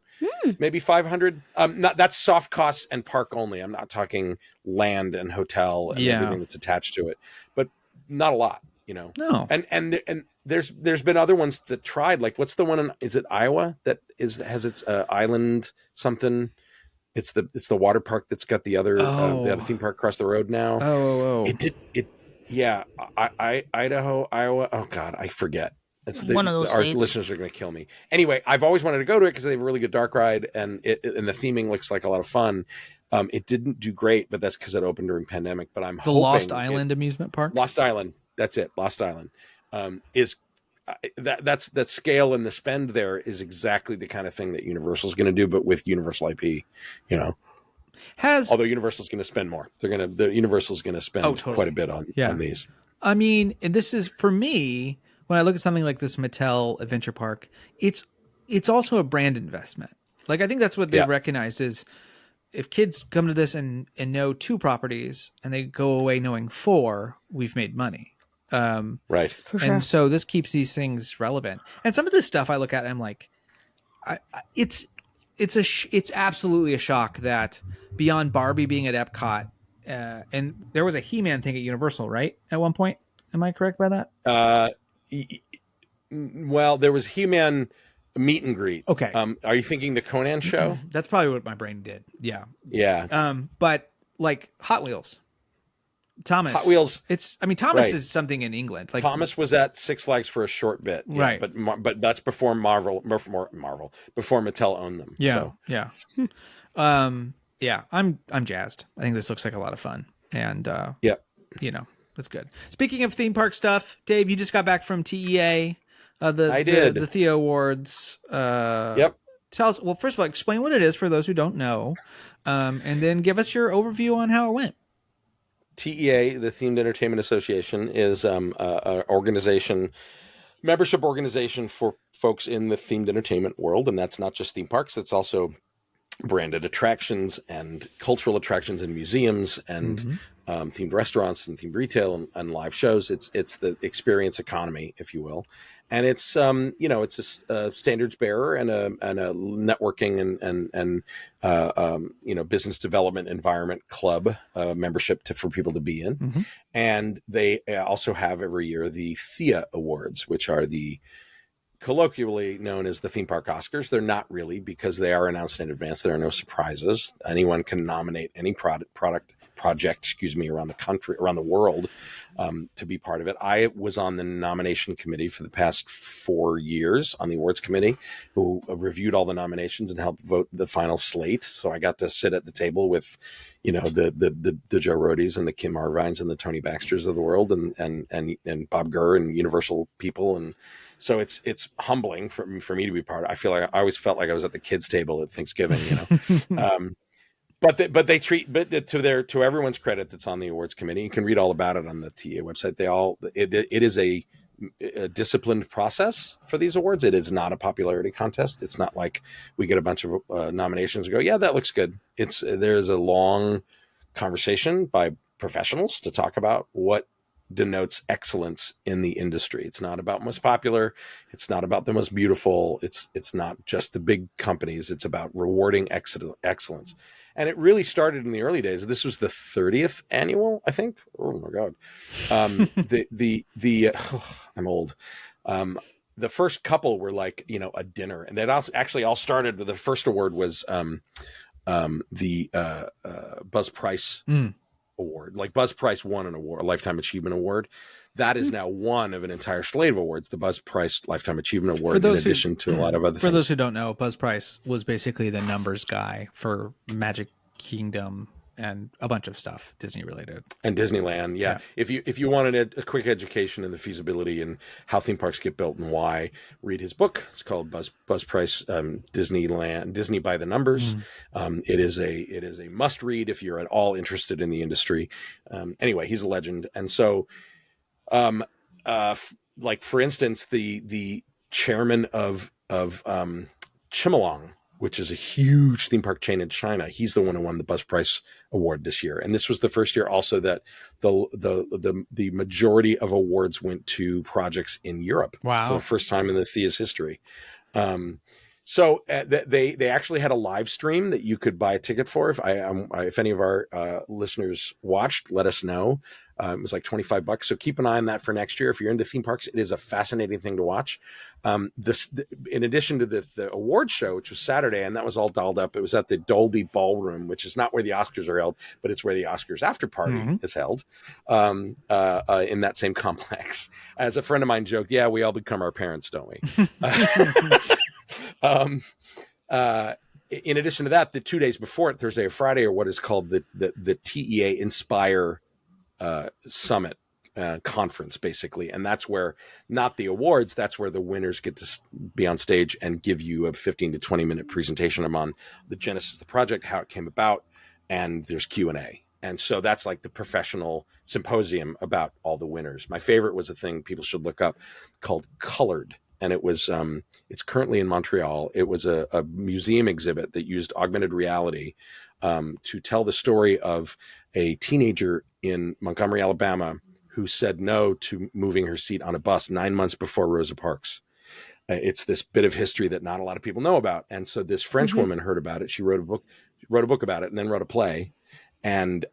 [SPEAKER 6] Maybe 500. That's soft costs and park only. I'm not talking land and hotel and everything that's attached to it. But not a lot.
[SPEAKER 1] No.
[SPEAKER 6] And there's been other ones that tried, like what's the one is it Iowa that has its island something? It's the water park that's got the other theme park across the road now. Idaho, Iowa. Oh God, I forget.
[SPEAKER 5] One of those
[SPEAKER 6] our
[SPEAKER 5] states.
[SPEAKER 6] Listeners are going to kill me. Anyway, I've always wanted to go to it because they have a really good dark ride, and the theming looks like a lot of fun. It didn't do great, but that's because it opened during pandemic. But I'm hoping
[SPEAKER 1] Lost Island amusement park.
[SPEAKER 6] Lost Island. That's it. Lost Island is that's that scale, and the spend there is exactly the kind of thing that Universal is going to do, but with Universal IP. Although Universal's going to spend more, Universal's going to spend quite a bit on these.
[SPEAKER 1] I mean, and this is for me when I look at something like this Mattel Adventure Park. It's also a brand investment. Like I think that's what they recognized is. If kids come to this and know 2 properties and they go away knowing 4, we've made money.
[SPEAKER 6] Right.
[SPEAKER 5] For sure.
[SPEAKER 1] And so this keeps these things relevant. And some of this stuff I look at and I'm like, it's absolutely a shock that beyond Barbie being at Epcot, and there was a He-Man thing at Universal, right? At one point. Am I correct by that?
[SPEAKER 6] Well, there was He-Man meet and greet.
[SPEAKER 1] Okay.
[SPEAKER 6] Are you thinking the Conan show?
[SPEAKER 1] That's probably what my brain did. Yeah.
[SPEAKER 6] Yeah.
[SPEAKER 1] But like Hot Wheels. Thomas.
[SPEAKER 6] Hot Wheels.
[SPEAKER 1] Thomas is something in England. Like
[SPEAKER 6] Thomas was at Six Flags for a short bit. Yeah,
[SPEAKER 1] right.
[SPEAKER 6] But that's before before Mattel owned them.
[SPEAKER 1] Yeah.
[SPEAKER 6] So.
[SPEAKER 1] Yeah. I'm jazzed. I think this looks like a lot of fun. And that's good. Speaking of theme park stuff, Dave, you just got back from TEA. I did. The Theo Awards.
[SPEAKER 6] Yep.
[SPEAKER 1] Tell us, well, first of all, explain what it is for those who don't know, and then give us your overview on how it went.
[SPEAKER 6] TEA, the Themed Entertainment Association, is an membership organization for folks in the themed entertainment world, and that's not just theme parks. It's also branded attractions and cultural attractions and museums and themed restaurants and themed retail and live shows. It's the experience economy, if you will. And it's it's a standards bearer and a networking and business development environment club membership for people to be in. And they also have every year the THEA Awards, which are the colloquially known as the theme park Oscars. They're not really, because they are announced in advance. There are no surprises. Anyone can nominate any project around the country, around the world, to be part of it. I was on the nomination committee for the past 4 years on the awards committee, who reviewed all the nominations and helped vote the final slate. So I got to sit at the table with, the Joe Rohdes and the Kim Arvines and the Tony Baxters of the world and Bob Gurr and Universal people. And so it's humbling for me to be part of. I always felt like I was at the kids' table at Thanksgiving, But they treat, to everyone's credit that's on the awards committee, you can read all about it on the TA website. It is a a disciplined process for these awards. It is not a popularity contest. It's not like we get a bunch of nominations and go, yeah, that looks good. There's a long conversation by professionals to talk about what denotes excellence in the industry. It's not about most popular. It's not about the most beautiful. It's not just the big companies. It's about rewarding excellence. And it really started in the early days. This was the 30th annual, I think. Oh my God. I'm old. The first couple were like, a dinner, and that actually all started with the first award was the Buzz Price award. Like Buzz Price won an award, a Lifetime Achievement Award. That is now one of an entire slate of awards, the Buzz Price Lifetime Achievement Award, in addition to a lot of other things.
[SPEAKER 1] For those who don't know, Buzz Price was basically the numbers guy for Magic Kingdom and a bunch of stuff Disney related. And
[SPEAKER 6] Disneyland, yeah. If you wanted a quick education in the feasibility and how theme parks get built and why, read his book. It's called Buzz Price, Disneyland, Disney by the Numbers. It is a must read if you're at all interested in the industry. Anyway, he's a legend, and so, like for instance, the chairman of Chimelong, which is a huge theme park chain in China. He's the one who won the Buzz Price Award this year. And this was the first year also that the majority of awards went to projects in Europe.
[SPEAKER 1] Wow.
[SPEAKER 6] For the first time in the Thea's history. So they actually had a live stream that you could buy a ticket for. If any of our listeners watched, let us know. It was like $25. So keep an eye on that for next year. If you're into theme parks, it is a fascinating thing to watch. In addition to the award show, which was Saturday, and that was all dolled up. It was at the Dolby Ballroom, which is not where the Oscars are held, but it's where the Oscars after party is held, in that same complex. As a friend of mine joked, yeah, we all become our parents, don't we? In addition to that, the 2 days before it, Thursday or Friday, are what is called the TEA Inspire Summit conference, basically. And that's where, not the awards, that's where the winners get to be on stage and give you a 15 to 20 minute presentation on the genesis of the project, how it came about, and there's Q&A. And so that's like the professional symposium about all the winners. My favorite was a thing people should look up called Colored. And it was, it's currently in Montreal. It was a museum exhibit that used augmented reality to tell the story of a teenager in Montgomery, Alabama, who said no to moving her seat on a bus 9 months before Rosa Parks. It's this bit of history that not a lot of people know about. And so this French woman heard about it. She wrote a book about it, and then wrote a play. And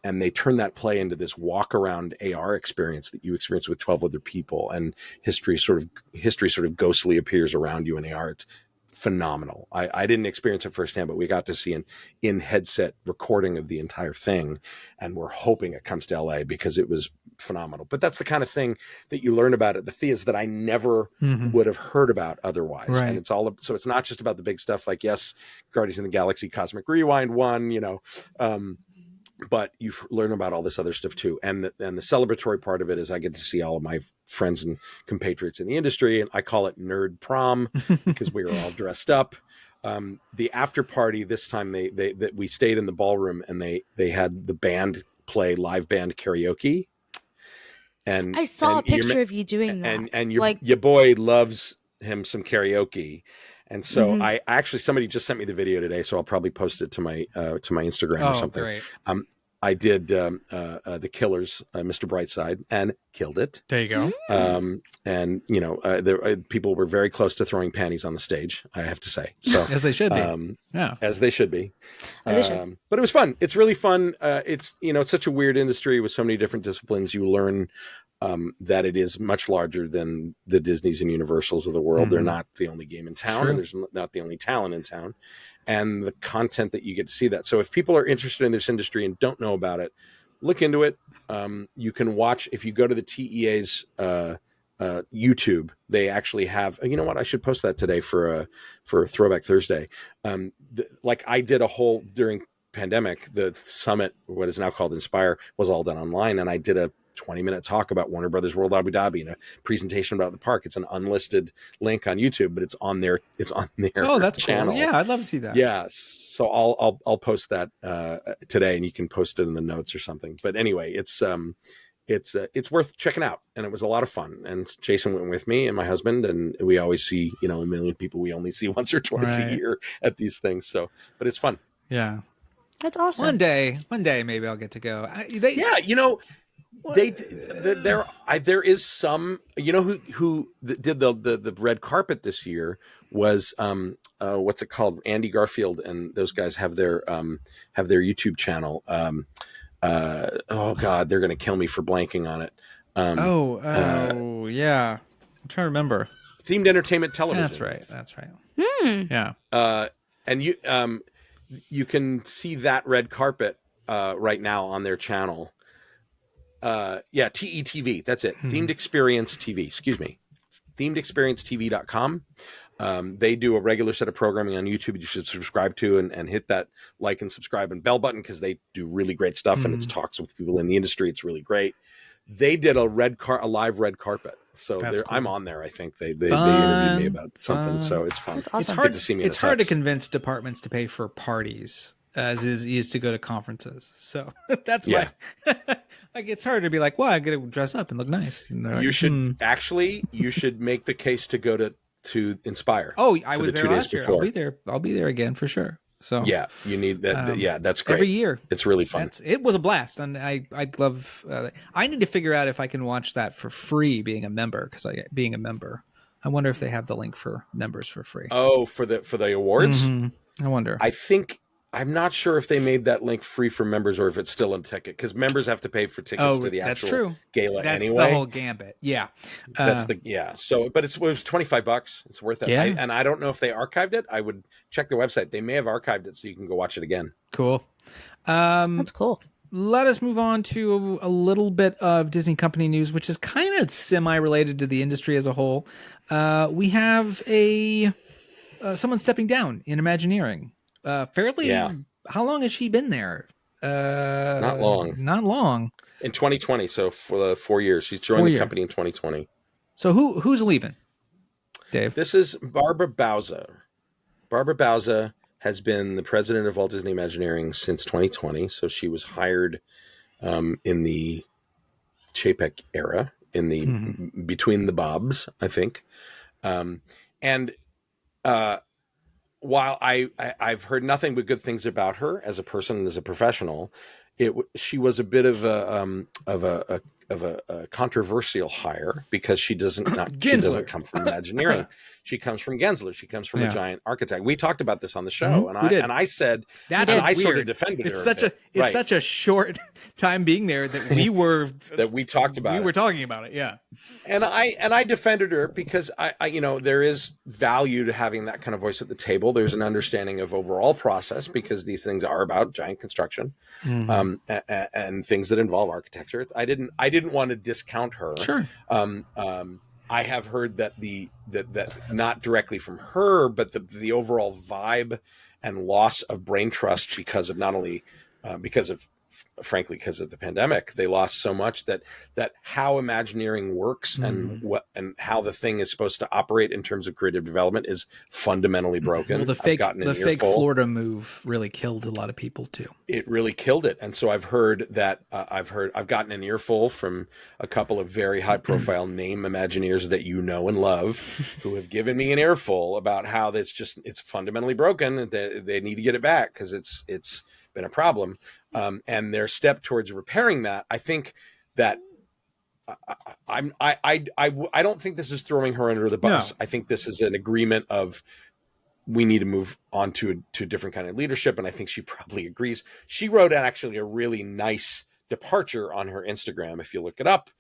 [SPEAKER 6] they turned that play into this walk around AR experience that you experience with 12 other people, and history sort of ghostly appears around you in AR. It's phenomenal. I didn't experience it firsthand, but we got to see an in-headset recording of the entire thing, and we're hoping it comes to LA because it was phenomenal. But that's the kind of thing that you learn about at the Theas that I never would have heard about otherwise. Right. And so it's not just about the big stuff like, yes, Guardians of the Galaxy Cosmic Rewind won, but you learn about all this other stuff too. And the celebratory part of it is I get to see all of my friends and compatriots in the industry. And I call it Nerd Prom because we were all dressed up. The after party this time, we stayed in the ballroom, and they had the band play live band karaoke. And
[SPEAKER 5] I saw a picture of you doing that.
[SPEAKER 6] And your boy loves him some karaoke. And so I actually, somebody just sent me the video today, so I'll probably post it to my Instagram or something. Great. I did the Killers, Mr. Brightside, and killed it.
[SPEAKER 1] There you go.
[SPEAKER 6] And people were very close to throwing panties on the stage, I have to say. So
[SPEAKER 1] as they should be.
[SPEAKER 6] As they should be. But it was fun. It's really fun. It's such a weird industry with so many different disciplines. You learn that it is much larger than the Disneys and Universals of the world. They're not the only game in town, and there's not the only talent in town, and the content that you get to see that. So if people are interested in this industry and don't know about it, look into it. You can watch, if you go to the TEA's YouTube, they actually have, you know what, I should post that today for Throwback Thursday. Like I did a whole, during pandemic, the summit, what is now called Inspire, was all done online, and I did a 20-minute talk about Warner Brothers World Abu Dhabi and a presentation about the park. It's an unlisted link on YouTube, but it's on their
[SPEAKER 1] oh, that's
[SPEAKER 6] channel.
[SPEAKER 1] Cool. Yeah, I'd love to see that.
[SPEAKER 6] Yeah, so I'll post that today, and you can post it in the notes or something. But anyway, it's it's worth checking out, and it was a lot of fun. And Jason went with me and my husband, and we always see a million people we only see once or twice a year at these things. So, but it's fun.
[SPEAKER 1] Yeah,
[SPEAKER 5] That's awesome.
[SPEAKER 1] one day maybe I'll get to go.
[SPEAKER 6] There is some who did the red carpet this year was what's it called, Andy Garfield, and those guys have their YouTube channel. Oh God, they're gonna kill me for blanking on it.
[SPEAKER 1] Yeah, I'm trying to remember.
[SPEAKER 6] Themed entertainment television.
[SPEAKER 1] That's right. Yeah.
[SPEAKER 6] And you can see that red carpet right now on their channel. TETV, that's it. Themed Experience TV, excuse me. ThemedExperienceTV.com. They do a regular set of programming on YouTube you should subscribe to, and hit that like and subscribe and bell button, because they do really great stuff, and it's talks with people in the industry. It's really great. They did a live red carpet. So cool. I'm on there. I think they interviewed me about something. So it's fun.
[SPEAKER 5] That's awesome.
[SPEAKER 1] It's hard
[SPEAKER 6] to see me.
[SPEAKER 1] It's hard to convince departments to pay for parties as is to go to conferences. So that's why like it's hard to be like, well, I got to dress up and look nice. And like,
[SPEAKER 6] you should make the case to go to Inspire.
[SPEAKER 1] Oh, I was there last year. I'll be there again for sure. So
[SPEAKER 6] yeah, you need that. That's great.
[SPEAKER 1] Every year,
[SPEAKER 6] it's really fun.
[SPEAKER 1] It was a blast, and I'd love. I need to figure out if I can watch that for free, being a member. I wonder if they have the link for members for free.
[SPEAKER 6] Oh, for the awards.
[SPEAKER 1] Mm-hmm. I wonder.
[SPEAKER 6] I'm not sure if they made that link free for members or if it's still a ticket, because members have to pay for tickets to the actual gala anyway.
[SPEAKER 1] That's the whole gambit. Yeah.
[SPEAKER 6] So, but it was $25. It's worth it.
[SPEAKER 1] Yeah.
[SPEAKER 6] And I don't know if they archived it. I would check their website. They may have archived it so you can go watch it again.
[SPEAKER 1] Cool.
[SPEAKER 5] That's cool.
[SPEAKER 1] Let us move on to a little bit of Disney company news, which is kind of semi-related to the industry as a whole. We have someone stepping down in Imagineering. How long has she been there?
[SPEAKER 6] Not long. In 2020, so for the 4 years. She's joined the company in 2020.
[SPEAKER 1] So who's leaving, Dave?
[SPEAKER 6] This is Barbara Bauza. Barbara Bauza has been the president of Walt Disney Imagineering since 2020. So she was hired in the Chapek era, in the between the Bobs, I think. While I've heard nothing but good things about her as a person and as a professional, she was a bit of a controversial hire, because she doesn't come from Imagineering. She comes from Gensler. She comes from a giant architect. We talked about this on the show, and I said I sort of defended her.
[SPEAKER 1] It's such a short time being there that we
[SPEAKER 6] talked about.
[SPEAKER 1] We were talking about it, yeah.
[SPEAKER 6] And I defended her because I there is value to having that kind of voice at the table. There's an understanding of overall process, because these things are about giant construction, and things that involve architecture. I didn't want to discount her.
[SPEAKER 1] Sure.
[SPEAKER 6] I have heard that that not directly from her, but the overall vibe and loss of brain trust because of not only because of the pandemic, they lost so much that how Imagineering works and how the thing is supposed to operate in terms of creative development is fundamentally broken.
[SPEAKER 1] Well, the fake Florida move really killed a lot of people too.
[SPEAKER 6] It really killed it. And so I've gotten an earful from a couple of very high profile name Imagineers that you know and love, who have given me an earful about how it's fundamentally broken. They need to get it back because it's been a problem. And their step towards repairing that, I think that I don't think this is throwing her under the bus. No. I think this is an agreement of we need to move on to a different kind of leadership, and I think she probably agrees. She wrote actually a really nice departure on her Instagram. If you look it up,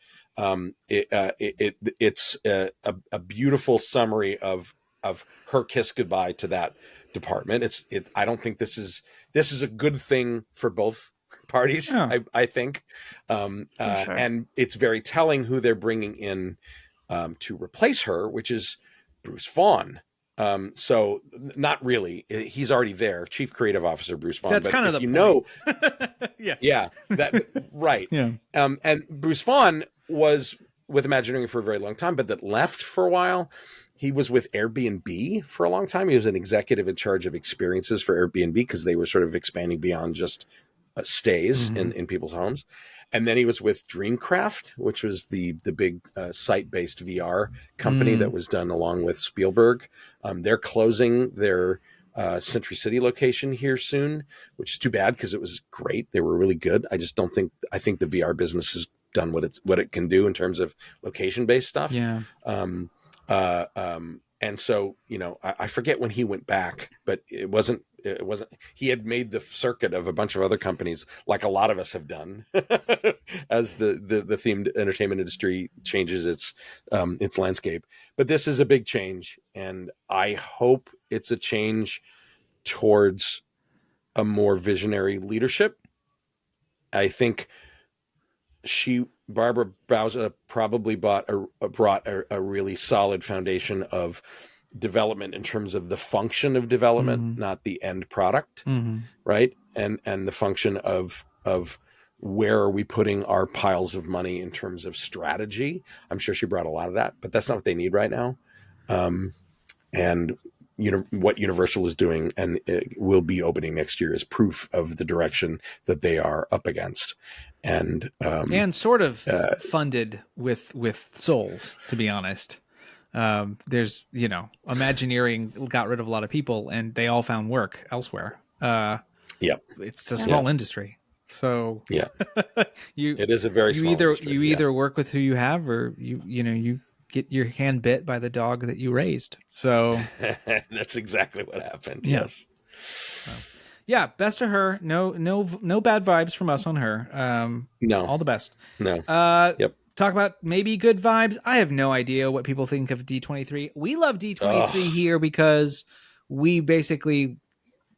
[SPEAKER 6] it's a beautiful summary of her kiss goodbye to that department. I don't think this is a good thing for both parties. Oh. I think, sure. And it's very telling who they're bringing in to replace her, which is Bruce Vaughan. So not really. He's already there, Chief Creative Officer Bruce Vaughan.
[SPEAKER 1] That's kind of the
[SPEAKER 6] point.
[SPEAKER 1] Yeah.
[SPEAKER 6] That right. Yeah. And Bruce Vaughan was with Imagineering for a very long time, but that left for a while. He was with Airbnb for a long time. He was an executive in charge of experiences for Airbnb because they were sort of expanding beyond just stays in people's homes. And then he was with Dreamcraft, which was the big site-based VR company that was done along with Spielberg. They're closing their Century City location here soon, which is too bad because it was great. They were really good. I think the VR business has done what it can do in terms of location-based stuff.
[SPEAKER 1] Yeah.
[SPEAKER 6] And so, I forget when he went back, but it wasn't, he had made the circuit of a bunch of other companies, like a lot of us have done, as the themed entertainment industry changes its landscape. But this is a big change, and I hope it's a change towards a more visionary leadership. I think Barbara Bauza probably brought a really solid foundation of development in terms of the function of development, not the end product, right? And the function of where are we putting our piles of money in terms of strategy. I'm sure she brought a lot of that, but that's not what they need right now. And what Universal is doing and will be opening next year is proof of the direction that they are up against. And
[SPEAKER 1] sort of funded with souls, to be honest. There's, Imagineering got rid of a lot of people and they all found work elsewhere. It's a small industry. So
[SPEAKER 6] it is a very small industry.
[SPEAKER 1] You either work with who you have, or you get your hand bit by the dog that you raised. So
[SPEAKER 6] that's exactly what happened.
[SPEAKER 1] Yeah.
[SPEAKER 6] Yes.
[SPEAKER 1] Yeah, best to her. No bad vibes from us on her.
[SPEAKER 6] No,
[SPEAKER 1] all the best.
[SPEAKER 6] No.
[SPEAKER 1] Talk about maybe good vibes. I have no idea what people think of D23. We love D23 here because we basically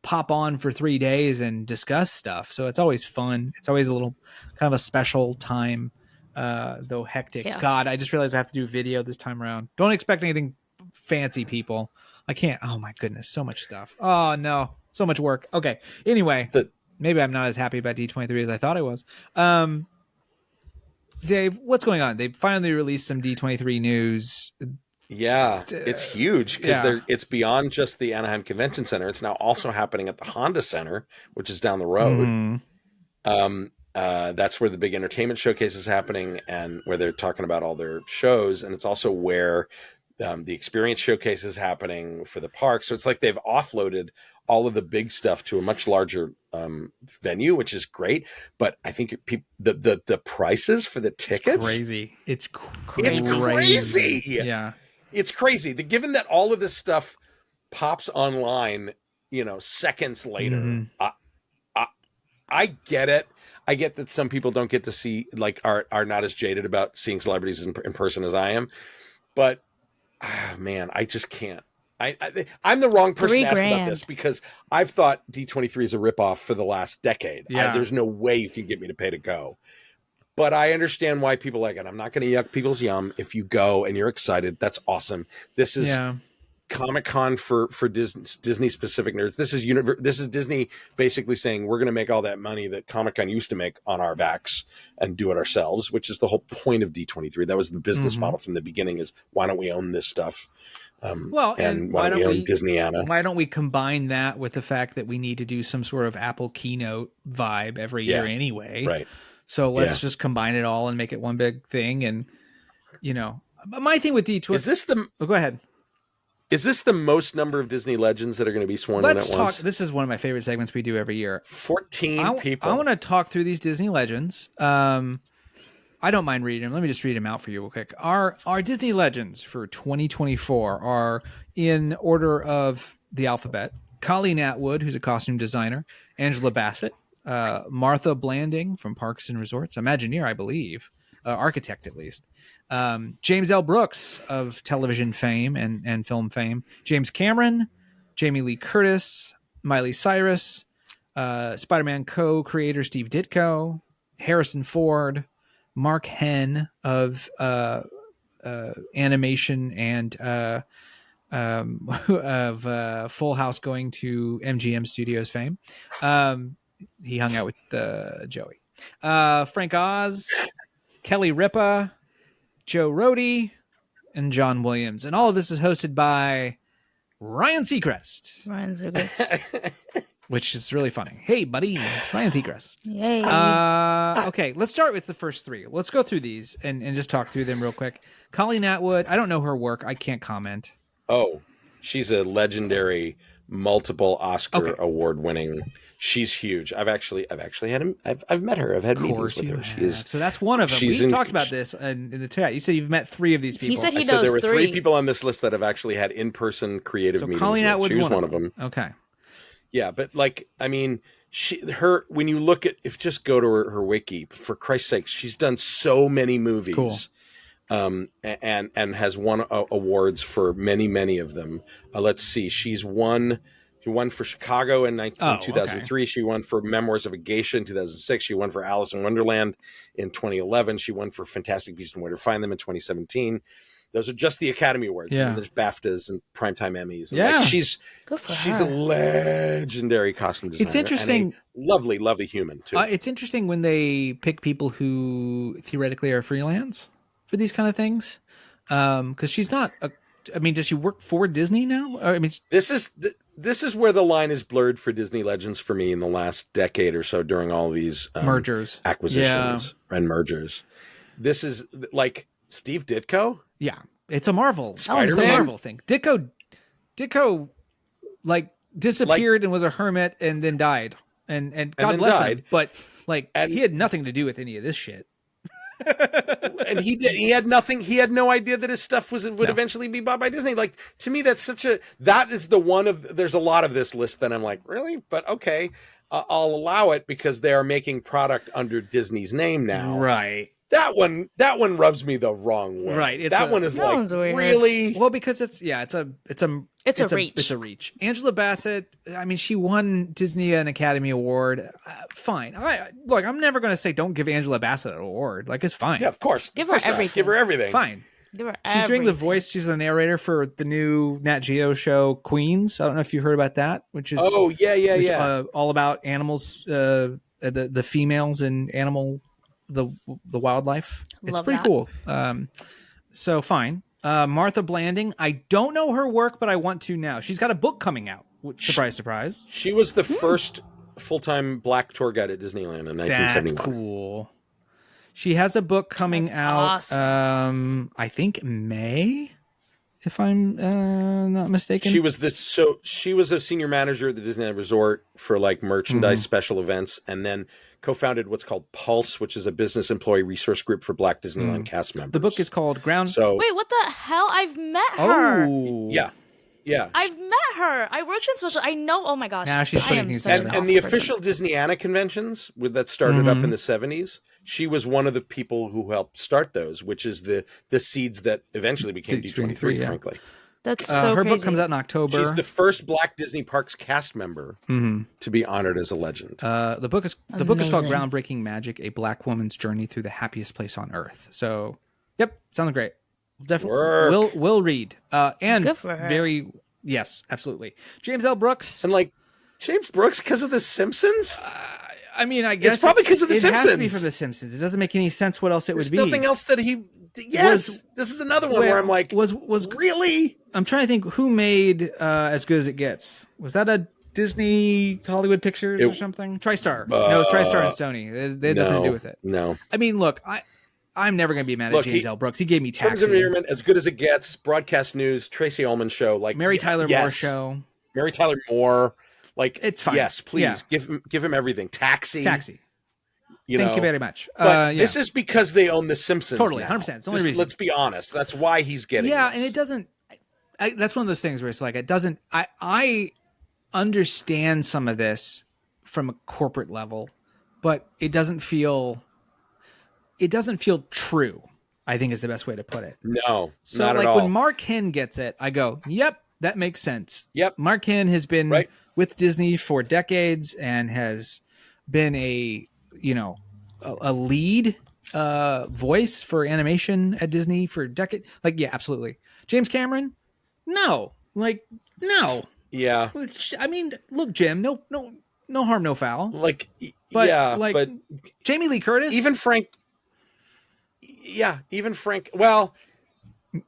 [SPEAKER 1] pop on for 3 days and discuss stuff. So it's always fun. It's always a little kind of a special time, though hectic.
[SPEAKER 5] Yeah.
[SPEAKER 1] God, I just realized I have to do video this time around. Don't expect anything fancy, people. I can't. Oh my goodness, so much stuff. Oh no. So much work. Okay. Anyway, maybe I'm not as happy about D23 as I thought I was. Dave, what's going on? They finally released some D23 news.
[SPEAKER 6] Yeah, it's huge because it's beyond just the Anaheim Convention Center. It's now also happening at the Honda Center, which is down the road. That's where the big entertainment showcase is happening and where they're talking about all their shows. And it's also where the experience showcase is happening for the park. So it's like they've offloaded all of the big stuff to a much larger venue, which is great. But I think the prices for the tickets,
[SPEAKER 1] it's crazy.
[SPEAKER 6] It's crazy.
[SPEAKER 1] Yeah,
[SPEAKER 6] it's crazy. Given that all of this stuff pops online, seconds later, I get it. I get that some people don't get to see, are not as jaded about seeing celebrities in person as I am, but man, I just can't. I'm the wrong person to ask about this because I've thought D23 is a ripoff for the last decade.
[SPEAKER 1] Yeah.
[SPEAKER 6] There's no way you can get me to pay to go. But I understand why people like it. I'm not going to yuck people's yum. If you go and you're excited, that's awesome. This is Comic-Con for Disney specific nerds. This is Disney basically saying we're going to make all that money that Comic-Con used to make on our backs and do it ourselves, which is the whole point of D23. That was the business model from the beginning, is why don't we own this stuff? And why don't we own Disneyana?
[SPEAKER 1] Why don't we combine that with the fact that we need to do some sort of Apple keynote vibe every year anyway?
[SPEAKER 6] Right.
[SPEAKER 1] So let's just combine it all and make it one big thing. And, my thing with D23...
[SPEAKER 6] Is this the...
[SPEAKER 1] Oh, go ahead.
[SPEAKER 6] Is this the most number of Disney legends that are going to be sworn in at once?
[SPEAKER 1] This is one of my favorite segments we do every year.
[SPEAKER 6] 14 people.
[SPEAKER 1] I want to talk through these Disney legends. I don't mind reading them. Let me just read them out for you real quick. Our Disney legends for 2024 are in order of the alphabet. Colleen Atwood, who's a costume designer. Angela Bassett. Martha Blanding from Parks and Resorts. Imagineer, I believe. Architect, at least. James L. Brooks of television fame and film fame. James Cameron. Jamie Lee Curtis. Miley Cyrus. Spider-Man co-creator Steve Ditko. Harrison Ford. Mark Henn of animation and of Full House going to MGM Studios fame. He hung out with Joey. Frank Oz, Kelly Ripa, Joe Rohde, and John Williams. And all of this is hosted by Ryan Seacrest. which is really funny. Hey, buddy, it's Ryan Seacrest.
[SPEAKER 5] Yay.
[SPEAKER 1] Okay, let's start with the first three. Let's go through these and just talk through them real quick. Colleen Atwood, I don't know her work. I can't comment.
[SPEAKER 6] Oh, she's a legendary, multiple Oscar award winning. She's huge. I've actually had I've met her. I've had meetings with her. She is.
[SPEAKER 1] So that's one of them. We talked about this in the chat. You said you've met 3 of these people.
[SPEAKER 5] He said he
[SPEAKER 6] I said
[SPEAKER 5] knows
[SPEAKER 6] there were 3
[SPEAKER 5] 3
[SPEAKER 6] people on this list that have actually had in-person creative meetings.
[SPEAKER 1] Colleen
[SPEAKER 6] with.
[SPEAKER 1] Atwood's
[SPEAKER 6] She was one of them.
[SPEAKER 1] Okay.
[SPEAKER 6] Yeah, but like, I mean, when you look at, just go to her wiki, for Christ's sake, she's done so many movies.
[SPEAKER 1] Cool.
[SPEAKER 6] And has won awards for many of them. Let's see. She won for Chicago in 2003. Okay. She won for Memoirs of a Geisha in 2006. She won for Alice in Wonderland in 2011. She won for Fantastic Beasts and Where to Find Them in 2017. Those are just the Academy Awards.
[SPEAKER 1] Yeah.
[SPEAKER 6] And there's BAFTAs and Primetime Emmys. And
[SPEAKER 1] yeah.
[SPEAKER 6] Like, she's a legendary costume designer.
[SPEAKER 1] It's interesting.
[SPEAKER 6] And a lovely human, too.
[SPEAKER 1] It's interesting when they pick people who theoretically are freelance for these kind of things. Because she's not does she work for Disney now? I mean, this
[SPEAKER 6] is where the line is blurred for Disney Legends for me in the last decade or so during all these
[SPEAKER 1] mergers,
[SPEAKER 6] acquisitions, and mergers. This is like Steve Ditko.
[SPEAKER 1] Yeah, it's a Marvel.
[SPEAKER 6] Spider-Man.
[SPEAKER 1] It's a Marvel thing. Ditko, like disappeared and was a hermit and then died, and God bless him. But he had nothing to do with any of this shit.
[SPEAKER 6] And he had nothing. He had no idea that his stuff would eventually be bought by Disney. Like, to me, that is the one of, there's a lot of this list that I'm like, really? But okay, I'll allow it because they are making product under Disney's name now.
[SPEAKER 1] Right.
[SPEAKER 6] That one rubs me the wrong way.
[SPEAKER 1] Right.
[SPEAKER 6] That one is like, really?
[SPEAKER 1] Well, because it's a reach. It's a reach. Angela Bassett, I mean, she won Disney an Academy Award. Fine. I'm never going to say don't give Angela Bassett an award. Like, it's fine.
[SPEAKER 6] Yeah, of course.
[SPEAKER 5] Give her everything.
[SPEAKER 6] Give her everything.
[SPEAKER 1] Fine.
[SPEAKER 5] Give her
[SPEAKER 1] She's doing the voice. She's the narrator for the new Nat Geo show Queens. I don't know if you heard about that, which is all about animals, the females and animal, the wildlife. It's
[SPEAKER 5] Love
[SPEAKER 1] pretty
[SPEAKER 5] that.
[SPEAKER 1] cool. So fine. Martha Blanding. I don't know her work, but I want to now. She's got a book coming out. Surprise, surprise.
[SPEAKER 6] She was the first full-time black tour guide at Disneyland in 1971.
[SPEAKER 1] That's cool. She has a book coming out.
[SPEAKER 5] Awesome.
[SPEAKER 1] I think May, if I'm not mistaken.
[SPEAKER 6] She was a senior manager at the Disneyland Resort for like merchandise special events, and then co-founded what's called Pulse, which is a business employee resource group for Black Disneyland cast members.
[SPEAKER 1] The book is called Ground.
[SPEAKER 5] Wait, what the hell? I've met her.
[SPEAKER 1] Oh,
[SPEAKER 6] yeah.
[SPEAKER 5] I've met her. I worked in special. I know. Oh my gosh.
[SPEAKER 1] Now she's putting things together.
[SPEAKER 6] And the official Disneyana conventions that started up in the 70s, she was one of the people who helped start those, which is the seeds that eventually became D23, frankly.
[SPEAKER 5] That's so
[SPEAKER 1] her
[SPEAKER 5] crazy.
[SPEAKER 1] book comes out in October.
[SPEAKER 6] She's the first Black Disney Parks cast member to be honored as a legend.
[SPEAKER 1] The book is called Groundbreaking Magic: A Black Woman's Journey Through the Happiest Place on Earth. So, yep, sounds great. Definitely, we'll read. And
[SPEAKER 5] good for her.
[SPEAKER 1] Yes, absolutely. James L. Brooks.
[SPEAKER 6] And like James Brooks because of The Simpsons.
[SPEAKER 1] I mean, I guess
[SPEAKER 6] it's probably because of The Simpsons.
[SPEAKER 1] It has to be from The Simpsons. It doesn't make any sense what else it would be.
[SPEAKER 6] Nothing else that he. Yes, this is another one where I'm like, was really?
[SPEAKER 1] I'm trying to think who made As Good as It Gets. Was that a Disney Hollywood Pictures or something? TriStar. No, it's TriStar and Sony. They had nothing to do with it.
[SPEAKER 6] No.
[SPEAKER 1] I mean, look, I'm never going to be mad at James L. Brooks. He gave me Taxi.
[SPEAKER 6] Terms of Endearment, As Good as It Gets, Broadcast News, Tracy Ullman Show, like
[SPEAKER 1] Mary Tyler Moore Show.
[SPEAKER 6] Mary Tyler Moore, like
[SPEAKER 1] it's fine.
[SPEAKER 6] Yes, please give him everything. Taxi.
[SPEAKER 1] Thank you very much.
[SPEAKER 6] But this is because they own The Simpsons.
[SPEAKER 1] Totally,
[SPEAKER 6] now.
[SPEAKER 1] 100%. It's the only reason.
[SPEAKER 6] Let's be honest. That's why he's getting.
[SPEAKER 1] Yeah,
[SPEAKER 6] this.
[SPEAKER 1] and it doesn't. That's one of those things where it's like it doesn't. I understand some of this from a corporate level, but it doesn't feel true. I think is the best way to put it.
[SPEAKER 6] No,
[SPEAKER 1] so
[SPEAKER 6] not
[SPEAKER 1] like
[SPEAKER 6] at all.
[SPEAKER 1] when Mark Henn gets it, I go, "Yep, that makes sense."
[SPEAKER 6] Yep,
[SPEAKER 1] Mark Henn has been with Disney for decades and has been a lead voice for animation at Disney for decades. Like, yeah, absolutely. James Cameron, no.
[SPEAKER 6] Yeah.
[SPEAKER 1] I mean, look, Jim, no harm, no foul.
[SPEAKER 6] Like,
[SPEAKER 1] but Jamie Lee Curtis,
[SPEAKER 6] even Frank. Yeah, even Frank. Well,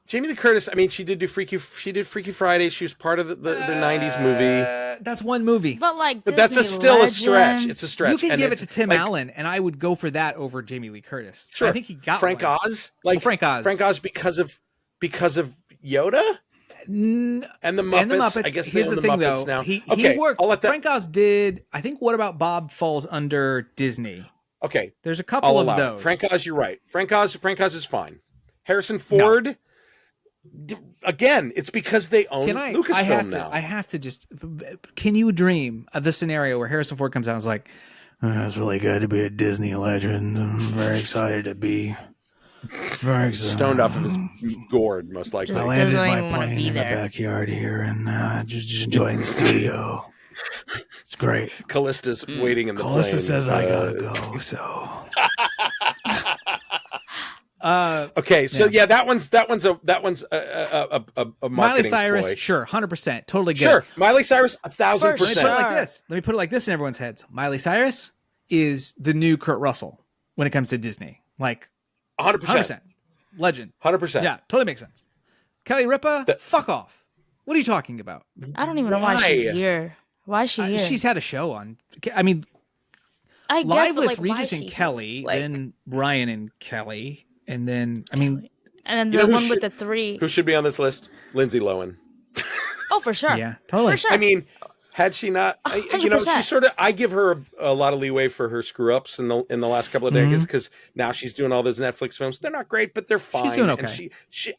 [SPEAKER 6] Jamie Lee Curtis. I mean, she did Freaky Friday. She was part of the '90s movie.
[SPEAKER 1] That's one movie.
[SPEAKER 5] But
[SPEAKER 6] that's still a stretch. It's a stretch.
[SPEAKER 1] You can
[SPEAKER 6] and
[SPEAKER 1] give it to Tim
[SPEAKER 6] like,
[SPEAKER 1] Allen, and I would go for that over Jamie Lee Curtis.
[SPEAKER 6] Sure.
[SPEAKER 1] I think he got
[SPEAKER 6] Frank
[SPEAKER 1] one.
[SPEAKER 6] Oz. Like
[SPEAKER 1] Frank Oz.
[SPEAKER 6] Frank Oz because of Yoda and the Muppets.
[SPEAKER 1] And the Muppets.
[SPEAKER 6] I guess
[SPEAKER 1] here's the thing,
[SPEAKER 6] Muppets
[SPEAKER 1] though.
[SPEAKER 6] now.
[SPEAKER 1] He
[SPEAKER 6] Okay,
[SPEAKER 1] worked.
[SPEAKER 6] I'll let that.
[SPEAKER 1] Frank Oz did. I think. What About Bob falls under Disney.
[SPEAKER 6] Okay,
[SPEAKER 1] There's a couple
[SPEAKER 6] I'll
[SPEAKER 1] of
[SPEAKER 6] allow
[SPEAKER 1] those.
[SPEAKER 6] it. Frank Oz, you're right. Frank Oz is fine. Harrison Ford. Again, it's because they own Lucasfilm now.
[SPEAKER 1] I have to just. Can you dream of the scenario where Harrison Ford comes out and is like, "It's really good to be a Disney legend. I'm very excited to be." Very excited.
[SPEAKER 6] Stoned off of his gourd, most likely.
[SPEAKER 5] Just
[SPEAKER 1] I landed
[SPEAKER 5] doesn't
[SPEAKER 1] my
[SPEAKER 5] even wanna
[SPEAKER 1] plane
[SPEAKER 5] be
[SPEAKER 1] in the
[SPEAKER 5] there.
[SPEAKER 1] backyard here and just enjoying the studio. It's great.
[SPEAKER 6] Callista's waiting in the
[SPEAKER 1] Callista
[SPEAKER 6] plane.
[SPEAKER 1] says I gotta go, so.
[SPEAKER 6] Okay, so yeah, that one's a marketing
[SPEAKER 1] Miley Cyrus,
[SPEAKER 6] ploy.
[SPEAKER 1] sure, 100%, totally good.
[SPEAKER 6] Sure, Miley Cyrus, 1,000%.
[SPEAKER 1] Let me put it like
[SPEAKER 5] Sure.
[SPEAKER 1] this. Let me put it like this in everyone's heads. Miley Cyrus is the new Kurt Russell when it comes to Disney. Like
[SPEAKER 6] 100%.
[SPEAKER 1] 100%. Legend.
[SPEAKER 6] 100%.
[SPEAKER 1] Yeah, totally makes sense. Kelly Ripa, fuck off. What are you talking about?
[SPEAKER 5] I don't even know why she's
[SPEAKER 6] Why?
[SPEAKER 5] here. Why is she here?
[SPEAKER 1] She's had a show on. I mean,
[SPEAKER 5] I guess,
[SPEAKER 1] live
[SPEAKER 5] but,
[SPEAKER 1] with
[SPEAKER 5] like, why
[SPEAKER 1] Regis
[SPEAKER 5] is
[SPEAKER 1] and
[SPEAKER 5] she
[SPEAKER 1] Kelly,
[SPEAKER 5] here? Like,
[SPEAKER 1] then Ryan and Kelly, and then I mean,
[SPEAKER 5] and then
[SPEAKER 6] You
[SPEAKER 5] the
[SPEAKER 6] know who
[SPEAKER 5] one with
[SPEAKER 6] should-
[SPEAKER 5] the three.
[SPEAKER 6] Who should be on this list? Lindsay Lohan.
[SPEAKER 5] Oh, for sure.
[SPEAKER 1] yeah, totally.
[SPEAKER 5] For sure.
[SPEAKER 6] I mean, had she not, she
[SPEAKER 5] 100%.
[SPEAKER 6] sort of, I give her a lot of leeway for her screw ups in the last couple of decades because now she's doing all those Netflix films. They're not great, but they're fine.
[SPEAKER 1] doing
[SPEAKER 6] And
[SPEAKER 1] okay.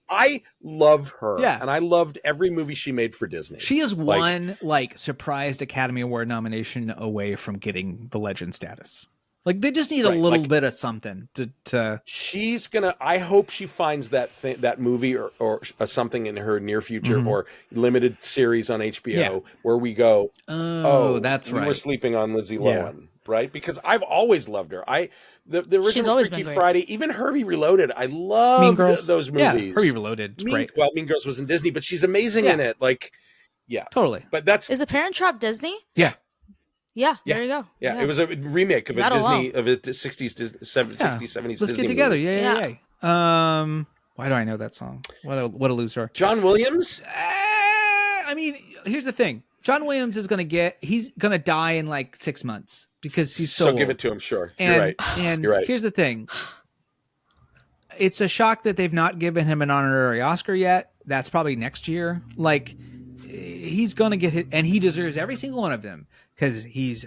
[SPEAKER 6] I love her.
[SPEAKER 1] Yeah.
[SPEAKER 6] And I loved every movie she made for Disney.
[SPEAKER 1] She is
[SPEAKER 6] Like-
[SPEAKER 1] one surprised Academy Award nomination away from getting the legend status. Like they just need a
[SPEAKER 6] Right,
[SPEAKER 1] little
[SPEAKER 6] like-
[SPEAKER 1] bit of something to.
[SPEAKER 6] She's gonna. I hope she finds that movie or something in her near future or limited series on HBO
[SPEAKER 1] Yeah.
[SPEAKER 6] where we go.
[SPEAKER 1] Oh, that's
[SPEAKER 6] we
[SPEAKER 1] right.
[SPEAKER 6] were sleeping on Lindsay
[SPEAKER 1] Yeah.
[SPEAKER 6] Lohan, right? Because I've always loved her. The
[SPEAKER 5] She's
[SPEAKER 6] original
[SPEAKER 5] always
[SPEAKER 6] Freaky
[SPEAKER 5] been great.
[SPEAKER 6] Friday, even Herbie Reloaded. I
[SPEAKER 1] Mean
[SPEAKER 6] love
[SPEAKER 1] Girls.
[SPEAKER 6] those
[SPEAKER 1] Yeah,
[SPEAKER 6] movies.
[SPEAKER 1] Herbie Reloaded. It's great.
[SPEAKER 6] Mean Girls was in Disney, but she's amazing
[SPEAKER 1] Yeah.
[SPEAKER 6] in it. Like, yeah,
[SPEAKER 1] Totally.
[SPEAKER 6] but that's
[SPEAKER 5] Is the Parent Trap Disney?
[SPEAKER 1] Yeah.
[SPEAKER 5] Yeah,
[SPEAKER 6] Yeah.
[SPEAKER 5] there you go.
[SPEAKER 6] yeah. It was a remake of a
[SPEAKER 5] That alone.
[SPEAKER 6] Disney of a 60s, 70s.
[SPEAKER 1] Let's
[SPEAKER 6] Disney
[SPEAKER 1] get together.
[SPEAKER 6] movie.
[SPEAKER 1] Yeah. Why do I know that song? What a loser.
[SPEAKER 6] John Williams.
[SPEAKER 1] I mean, here's the thing. John Williams is he's gonna die in like 6 months because he's so
[SPEAKER 6] give
[SPEAKER 1] old.
[SPEAKER 6] it to him. Sure,
[SPEAKER 1] And,
[SPEAKER 6] you're right.
[SPEAKER 1] And
[SPEAKER 6] You're right.
[SPEAKER 1] here's the thing. It's a shock that they've not given him an honorary Oscar yet. That's probably next year. Like, he's going to get hit, and he deserves every single one of them because he's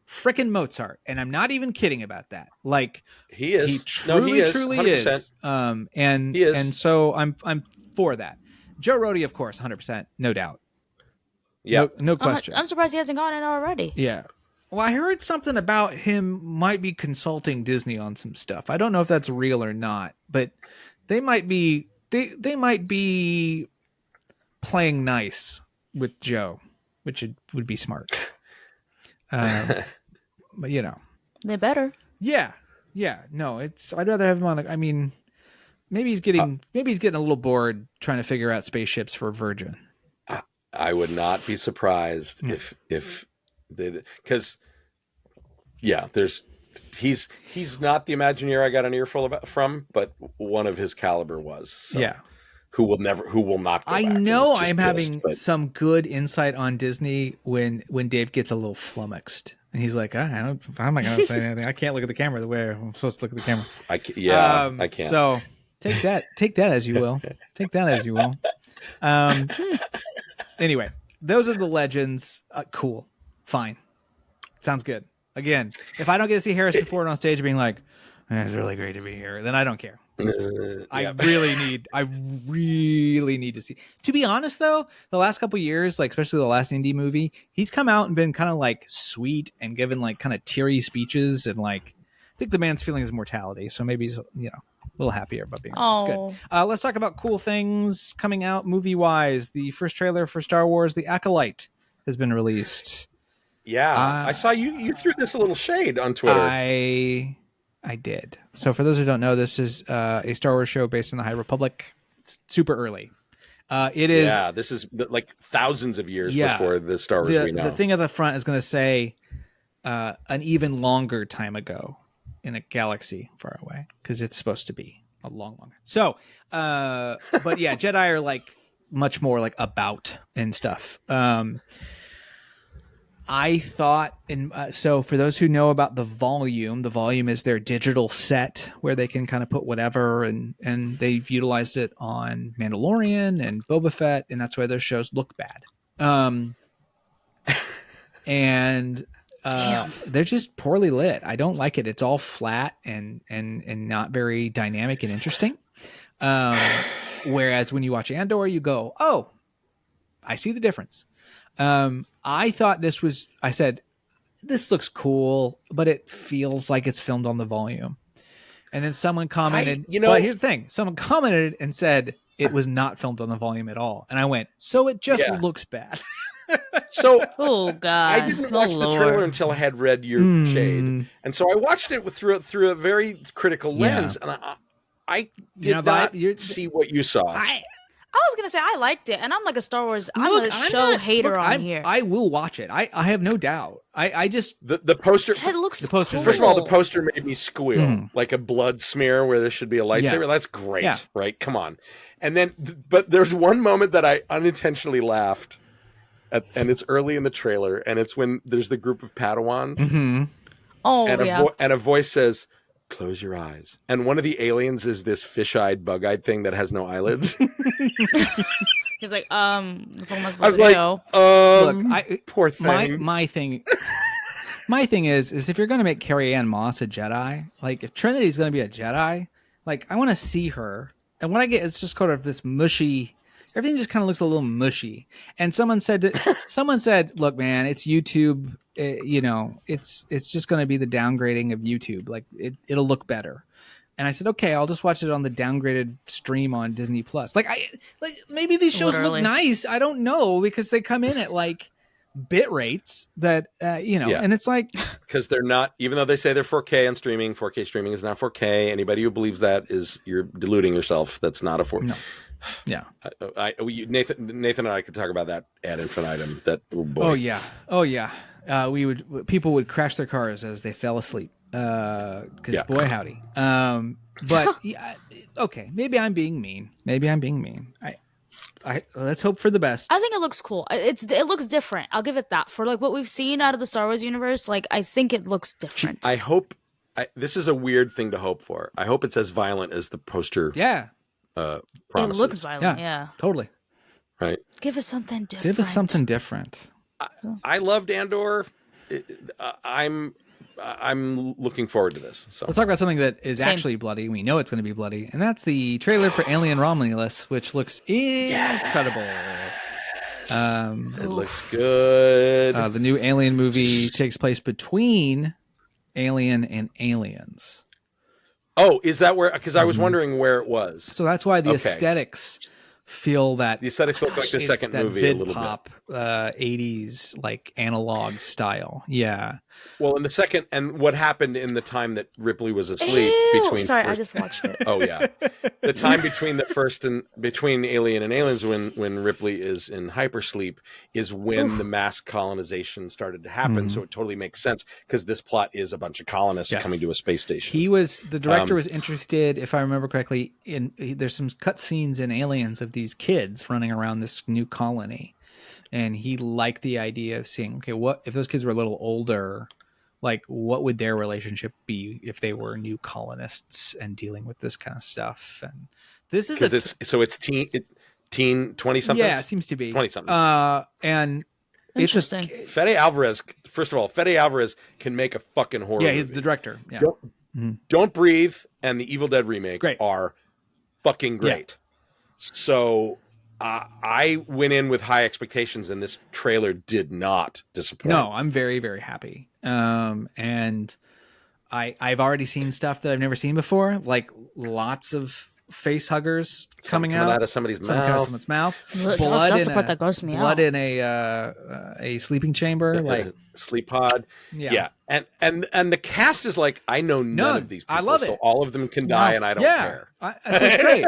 [SPEAKER 1] frickin' Mozart. And I'm not even kidding about that. Like,
[SPEAKER 6] He is.
[SPEAKER 1] he truly
[SPEAKER 6] 100%.
[SPEAKER 1] is. And
[SPEAKER 6] He is.
[SPEAKER 1] and so I'm for that. Joe Rohde, of course, 100%, no doubt.
[SPEAKER 6] Yeah.
[SPEAKER 1] No question.
[SPEAKER 5] I'm surprised he hasn't gone in already.
[SPEAKER 1] Yeah. Well, I heard something about him might be consulting Disney on some stuff. I don't know if that's real or not, but they might be they might be playing nice with Joe, which would be smart. But you know,
[SPEAKER 5] They better.
[SPEAKER 1] yeah. No, I'd rather have him on. I mean, maybe he's getting a little bored trying to figure out spaceships for Virgin.
[SPEAKER 6] I would not be surprised if they, because he's not the Imagineer I got an earful from, but one of his caliber was. So,
[SPEAKER 1] Yeah.
[SPEAKER 6] who will not go
[SPEAKER 1] I
[SPEAKER 6] back.
[SPEAKER 1] know
[SPEAKER 6] It's just
[SPEAKER 1] I'm
[SPEAKER 6] pissed,
[SPEAKER 1] having
[SPEAKER 6] but
[SPEAKER 1] some good insight on Disney when Dave gets a little flummoxed and he's like, how am I going to say anything? I can't look at the camera the way I'm supposed to look at the camera.
[SPEAKER 6] I can't.
[SPEAKER 1] So take that as you will. Take that as you will. Anyway, those are the legends. Cool. Fine. Sounds good. Again, if I don't get to see Harrison Ford on stage being like, it's really great to be here, then I don't care. I really need to see. To be honest, though, the last couple years, like especially the last indie movie, he's come out and been kind of like sweet and given like kind of teary speeches and like I think the man's feeling his mortality, so maybe he's a little happier about being around. It's good. Let's talk about cool things coming out movie wise. The first trailer for Star Wars: The Acolyte has been released.
[SPEAKER 6] Yeah, I saw you threw this a little shade on Twitter.
[SPEAKER 1] I did. So for those who don't know, this is a Star Wars show based in the High Republic. It's super early. It is.
[SPEAKER 6] Yeah, this is like thousands of years before the Star Wars we know.
[SPEAKER 1] The thing at the front is going to say an even longer time ago in a galaxy far away because it's supposed to be. a long. So, but yeah, Jedi are like much more like about and stuff. I thought, so for those who know about the volume is their digital set where they can kind of put whatever, and they've utilized it on Mandalorian and Boba Fett, and that's why those shows look bad. And they're just poorly lit. I don't like it. It's all flat and not very dynamic and interesting. Whereas when you watch Andor, you go, oh, I see the difference. I thought I said, this looks cool, but it feels like it's filmed on the volume. And then someone commented, but here's the thing. Someone commented and said it was not filmed on the volume at all. And I went, so it just looks bad.
[SPEAKER 6] So,
[SPEAKER 5] oh God,
[SPEAKER 6] I didn't watch the trailer until I had read your shade. And so I watched it through a very critical lens. And I did not see what you saw.
[SPEAKER 5] I was gonna say I liked it, and I'm like a Star Wars. I'm a show hater on here.
[SPEAKER 1] I will watch it. I have no doubt. I just
[SPEAKER 6] the poster.
[SPEAKER 5] It looks
[SPEAKER 1] the poster.
[SPEAKER 5] cool.
[SPEAKER 6] First of all, the poster made me squeal like a blood smear where there should be a lightsaber.
[SPEAKER 1] Yeah.
[SPEAKER 6] That's great,
[SPEAKER 1] Yeah.
[SPEAKER 6] right? Come on. And then, but there's one moment that I unintentionally laughed at, and it's early in the trailer, and it's when there's the group of Padawans, and a voice says, "Close your eyes." And one of the aliens is this fish-eyed, bug-eyed thing that has no eyelids.
[SPEAKER 5] He's like, I
[SPEAKER 6] was like,
[SPEAKER 1] look,
[SPEAKER 6] poor thing.
[SPEAKER 1] My thing is if you're going to make Carrie Ann Moss a Jedi, like if Trinity's going to be a Jedi, like I want to see her. And what I get is just kind of this mushy. Everything just kind of looks a little mushy. And someone said, "Look, man, it's YouTube. It's just going to be the downgrading of YouTube. Like it'll look better." And I said, "Okay, I'll just watch it on the downgraded stream on Disney Plus." Like maybe these shows look nice. I don't know because they come in at like bit rates that and it's like
[SPEAKER 6] because they're not. Even though they say they're 4K on streaming, 4K streaming is not 4K. Anybody who believes that you're deluding yourself. That's not a 4K.
[SPEAKER 1] No. Yeah,
[SPEAKER 6] Nathan and I could talk about that ad infinitum. That oh boy.
[SPEAKER 1] Oh yeah. People would crash their cars as they fell asleep. Because boy howdy. But okay, maybe I'm being mean. I let's hope for the best.
[SPEAKER 5] I think it looks cool. It looks different. I'll give it that. For like what we've seen out of the Star Wars universe, like I think it looks different.
[SPEAKER 6] I hope. This is a weird thing to hope for. I hope it's as violent as the poster.
[SPEAKER 1] Yeah.
[SPEAKER 6] Promises.
[SPEAKER 5] It looks violent. Yeah.
[SPEAKER 1] Totally.
[SPEAKER 6] Right.
[SPEAKER 5] Give us something different.
[SPEAKER 6] I loved Andor. I'm looking forward to this. So
[SPEAKER 1] let's talk about something that is actually bloody. We know it's going to be bloody, and that's the trailer for Alien Romulus, which looks incredible.
[SPEAKER 6] It looks good.
[SPEAKER 1] The new Alien movie takes place between Alien and Aliens.
[SPEAKER 6] Oh, is that where? Because I was wondering where it was.
[SPEAKER 1] So that's why the aesthetics feel that
[SPEAKER 6] the aesthetics look like the second movie a little
[SPEAKER 1] pop, bit. 80s like analog style. Yeah.
[SPEAKER 6] Well, in the second, and what happened in the time that Ripley was asleep
[SPEAKER 5] I just watched it.
[SPEAKER 6] Oh yeah, the time between the first and between Alien and Aliens when Ripley is in hypersleep is when the mass colonization started to happen. So it totally makes sense because this plot is a bunch of colonists coming to a space station. The director was interested, if I remember correctly, there's some cut scenes in Aliens of these kids running around this new colony. And he liked the idea of seeing, okay, what if those kids were a little older, like what would their relationship be if they were new colonists and dealing with this kind of stuff? And this is it's teen 20 something.
[SPEAKER 1] Yeah, it seems to be
[SPEAKER 6] 20 something.
[SPEAKER 1] And
[SPEAKER 5] interesting.
[SPEAKER 6] Fede Alvarez. First of all, Fede Alvarez can make a fucking horror.
[SPEAKER 1] Yeah,
[SPEAKER 6] movie.
[SPEAKER 1] he's the director. Yeah.
[SPEAKER 6] Don't Breathe and the Evil Dead remake are fucking great. Yeah. So. I went in with high expectations, and this trailer did not disappoint.
[SPEAKER 1] No, I'm very, very happy. And I've already seen stuff that I've never seen before, like lots of face huggers coming out
[SPEAKER 6] of somebody's mouth.
[SPEAKER 1] Out of someone's mouth.
[SPEAKER 5] That's the part that grosses me out.
[SPEAKER 1] Blood in a sleeping chamber, like
[SPEAKER 6] sleep pod. Yeah. And the cast is like, I know none of these people.
[SPEAKER 1] I love it.
[SPEAKER 6] So all of them can die, and I don't care.
[SPEAKER 1] That's what's great.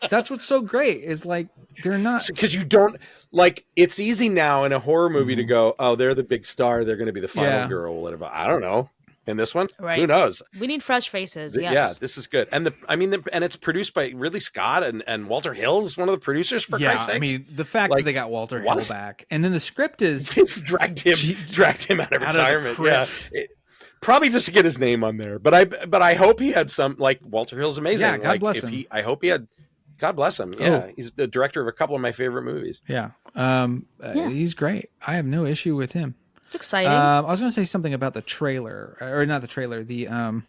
[SPEAKER 1] That's what's so great is like they're not
[SPEAKER 6] because you don't like. It's easy now in a horror movie to go, oh, they're the big star. They're going to be the final girl, whatever. I don't know. in this one.
[SPEAKER 5] Right.
[SPEAKER 6] Who knows?
[SPEAKER 5] We need fresh faces. Yes.
[SPEAKER 6] Yeah, this is good. And and it's produced by Ridley Scott and Walter Hill is one of the producers. For Christ's sakes.
[SPEAKER 1] I mean, the fact that they got Walter Hill back, and then the script is
[SPEAKER 6] dragged him out of retirement. Probably just to get his name on there. But I hope he had some, like, Walter Hill's amazing.
[SPEAKER 1] Yeah, God bless him.
[SPEAKER 6] I hope he had. God bless him. Yeah, he's the director of a couple of my favorite movies.
[SPEAKER 1] Yeah, he's great. I have no issue with him.
[SPEAKER 5] It's exciting.
[SPEAKER 1] I was going to say something about the trailer, or not the trailer. The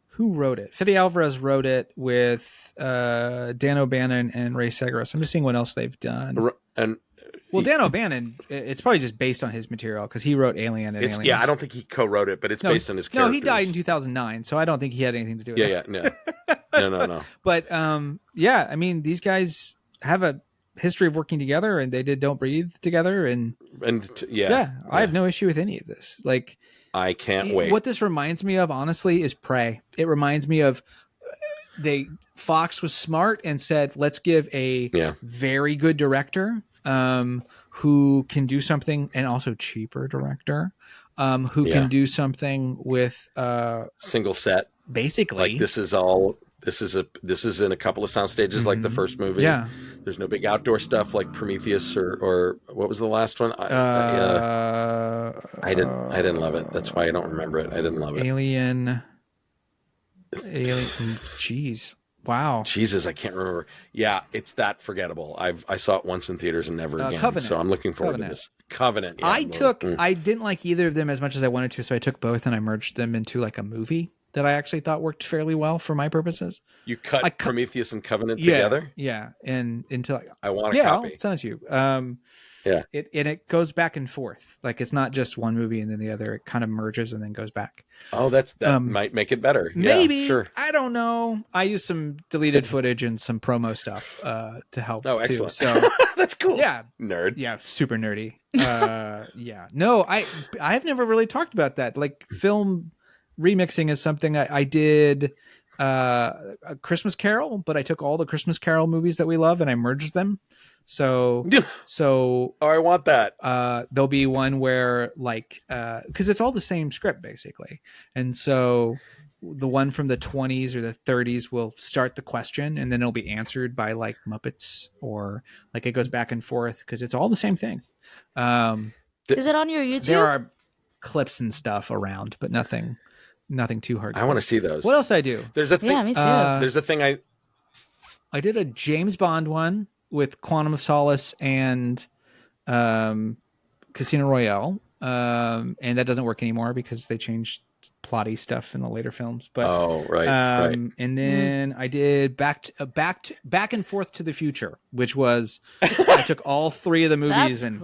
[SPEAKER 1] who wrote it? Fede Alvarez wrote it with Dan O'Bannon and Ray Segaris. I'm just seeing what else they've done. Dan O'Bannon, it's probably just based on his material because he wrote Alien and Aliens.
[SPEAKER 6] Yeah, I don't think he co-wrote it, but it's based on his characters.
[SPEAKER 1] No, he died in 2009, so I don't think he had anything to do with it.
[SPEAKER 6] No.
[SPEAKER 1] But yeah, I mean, these guys have a history of working together, and they did Don't Breathe together, and I have no issue with any of this. Like,
[SPEAKER 6] I can't wait.
[SPEAKER 1] What this reminds me of, honestly, is Prey. It reminds me of Fox was smart and said, let's give a very good director who can do something, and also cheaper director who can do something with
[SPEAKER 6] single set,
[SPEAKER 1] basically.
[SPEAKER 6] Like this is in a couple of sound stages, like the first movie.
[SPEAKER 1] Yeah,
[SPEAKER 6] there's no big outdoor stuff like Prometheus or what was the last one? I didn't love it. That's why I don't remember it. I didn't love it.
[SPEAKER 1] Alien. Jeez. Wow.
[SPEAKER 6] Jesus, I can't remember. Yeah, it's that forgettable. I saw it once in theaters and never again.
[SPEAKER 1] Covenant.
[SPEAKER 6] So I'm looking forward to this. Covenant. Yeah,
[SPEAKER 1] I didn't like either of them as much as I wanted to, so I took both and I merged them into like a movie that I actually thought worked fairly well for my purposes.
[SPEAKER 6] You cut Prometheus and Covenant together?
[SPEAKER 1] Yeah. And until
[SPEAKER 6] I want a copy.
[SPEAKER 1] I'll send it to you.
[SPEAKER 6] Yeah.
[SPEAKER 1] It goes back and forth. Like, it's not just one movie and then the other. It kind of merges and then goes back.
[SPEAKER 6] Oh, that might make it better.
[SPEAKER 1] Maybe.
[SPEAKER 6] Yeah, sure.
[SPEAKER 1] I don't know. I used some deleted footage and some promo stuff to help.
[SPEAKER 6] Oh, excellent.
[SPEAKER 1] Too. So
[SPEAKER 6] that's cool.
[SPEAKER 1] Yeah.
[SPEAKER 6] Nerd.
[SPEAKER 1] Yeah, super nerdy. Yeah. No, I've never really talked about that. Like, film remixing is something I did a Christmas Carol, but I took all the Christmas Carol movies that we love and I merged them. So
[SPEAKER 6] I want that.
[SPEAKER 1] There'll be one where, like, because it's all the same script basically, and so the one from the 20s or the 30s will start the question and then it'll be answered by like Muppets, or like it goes back and forth because it's all the same thing.
[SPEAKER 5] Is it on your YouTube?
[SPEAKER 1] There are clips and stuff around, but nothing too hard.
[SPEAKER 6] I want to see those.
[SPEAKER 1] What else did I do?
[SPEAKER 6] There's a thing.
[SPEAKER 5] Yeah, me too.
[SPEAKER 6] There's a thing
[SPEAKER 1] I did a James Bond one with Quantum of Solace and Casino Royale, and that doesn't work anymore because they changed plotty stuff in the later films. But
[SPEAKER 6] right.
[SPEAKER 1] And then I did Back and Forth to the Future, which was I took all three of the movies and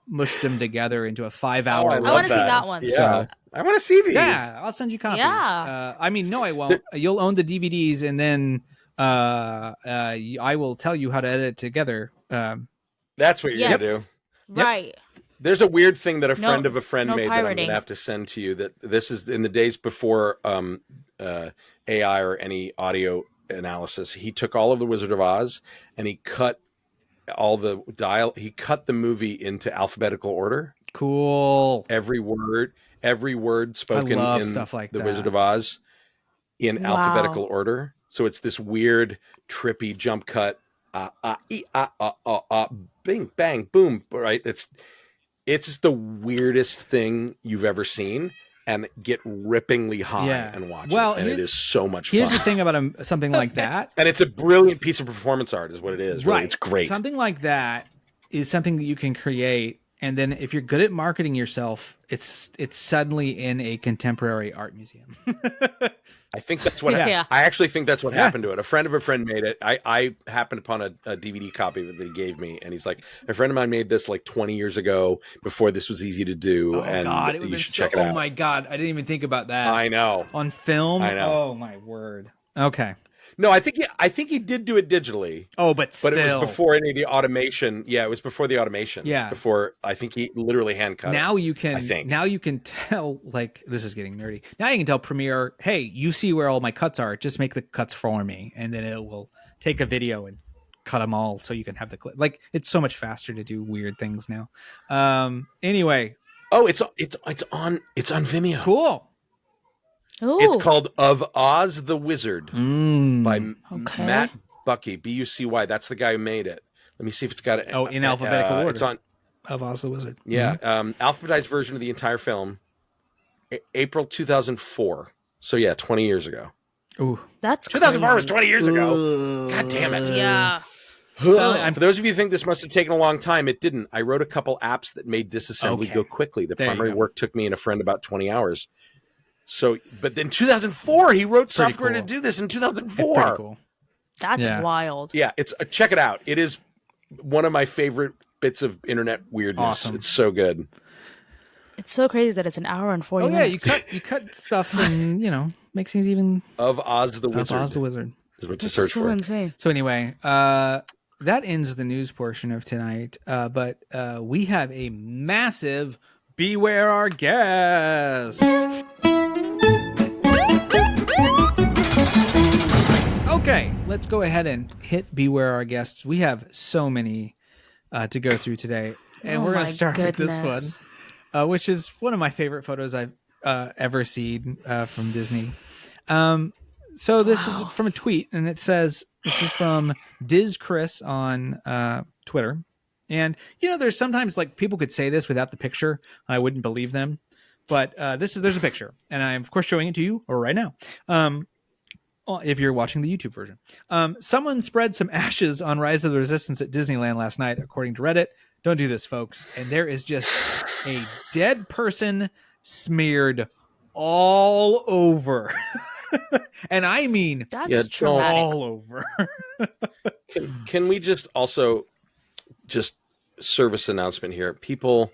[SPEAKER 1] mushed them together into a 5-hour.
[SPEAKER 5] I want to see that one.
[SPEAKER 6] Yeah, I want to see these.
[SPEAKER 1] Yeah, I'll send you copies.
[SPEAKER 5] Yeah.
[SPEAKER 1] I mean, no, I won't. You'll own the DVDs, and then I will tell you how to edit it together.
[SPEAKER 6] That's what you're gonna do,
[SPEAKER 5] right?
[SPEAKER 6] There's a weird thing that a friend of a friend made
[SPEAKER 5] pirating.
[SPEAKER 6] that I'm gonna have to send to you. That this is in the days before AI or any audio analysis. He took all of the Wizard of Oz and he cut all the He cut the movie into alphabetical order.
[SPEAKER 1] Cool.
[SPEAKER 6] Every word spoken in
[SPEAKER 1] stuff like
[SPEAKER 6] the Wizard of Oz in alphabetical order. So it's this weird, trippy jump cut. Bing, bang, boom. Right? It's the weirdest thing you've ever seen, and get rippingly high and watch it. And it is so much fun.
[SPEAKER 1] Here's the thing about something like that.
[SPEAKER 6] And it's a brilliant piece of performance art is what it is. Really.
[SPEAKER 1] Right.
[SPEAKER 6] It's great.
[SPEAKER 1] Something like that is something that you can create. And then if you're good at marketing yourself, it's suddenly in a contemporary art museum.
[SPEAKER 6] I think that's what I actually think that's what happened to it. A friend of a friend made it. I happened upon a DVD copy that he gave me, and he's like, a friend of mine made this like 20 years ago before this was easy to do.
[SPEAKER 1] Oh,
[SPEAKER 6] and
[SPEAKER 1] God,
[SPEAKER 6] you should check it out.
[SPEAKER 1] Oh my God, I didn't even think about that.
[SPEAKER 6] I know.
[SPEAKER 1] On film?
[SPEAKER 6] I know.
[SPEAKER 1] Oh my word. Okay.
[SPEAKER 6] No, I think he did do it digitally.
[SPEAKER 1] Oh, but still.
[SPEAKER 6] But it was before any of the automation. Yeah, it was before the automation.
[SPEAKER 1] Yeah.
[SPEAKER 6] Before, I think he literally hand cut
[SPEAKER 1] now
[SPEAKER 6] it.
[SPEAKER 1] You can.
[SPEAKER 6] I think.
[SPEAKER 1] Now you can tell, like, this is getting nerdy. Now you can tell Premiere, hey, you see where all my cuts are. Just make the cuts for me. And then it will take a video and cut them all so you can have the clip. Like, it's so much faster to do weird things now. Anyway.
[SPEAKER 6] Oh, it's on Vimeo.
[SPEAKER 1] Cool.
[SPEAKER 5] Ooh.
[SPEAKER 6] It's called Of Oz the Wizard by
[SPEAKER 5] Okay.
[SPEAKER 6] Matt Bucky, Bucy. That's the guy who made it. Let me see if it's got it.
[SPEAKER 1] in alphabetical order.
[SPEAKER 6] It's on.
[SPEAKER 1] Of Oz the Wizard.
[SPEAKER 6] Yeah, alphabetized version of the entire film, April 2004. So yeah, 20 years ago.
[SPEAKER 1] Ooh.
[SPEAKER 5] That's
[SPEAKER 6] 2004 was
[SPEAKER 5] crazy.
[SPEAKER 6] 20 years ago. God damn it.
[SPEAKER 5] Yeah.
[SPEAKER 6] For those of you who think this must have taken a long time, it didn't. I wrote a couple apps that made disassembly go quickly. The
[SPEAKER 1] There you
[SPEAKER 6] primary
[SPEAKER 1] go.
[SPEAKER 6] work took me and a friend about 20 hours. So, but then 2004, he wrote
[SPEAKER 1] Pretty
[SPEAKER 6] software
[SPEAKER 1] cool.
[SPEAKER 6] to do this in
[SPEAKER 1] It's
[SPEAKER 6] 2004.
[SPEAKER 1] pretty cool.
[SPEAKER 5] That's
[SPEAKER 1] Yeah.
[SPEAKER 5] wild.
[SPEAKER 6] Yeah, it's check it out. It is one of my favorite bits of internet weirdness.
[SPEAKER 1] Awesome.
[SPEAKER 6] It's so good.
[SPEAKER 5] It's so crazy that it's an hour and 40
[SPEAKER 1] Oh yeah,
[SPEAKER 5] minutes.
[SPEAKER 1] you cut stuff and makes things even.
[SPEAKER 6] Of Oz the Wizard.
[SPEAKER 1] Of Oz the Wizard.
[SPEAKER 6] Is what to
[SPEAKER 5] That's
[SPEAKER 6] search
[SPEAKER 5] so
[SPEAKER 6] for.
[SPEAKER 5] insane.
[SPEAKER 1] So anyway, that ends the news portion of tonight. But we have a massive Beware Our Guest. Okay, let's go ahead and hit Beware Our Guests. We have so many to go through today. And
[SPEAKER 5] Oh
[SPEAKER 1] we're going to
[SPEAKER 5] my
[SPEAKER 1] start with this
[SPEAKER 5] goodness.
[SPEAKER 1] one, which is one of my favorite photos I've ever seen from Disney. So this is from a tweet, and it says, this is from Diz Chris on Twitter. And, there's sometimes like people could say this without the picture, and I wouldn't believe them. But there's a picture, and I'm, of course, showing it to you right now. If you're watching the YouTube version. Someone spread some ashes on Rise of the Resistance at Disneyland last night, according to Reddit. Don't do this, folks. And there is just a dead person smeared all over. And I mean
[SPEAKER 5] That's traumatic.
[SPEAKER 1] all over.
[SPEAKER 6] Can we just also service announcement here? People,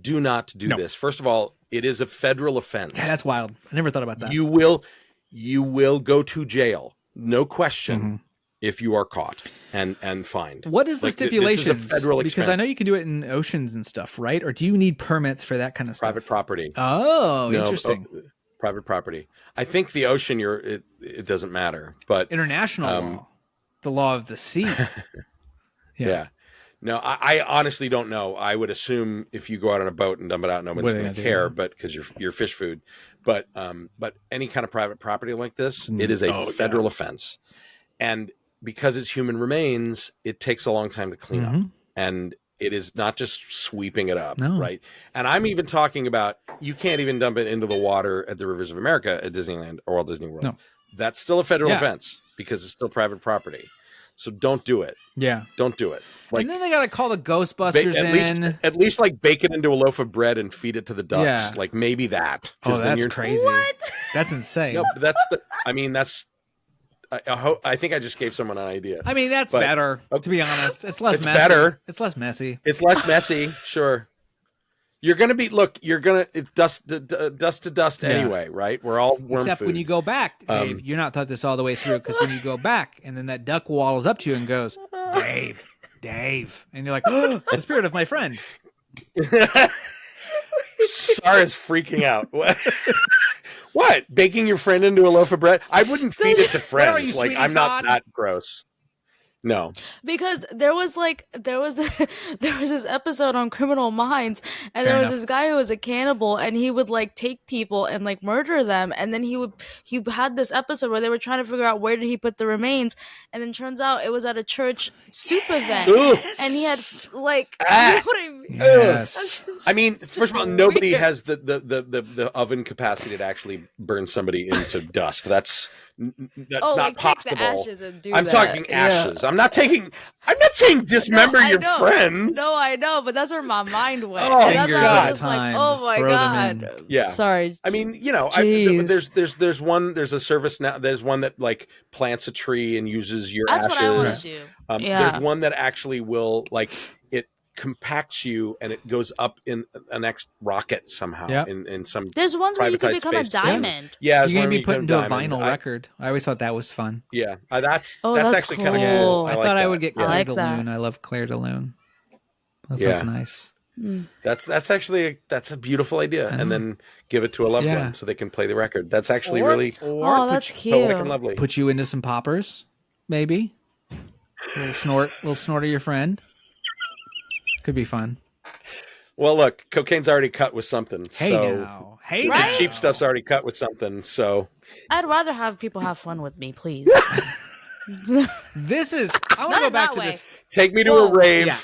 [SPEAKER 6] do not do
[SPEAKER 1] No.
[SPEAKER 6] this. First of all, it is a federal offense.
[SPEAKER 1] Yeah, that's wild. I never thought about that.
[SPEAKER 6] You will go to jail, no question, if you are caught and fined.
[SPEAKER 1] What is the
[SPEAKER 6] Like,
[SPEAKER 1] stipulations?
[SPEAKER 6] This is a federal
[SPEAKER 1] because
[SPEAKER 6] expense.
[SPEAKER 1] I know you can do it in oceans and stuff, right? Or do you need permits for that kind of stuff?
[SPEAKER 6] Private property.
[SPEAKER 1] Oh,
[SPEAKER 6] No,
[SPEAKER 1] interesting.
[SPEAKER 6] private property. I think the ocean, it doesn't matter, but
[SPEAKER 1] International law, the law of the sea.
[SPEAKER 6] yeah. No, I honestly don't know. I would assume if you go out on a boat and dump it out, nobody's
[SPEAKER 1] What are
[SPEAKER 6] going
[SPEAKER 1] they
[SPEAKER 6] to
[SPEAKER 1] gonna
[SPEAKER 6] care,
[SPEAKER 1] do?
[SPEAKER 6] but because you're fish food. But any kind of private property like this, it is a federal offense, and because it's human remains, it takes a long time to clean up, and it is not just sweeping it up,
[SPEAKER 1] No.
[SPEAKER 6] right? And I'm even talking about you can't even dump it into the water at the Rivers of America at Disneyland or Walt Disney World.
[SPEAKER 1] No.
[SPEAKER 6] That's still a federal
[SPEAKER 1] Yeah.
[SPEAKER 6] offense because it's still private property. So don't do it.
[SPEAKER 1] Yeah.
[SPEAKER 6] Don't do it. Like,
[SPEAKER 1] And then they got to call the Ghostbusters in.
[SPEAKER 6] at least like bake it into a loaf of bread and feed it to the ducks.
[SPEAKER 1] Yeah.
[SPEAKER 6] Like maybe that. 'cause
[SPEAKER 1] Oh,
[SPEAKER 6] then
[SPEAKER 1] that's
[SPEAKER 6] you're
[SPEAKER 1] crazy. That's insane.
[SPEAKER 6] No, but that's the. I mean, that's. I think I just gave someone an idea.
[SPEAKER 1] I mean, that's
[SPEAKER 6] But-
[SPEAKER 1] better, to be honest. It's less
[SPEAKER 6] It's
[SPEAKER 1] messy.
[SPEAKER 6] better.
[SPEAKER 1] It's less messy.
[SPEAKER 6] It's less messy, sure. You're gonna be. Look, you're gonna. It's dust to dust
[SPEAKER 1] Yeah.
[SPEAKER 6] anyway, right? We're all worm
[SPEAKER 1] Except
[SPEAKER 6] food.
[SPEAKER 1] when you go back, Dave, you're not thought this all the way through, because when you go back and then that duck waddles up to you and goes, Dave. And you're like, oh, the spirit of my friend.
[SPEAKER 6] Sarah's freaking out. What? What? Baking your friend into a loaf of bread? I wouldn't feed it to
[SPEAKER 1] What are
[SPEAKER 6] friends.
[SPEAKER 1] you,
[SPEAKER 6] Like
[SPEAKER 1] Sweeney
[SPEAKER 6] I'm not
[SPEAKER 1] Todd?
[SPEAKER 6] that gross. No.
[SPEAKER 5] Because there was this episode on Criminal Minds, and
[SPEAKER 1] Fair
[SPEAKER 5] there was
[SPEAKER 1] enough.
[SPEAKER 5] this guy who was a cannibal, and he would like take people and like murder them, and then he had this episode where they were trying to figure out where did he put the remains, and then turns out it was at a church soup event,
[SPEAKER 6] Ooh.
[SPEAKER 5] and he had like
[SPEAKER 6] Ah.
[SPEAKER 5] you know what I mean?
[SPEAKER 1] Yes.
[SPEAKER 6] I mean, first of all, nobody
[SPEAKER 5] Weird.
[SPEAKER 6] has the oven capacity to actually burn somebody into dust. That's
[SPEAKER 5] Oh,
[SPEAKER 6] not
[SPEAKER 5] like
[SPEAKER 6] possible.
[SPEAKER 5] take the ashes and do
[SPEAKER 6] I'm
[SPEAKER 5] that.
[SPEAKER 6] talking
[SPEAKER 5] Yeah.
[SPEAKER 6] ashes. I'm not saying dismember
[SPEAKER 5] I
[SPEAKER 6] your
[SPEAKER 5] know.
[SPEAKER 6] friends.
[SPEAKER 5] No, I know, but that's where my mind went.
[SPEAKER 6] Oh,
[SPEAKER 5] And that's why I
[SPEAKER 6] God.
[SPEAKER 5] was just like,
[SPEAKER 1] Time,
[SPEAKER 5] oh
[SPEAKER 1] just
[SPEAKER 5] my
[SPEAKER 1] throw them
[SPEAKER 5] god.
[SPEAKER 1] in.
[SPEAKER 6] Yeah.
[SPEAKER 5] Sorry.
[SPEAKER 6] I mean,
[SPEAKER 5] Jeez.
[SPEAKER 6] there's a service now. There's one that like plants a tree and uses your
[SPEAKER 5] That's
[SPEAKER 6] ashes.
[SPEAKER 5] what I want to do. Yeah.
[SPEAKER 6] There's one that actually will like it compacts you and it goes up in a next rocket somehow
[SPEAKER 1] Yep.
[SPEAKER 6] in some.
[SPEAKER 5] There's ones where you can
[SPEAKER 6] privatized
[SPEAKER 5] become a
[SPEAKER 6] space.
[SPEAKER 5] diamond.
[SPEAKER 6] Yeah,
[SPEAKER 1] You
[SPEAKER 6] it's
[SPEAKER 1] can
[SPEAKER 6] one
[SPEAKER 1] be
[SPEAKER 6] where
[SPEAKER 1] put
[SPEAKER 6] you
[SPEAKER 1] into a
[SPEAKER 6] become diamond.
[SPEAKER 1] vinyl record. I always thought that was fun.
[SPEAKER 6] Yeah, that's
[SPEAKER 5] Oh, that's
[SPEAKER 6] actually kind of
[SPEAKER 5] cool.
[SPEAKER 6] cool.
[SPEAKER 1] I
[SPEAKER 6] like
[SPEAKER 1] thought I
[SPEAKER 6] that.
[SPEAKER 1] would get
[SPEAKER 6] Yeah.
[SPEAKER 5] I
[SPEAKER 1] Claire
[SPEAKER 5] like
[SPEAKER 1] de
[SPEAKER 5] that.
[SPEAKER 1] Lune. I love Claire de Lune. That
[SPEAKER 6] Yeah.
[SPEAKER 1] sounds nice.
[SPEAKER 6] That's actually that's a beautiful idea, and then give it to a loved
[SPEAKER 1] Yeah.
[SPEAKER 6] one so they can play the record. That's actually
[SPEAKER 1] Or-
[SPEAKER 6] really
[SPEAKER 1] or
[SPEAKER 5] Oh,
[SPEAKER 1] put
[SPEAKER 5] that's
[SPEAKER 1] you-
[SPEAKER 5] cute.
[SPEAKER 6] poetic and lovely.
[SPEAKER 1] Put you into some poppers, maybe. Little snort of your friend. Could be fun.
[SPEAKER 6] Well, look, cocaine's already cut with something.
[SPEAKER 1] Hey
[SPEAKER 6] so
[SPEAKER 1] now. Hey
[SPEAKER 5] Right?
[SPEAKER 1] now.
[SPEAKER 6] cheap stuff's already cut with something. So
[SPEAKER 5] I'd rather have people have fun with me, please.
[SPEAKER 1] This is. I want to
[SPEAKER 5] Not
[SPEAKER 1] go
[SPEAKER 5] in
[SPEAKER 1] back
[SPEAKER 5] that
[SPEAKER 1] to
[SPEAKER 5] way.
[SPEAKER 1] this.
[SPEAKER 6] take me to
[SPEAKER 5] Whoa.
[SPEAKER 6] a rave.
[SPEAKER 1] Yeah.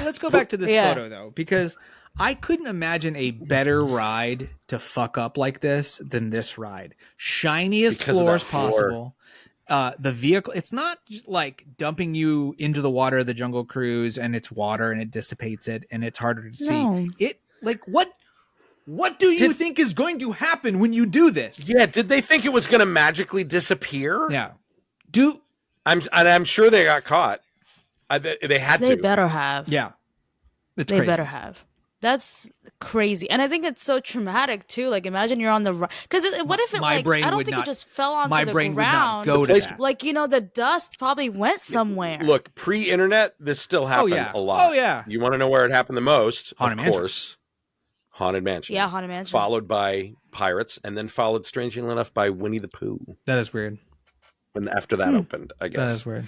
[SPEAKER 1] Let's go back to this
[SPEAKER 5] Yeah.
[SPEAKER 1] photo though, because I couldn't imagine a better ride to fuck up like this than this ride. Shiniest
[SPEAKER 6] Because of
[SPEAKER 1] floors
[SPEAKER 6] that floor.
[SPEAKER 1] possible. The vehicle, it's not like dumping you into the water of the Jungle Cruise and it's water and it dissipates it and it's harder to see.
[SPEAKER 5] No.
[SPEAKER 1] It like what do you think is going to happen when you do this?
[SPEAKER 6] Yeah, did they think it was going to magically disappear?
[SPEAKER 1] Yeah.
[SPEAKER 6] I'm sure they got caught. They had
[SPEAKER 5] They
[SPEAKER 6] to.
[SPEAKER 5] better have.
[SPEAKER 1] Yeah. It's
[SPEAKER 5] They
[SPEAKER 1] crazy.
[SPEAKER 5] better have. That's crazy, and I think it's so traumatic too. Like, imagine you're on the because what if it
[SPEAKER 1] My
[SPEAKER 5] like
[SPEAKER 1] brain
[SPEAKER 5] I don't
[SPEAKER 1] would
[SPEAKER 5] think
[SPEAKER 1] not-
[SPEAKER 5] it just fell onto
[SPEAKER 1] My
[SPEAKER 5] the
[SPEAKER 1] brain
[SPEAKER 5] ground.
[SPEAKER 1] would not go
[SPEAKER 6] The
[SPEAKER 1] to
[SPEAKER 6] place-
[SPEAKER 1] that.
[SPEAKER 5] Like the dust probably went somewhere.
[SPEAKER 6] Look, pre-internet, this still happened
[SPEAKER 1] yeah.
[SPEAKER 6] a lot.
[SPEAKER 1] Oh, yeah.
[SPEAKER 6] You want to know where it happened the most?
[SPEAKER 1] Haunted
[SPEAKER 6] of
[SPEAKER 1] Mansion.
[SPEAKER 6] course, Haunted Mansion.
[SPEAKER 5] Yeah, Haunted Mansion.
[SPEAKER 6] Followed by Pirates, and then followed, strangely enough, by Winnie the Pooh.
[SPEAKER 1] That is weird.
[SPEAKER 6] When after that opened, I guess.
[SPEAKER 1] That is weird.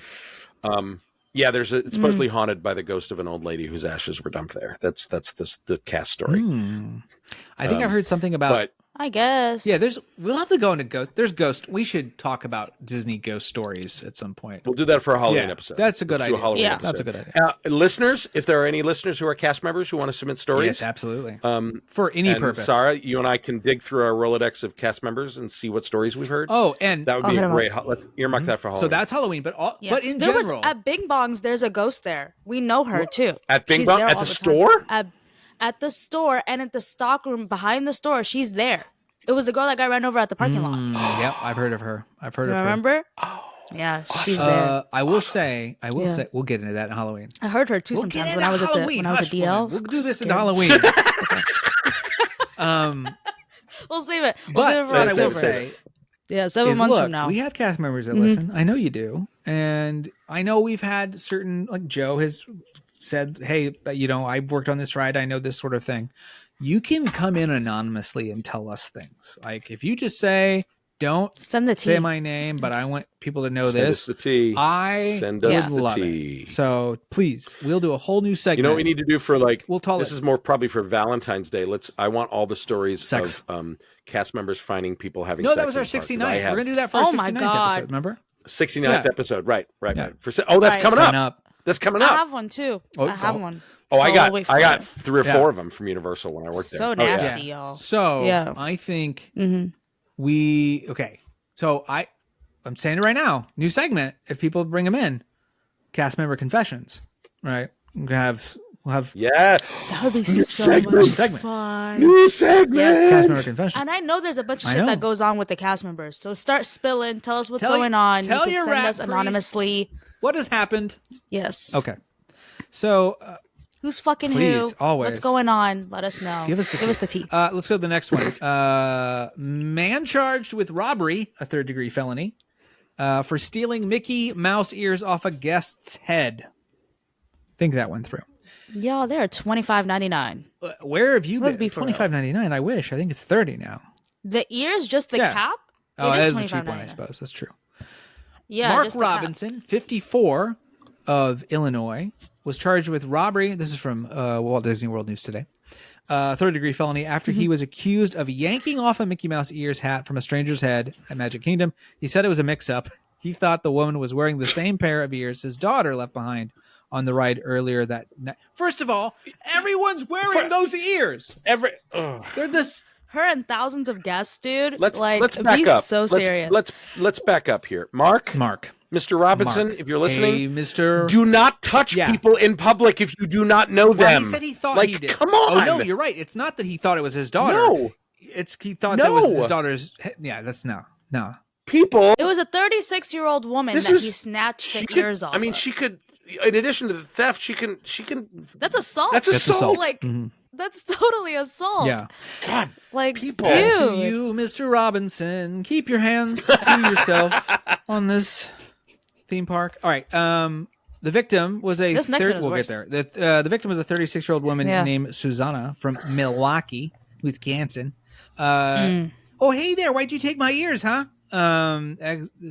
[SPEAKER 6] Yeah, it's supposedly haunted by the ghost of an old lady whose ashes were dumped there. That's the cast story.
[SPEAKER 1] I think I've heard something about
[SPEAKER 6] But
[SPEAKER 5] I guess.
[SPEAKER 1] Yeah, we'll have to go into ghost. There's ghost. We should talk about Disney ghost stories at some point.
[SPEAKER 6] we'll do that for a Halloween
[SPEAKER 1] Yeah,
[SPEAKER 6] episode.
[SPEAKER 1] that's a good
[SPEAKER 6] Let's do
[SPEAKER 1] idea.
[SPEAKER 6] Halloween
[SPEAKER 5] Yeah.
[SPEAKER 6] episode.
[SPEAKER 1] That's a good idea.
[SPEAKER 6] Listeners, if there are any listeners who are cast members who want to submit stories,
[SPEAKER 1] Yes, absolutely. For any
[SPEAKER 6] and
[SPEAKER 1] purpose.
[SPEAKER 6] Sarah, you and I can dig through our Rolodex of cast members and see what stories we've heard.
[SPEAKER 1] Oh, and
[SPEAKER 6] That would
[SPEAKER 5] I'll
[SPEAKER 6] be
[SPEAKER 5] hit
[SPEAKER 6] a
[SPEAKER 5] 'em up.
[SPEAKER 6] great. Let's earmark that for Halloween.
[SPEAKER 1] so that's Halloween, but
[SPEAKER 5] Yeah.
[SPEAKER 1] but in
[SPEAKER 5] there
[SPEAKER 1] general,
[SPEAKER 5] was at Bing Bong's. There's a ghost there. We know her too.
[SPEAKER 6] At Bing
[SPEAKER 5] She's
[SPEAKER 6] Bong?
[SPEAKER 5] there
[SPEAKER 6] At
[SPEAKER 5] all
[SPEAKER 6] the
[SPEAKER 5] time.
[SPEAKER 6] store?
[SPEAKER 5] At the store and at the stock room behind the store. She's there. It was the girl that got ran over at the parking lot.
[SPEAKER 1] yep, I've heard of her. I've heard
[SPEAKER 5] You
[SPEAKER 1] of her.
[SPEAKER 5] remember? Oh, yeah, she's there.
[SPEAKER 1] I will say,
[SPEAKER 5] Yeah.
[SPEAKER 1] we'll get into that in Halloween.
[SPEAKER 5] I heard her too
[SPEAKER 1] We'll get
[SPEAKER 5] sometimes
[SPEAKER 1] into
[SPEAKER 5] when I was
[SPEAKER 1] Halloween.
[SPEAKER 5] when I was
[SPEAKER 1] Hush,
[SPEAKER 5] a DL.
[SPEAKER 1] woman. We'll do this in
[SPEAKER 5] Scared.
[SPEAKER 1] Halloween.
[SPEAKER 5] We'll save it. We'll
[SPEAKER 1] But
[SPEAKER 5] save it for
[SPEAKER 1] what I will
[SPEAKER 5] October.
[SPEAKER 1] say
[SPEAKER 5] Yeah, 7
[SPEAKER 1] is,
[SPEAKER 5] months
[SPEAKER 1] look,
[SPEAKER 5] from now.
[SPEAKER 1] we have cast members that listen. I know you do, and I know we've had certain, like Joe has said, "Hey, I've worked on this ride. I know this sort of thing." You can come in anonymously and tell us things. Like if you just say, "Don't
[SPEAKER 5] Send the tea.
[SPEAKER 1] say my name, but I want people to know
[SPEAKER 6] Send
[SPEAKER 1] this,"
[SPEAKER 6] us the tea.
[SPEAKER 1] I
[SPEAKER 6] Send
[SPEAKER 1] would
[SPEAKER 6] us the
[SPEAKER 1] love
[SPEAKER 6] tea.
[SPEAKER 1] it. So please, we'll do a whole new segment.
[SPEAKER 6] You know what we need to do for
[SPEAKER 1] We'll tell
[SPEAKER 6] this
[SPEAKER 1] it.
[SPEAKER 6] is more probably for Valentine's Day. I want all the stories
[SPEAKER 1] Sex.
[SPEAKER 6] of cast members finding people having
[SPEAKER 1] No,
[SPEAKER 6] sex.
[SPEAKER 1] that was
[SPEAKER 6] in
[SPEAKER 1] our
[SPEAKER 6] the park, 'cause
[SPEAKER 1] 69th.
[SPEAKER 6] I have
[SPEAKER 1] We're gonna do that for our
[SPEAKER 5] Oh my
[SPEAKER 1] 69th
[SPEAKER 5] God.
[SPEAKER 1] episode. Remember?
[SPEAKER 6] 69th
[SPEAKER 1] Yeah.
[SPEAKER 6] episode. Right.
[SPEAKER 1] Yeah.
[SPEAKER 6] That's
[SPEAKER 5] Right.
[SPEAKER 6] coming
[SPEAKER 1] Coming
[SPEAKER 6] up.
[SPEAKER 1] up.
[SPEAKER 6] That's coming
[SPEAKER 5] I
[SPEAKER 6] up.
[SPEAKER 5] have one too.
[SPEAKER 1] Oh,
[SPEAKER 5] I have
[SPEAKER 1] oh.
[SPEAKER 5] one.
[SPEAKER 6] Oh,
[SPEAKER 5] So
[SPEAKER 6] I
[SPEAKER 5] I'll wait for
[SPEAKER 6] got
[SPEAKER 5] it.
[SPEAKER 6] 3 or
[SPEAKER 1] Yeah.
[SPEAKER 6] 4 of them from Universal when I worked
[SPEAKER 5] So
[SPEAKER 6] there.
[SPEAKER 5] nasty,
[SPEAKER 1] Yeah.
[SPEAKER 5] y'all.
[SPEAKER 1] So
[SPEAKER 5] Yeah.
[SPEAKER 1] I think
[SPEAKER 5] Mhm.
[SPEAKER 1] okay. So I'm saying it right now. New segment. If people bring them in, cast member confessions. Right. We'll have
[SPEAKER 6] Yeah.
[SPEAKER 5] That would be
[SPEAKER 6] New
[SPEAKER 5] so
[SPEAKER 6] segment.
[SPEAKER 5] much
[SPEAKER 1] Segment.
[SPEAKER 5] fun.
[SPEAKER 6] New segment.
[SPEAKER 1] cast member confessions.
[SPEAKER 5] And I know there's a bunch of
[SPEAKER 1] I
[SPEAKER 5] shit
[SPEAKER 1] know.
[SPEAKER 5] that goes on with the cast members. So start spilling. Tell us what's
[SPEAKER 1] Tell
[SPEAKER 5] going on.
[SPEAKER 1] tell
[SPEAKER 5] you
[SPEAKER 1] your
[SPEAKER 5] can send
[SPEAKER 1] rat
[SPEAKER 5] us anonymously.
[SPEAKER 1] priests what has happened.
[SPEAKER 5] Yes.
[SPEAKER 1] Okay. So
[SPEAKER 5] Who's fucking
[SPEAKER 1] Please,
[SPEAKER 5] who?
[SPEAKER 1] always.
[SPEAKER 5] What's going on? Let us know.
[SPEAKER 1] give us the tea.
[SPEAKER 5] tea.
[SPEAKER 1] Let's go to the next one. Man charged with robbery, a 3rd-degree felony, for stealing Mickey Mouse ears off a guest's head. Think that one through.
[SPEAKER 5] Y'all, they're $25.99.
[SPEAKER 1] Where have you
[SPEAKER 5] Let's
[SPEAKER 1] been?
[SPEAKER 5] be for real.
[SPEAKER 1] $25.99. I wish. I think it's 30 now.
[SPEAKER 5] The ears, just the
[SPEAKER 1] Yeah.
[SPEAKER 5] cap?
[SPEAKER 1] Oh,
[SPEAKER 5] It
[SPEAKER 1] that
[SPEAKER 5] is
[SPEAKER 1] is the cheap one, I
[SPEAKER 5] $25.99.
[SPEAKER 1] suppose. That's true.
[SPEAKER 5] Yeah,
[SPEAKER 1] Mark
[SPEAKER 5] just the cap.
[SPEAKER 1] Robinson, 54, of Illinois, was charged with robbery. This is from Walt Disney World News today. 3rd-degree felony after he was accused of yanking off a Mickey Mouse ears hat from a stranger's head at Magic Kingdom. He said it was a mix-up. He thought the woman was wearing the same pair of ears his daughter left behind on the ride earlier that night. First of all, everyone's wearing those ears. They're this.
[SPEAKER 5] Her and thousands of guests, dude.
[SPEAKER 6] Let's
[SPEAKER 5] like,
[SPEAKER 6] back
[SPEAKER 5] be
[SPEAKER 6] up.
[SPEAKER 5] so serious.
[SPEAKER 6] Let's back up here. Mark, Mr. Robinson,
[SPEAKER 1] Mark.
[SPEAKER 6] if you're listening,
[SPEAKER 1] Hey, Mr.
[SPEAKER 6] do not touch
[SPEAKER 1] Yeah.
[SPEAKER 6] people in public if you do not know
[SPEAKER 1] Well,
[SPEAKER 6] them.
[SPEAKER 1] he said he thought
[SPEAKER 6] like,
[SPEAKER 1] he did.
[SPEAKER 6] come on.
[SPEAKER 1] Oh no, you're right. It's not that he thought it was his daughter.
[SPEAKER 6] No.
[SPEAKER 1] It's he thought that was
[SPEAKER 6] No.
[SPEAKER 1] his daughter's. Yeah, that's no.
[SPEAKER 6] People.
[SPEAKER 5] It was a 36-year-old woman
[SPEAKER 6] This
[SPEAKER 5] that
[SPEAKER 6] is-
[SPEAKER 5] he snatched
[SPEAKER 6] she
[SPEAKER 5] the
[SPEAKER 6] could-
[SPEAKER 5] ears off.
[SPEAKER 6] I mean,
[SPEAKER 5] of.
[SPEAKER 6] she could. In addition to the theft, she can.
[SPEAKER 5] That's assault.
[SPEAKER 6] That's
[SPEAKER 1] That's
[SPEAKER 6] assault.
[SPEAKER 1] assault.
[SPEAKER 5] Like, that's totally assault.
[SPEAKER 1] Yeah.
[SPEAKER 6] God,
[SPEAKER 5] Like,
[SPEAKER 6] people.
[SPEAKER 5] dude.
[SPEAKER 1] To you, Mr. Robinson, keep your hands to yourself on this theme park. All right. The victim was a
[SPEAKER 5] This next one is
[SPEAKER 1] we'll
[SPEAKER 5] worse.
[SPEAKER 1] get there. The victim was a 36-year-old woman
[SPEAKER 5] Yeah.
[SPEAKER 1] named Susanna from Milwaukee, Wisconsin. Oh, hey there. Why'd you take my ears, huh?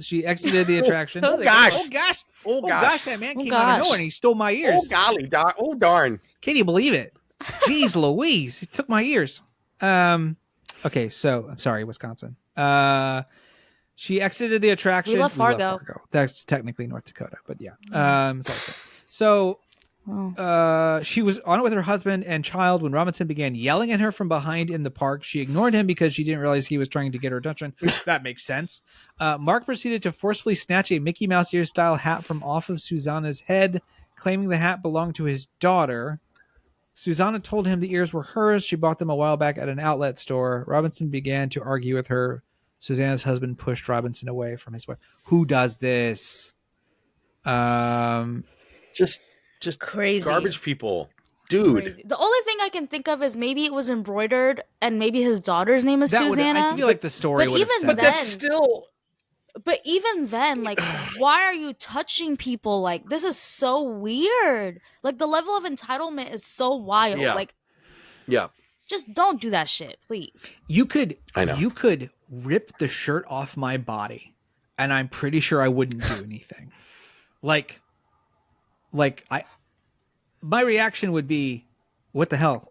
[SPEAKER 1] She exited the attraction.
[SPEAKER 5] Oh, gosh.
[SPEAKER 1] Oh gosh.
[SPEAKER 6] Oh,
[SPEAKER 1] Oh
[SPEAKER 6] gosh.
[SPEAKER 1] gosh, that man
[SPEAKER 5] Oh,
[SPEAKER 1] came out of
[SPEAKER 5] gosh.
[SPEAKER 1] nowhere and he stole my ears.
[SPEAKER 6] Oh golly, oh darn.
[SPEAKER 1] Can you believe it? Jeez Louise, it took my ears. Okay, so I'm sorry, Wisconsin. She exited the attraction.
[SPEAKER 5] We love Fargo.
[SPEAKER 1] That's technically North Dakota, but yeah. It's also. So she was on it with her husband and child when Robinson began yelling at her from behind in the park. She ignored him because she didn't realize he was trying to get her attention. That makes sense. Mark proceeded to forcefully snatch a Mickey Mouse ear style hat from off of Susanna's head, claiming the hat belonged to his daughter. Susanna told him the ears were hers. She bought them a while back at an outlet store. Robinson began to argue with her. Susanna's husband pushed Robinson away from his wife. Who does this?
[SPEAKER 6] Just
[SPEAKER 5] Crazy.
[SPEAKER 6] garbage people, dude.
[SPEAKER 5] Crazy. The only thing I can think of is maybe it was embroidered and maybe his daughter's name is
[SPEAKER 1] That would,
[SPEAKER 5] Susanna.
[SPEAKER 1] I feel like the story
[SPEAKER 5] But
[SPEAKER 1] would have
[SPEAKER 5] even
[SPEAKER 1] said
[SPEAKER 6] But
[SPEAKER 1] that.
[SPEAKER 5] then-
[SPEAKER 6] that's still
[SPEAKER 5] But even then, like, why are you touching people? Like, this is so weird. Like, the level of entitlement is so wild.
[SPEAKER 6] Yeah.
[SPEAKER 5] Like,
[SPEAKER 6] yeah.
[SPEAKER 5] just don't do that shit, please.
[SPEAKER 1] You could,
[SPEAKER 6] I know.
[SPEAKER 1] You could rip the shirt off my body, and I'm pretty sure I wouldn't do anything. like my reaction would be, "What the hell?"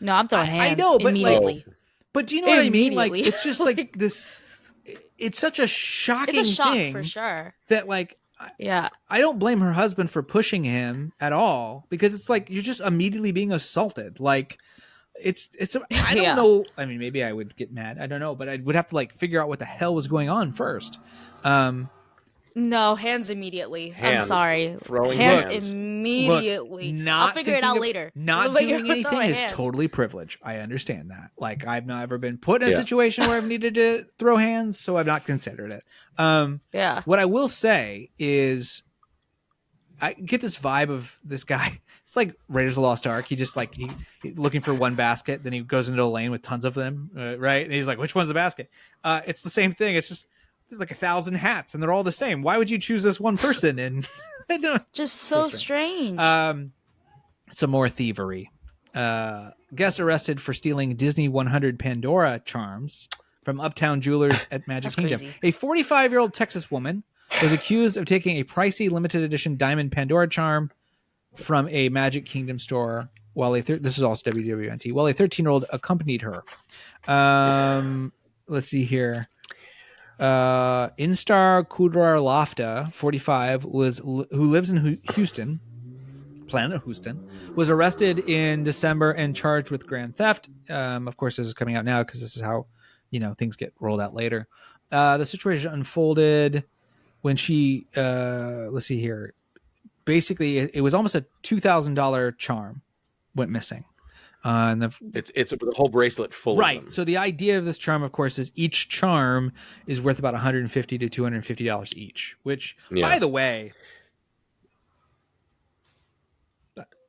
[SPEAKER 5] No, I'm throwing
[SPEAKER 1] I
[SPEAKER 5] hands
[SPEAKER 1] know, but, like-
[SPEAKER 5] immediately.
[SPEAKER 1] But do you know what I mean? Like,
[SPEAKER 5] Immediately.
[SPEAKER 1] it's just like this. It's such a shocking
[SPEAKER 5] It's a shock
[SPEAKER 1] thing
[SPEAKER 5] for sure.
[SPEAKER 1] that, like,
[SPEAKER 5] Yeah.
[SPEAKER 1] I don't blame her husband for pushing him at all, because it's like you're just immediately being assaulted. Like, it's I don't
[SPEAKER 5] Yeah.
[SPEAKER 1] know. I mean, maybe I would get mad. I don't know, but I would have to like figure out what the hell was going on first.
[SPEAKER 5] No, hands immediately. I'm
[SPEAKER 6] Hands.
[SPEAKER 5] sorry.
[SPEAKER 6] Throwing
[SPEAKER 5] hands
[SPEAKER 6] hands.
[SPEAKER 5] immediately.
[SPEAKER 1] Look,
[SPEAKER 5] I'll figure it out
[SPEAKER 1] thinking of-
[SPEAKER 5] later.
[SPEAKER 1] Not
[SPEAKER 5] But you're
[SPEAKER 1] doing anything
[SPEAKER 5] throwing
[SPEAKER 1] is
[SPEAKER 5] hands.
[SPEAKER 1] totally privilege. I understand that. Like, I've never been put in a
[SPEAKER 6] Yeah.
[SPEAKER 1] situation where I've needed to throw hands, so I've not considered it.
[SPEAKER 5] Yeah.
[SPEAKER 1] What I will say is, I get this vibe of this guy. It's like Raiders of the Lost Ark. He just like he looking for one basket, then he goes into a lane with tons of them, right? And he's like, "Which one's the basket?" It's the same thing. It's just there's like 1,000 hats, and they're all the same. Why would you choose this one person? And I don't.
[SPEAKER 5] Just so strange.
[SPEAKER 1] Some more thievery. Guest arrested for stealing Disney 100 Pandora charms from Uptown Jewelers at Magic
[SPEAKER 5] That's
[SPEAKER 1] Kingdom.
[SPEAKER 5] crazy.
[SPEAKER 1] A 45-year-old Texas woman was accused of taking a pricey limited edition diamond Pandora charm from a Magic Kingdom store while this is also WWNT, while a 13-year-old accompanied her. Let's see here. Instar Kudrar Lofta, 45, who lives in Houston, Planet Houston, was arrested in December and charged with grand theft. Of course, this is coming out now because this is how things get rolled out later. The situation unfolded when she let's see here. Basically, it was almost a $2,000 charm went missing. And
[SPEAKER 6] It's the whole bracelet full of
[SPEAKER 1] right.
[SPEAKER 6] them.
[SPEAKER 1] So the idea of this charm, of course, is each charm is worth about $150 to $250 each. Which, by the way,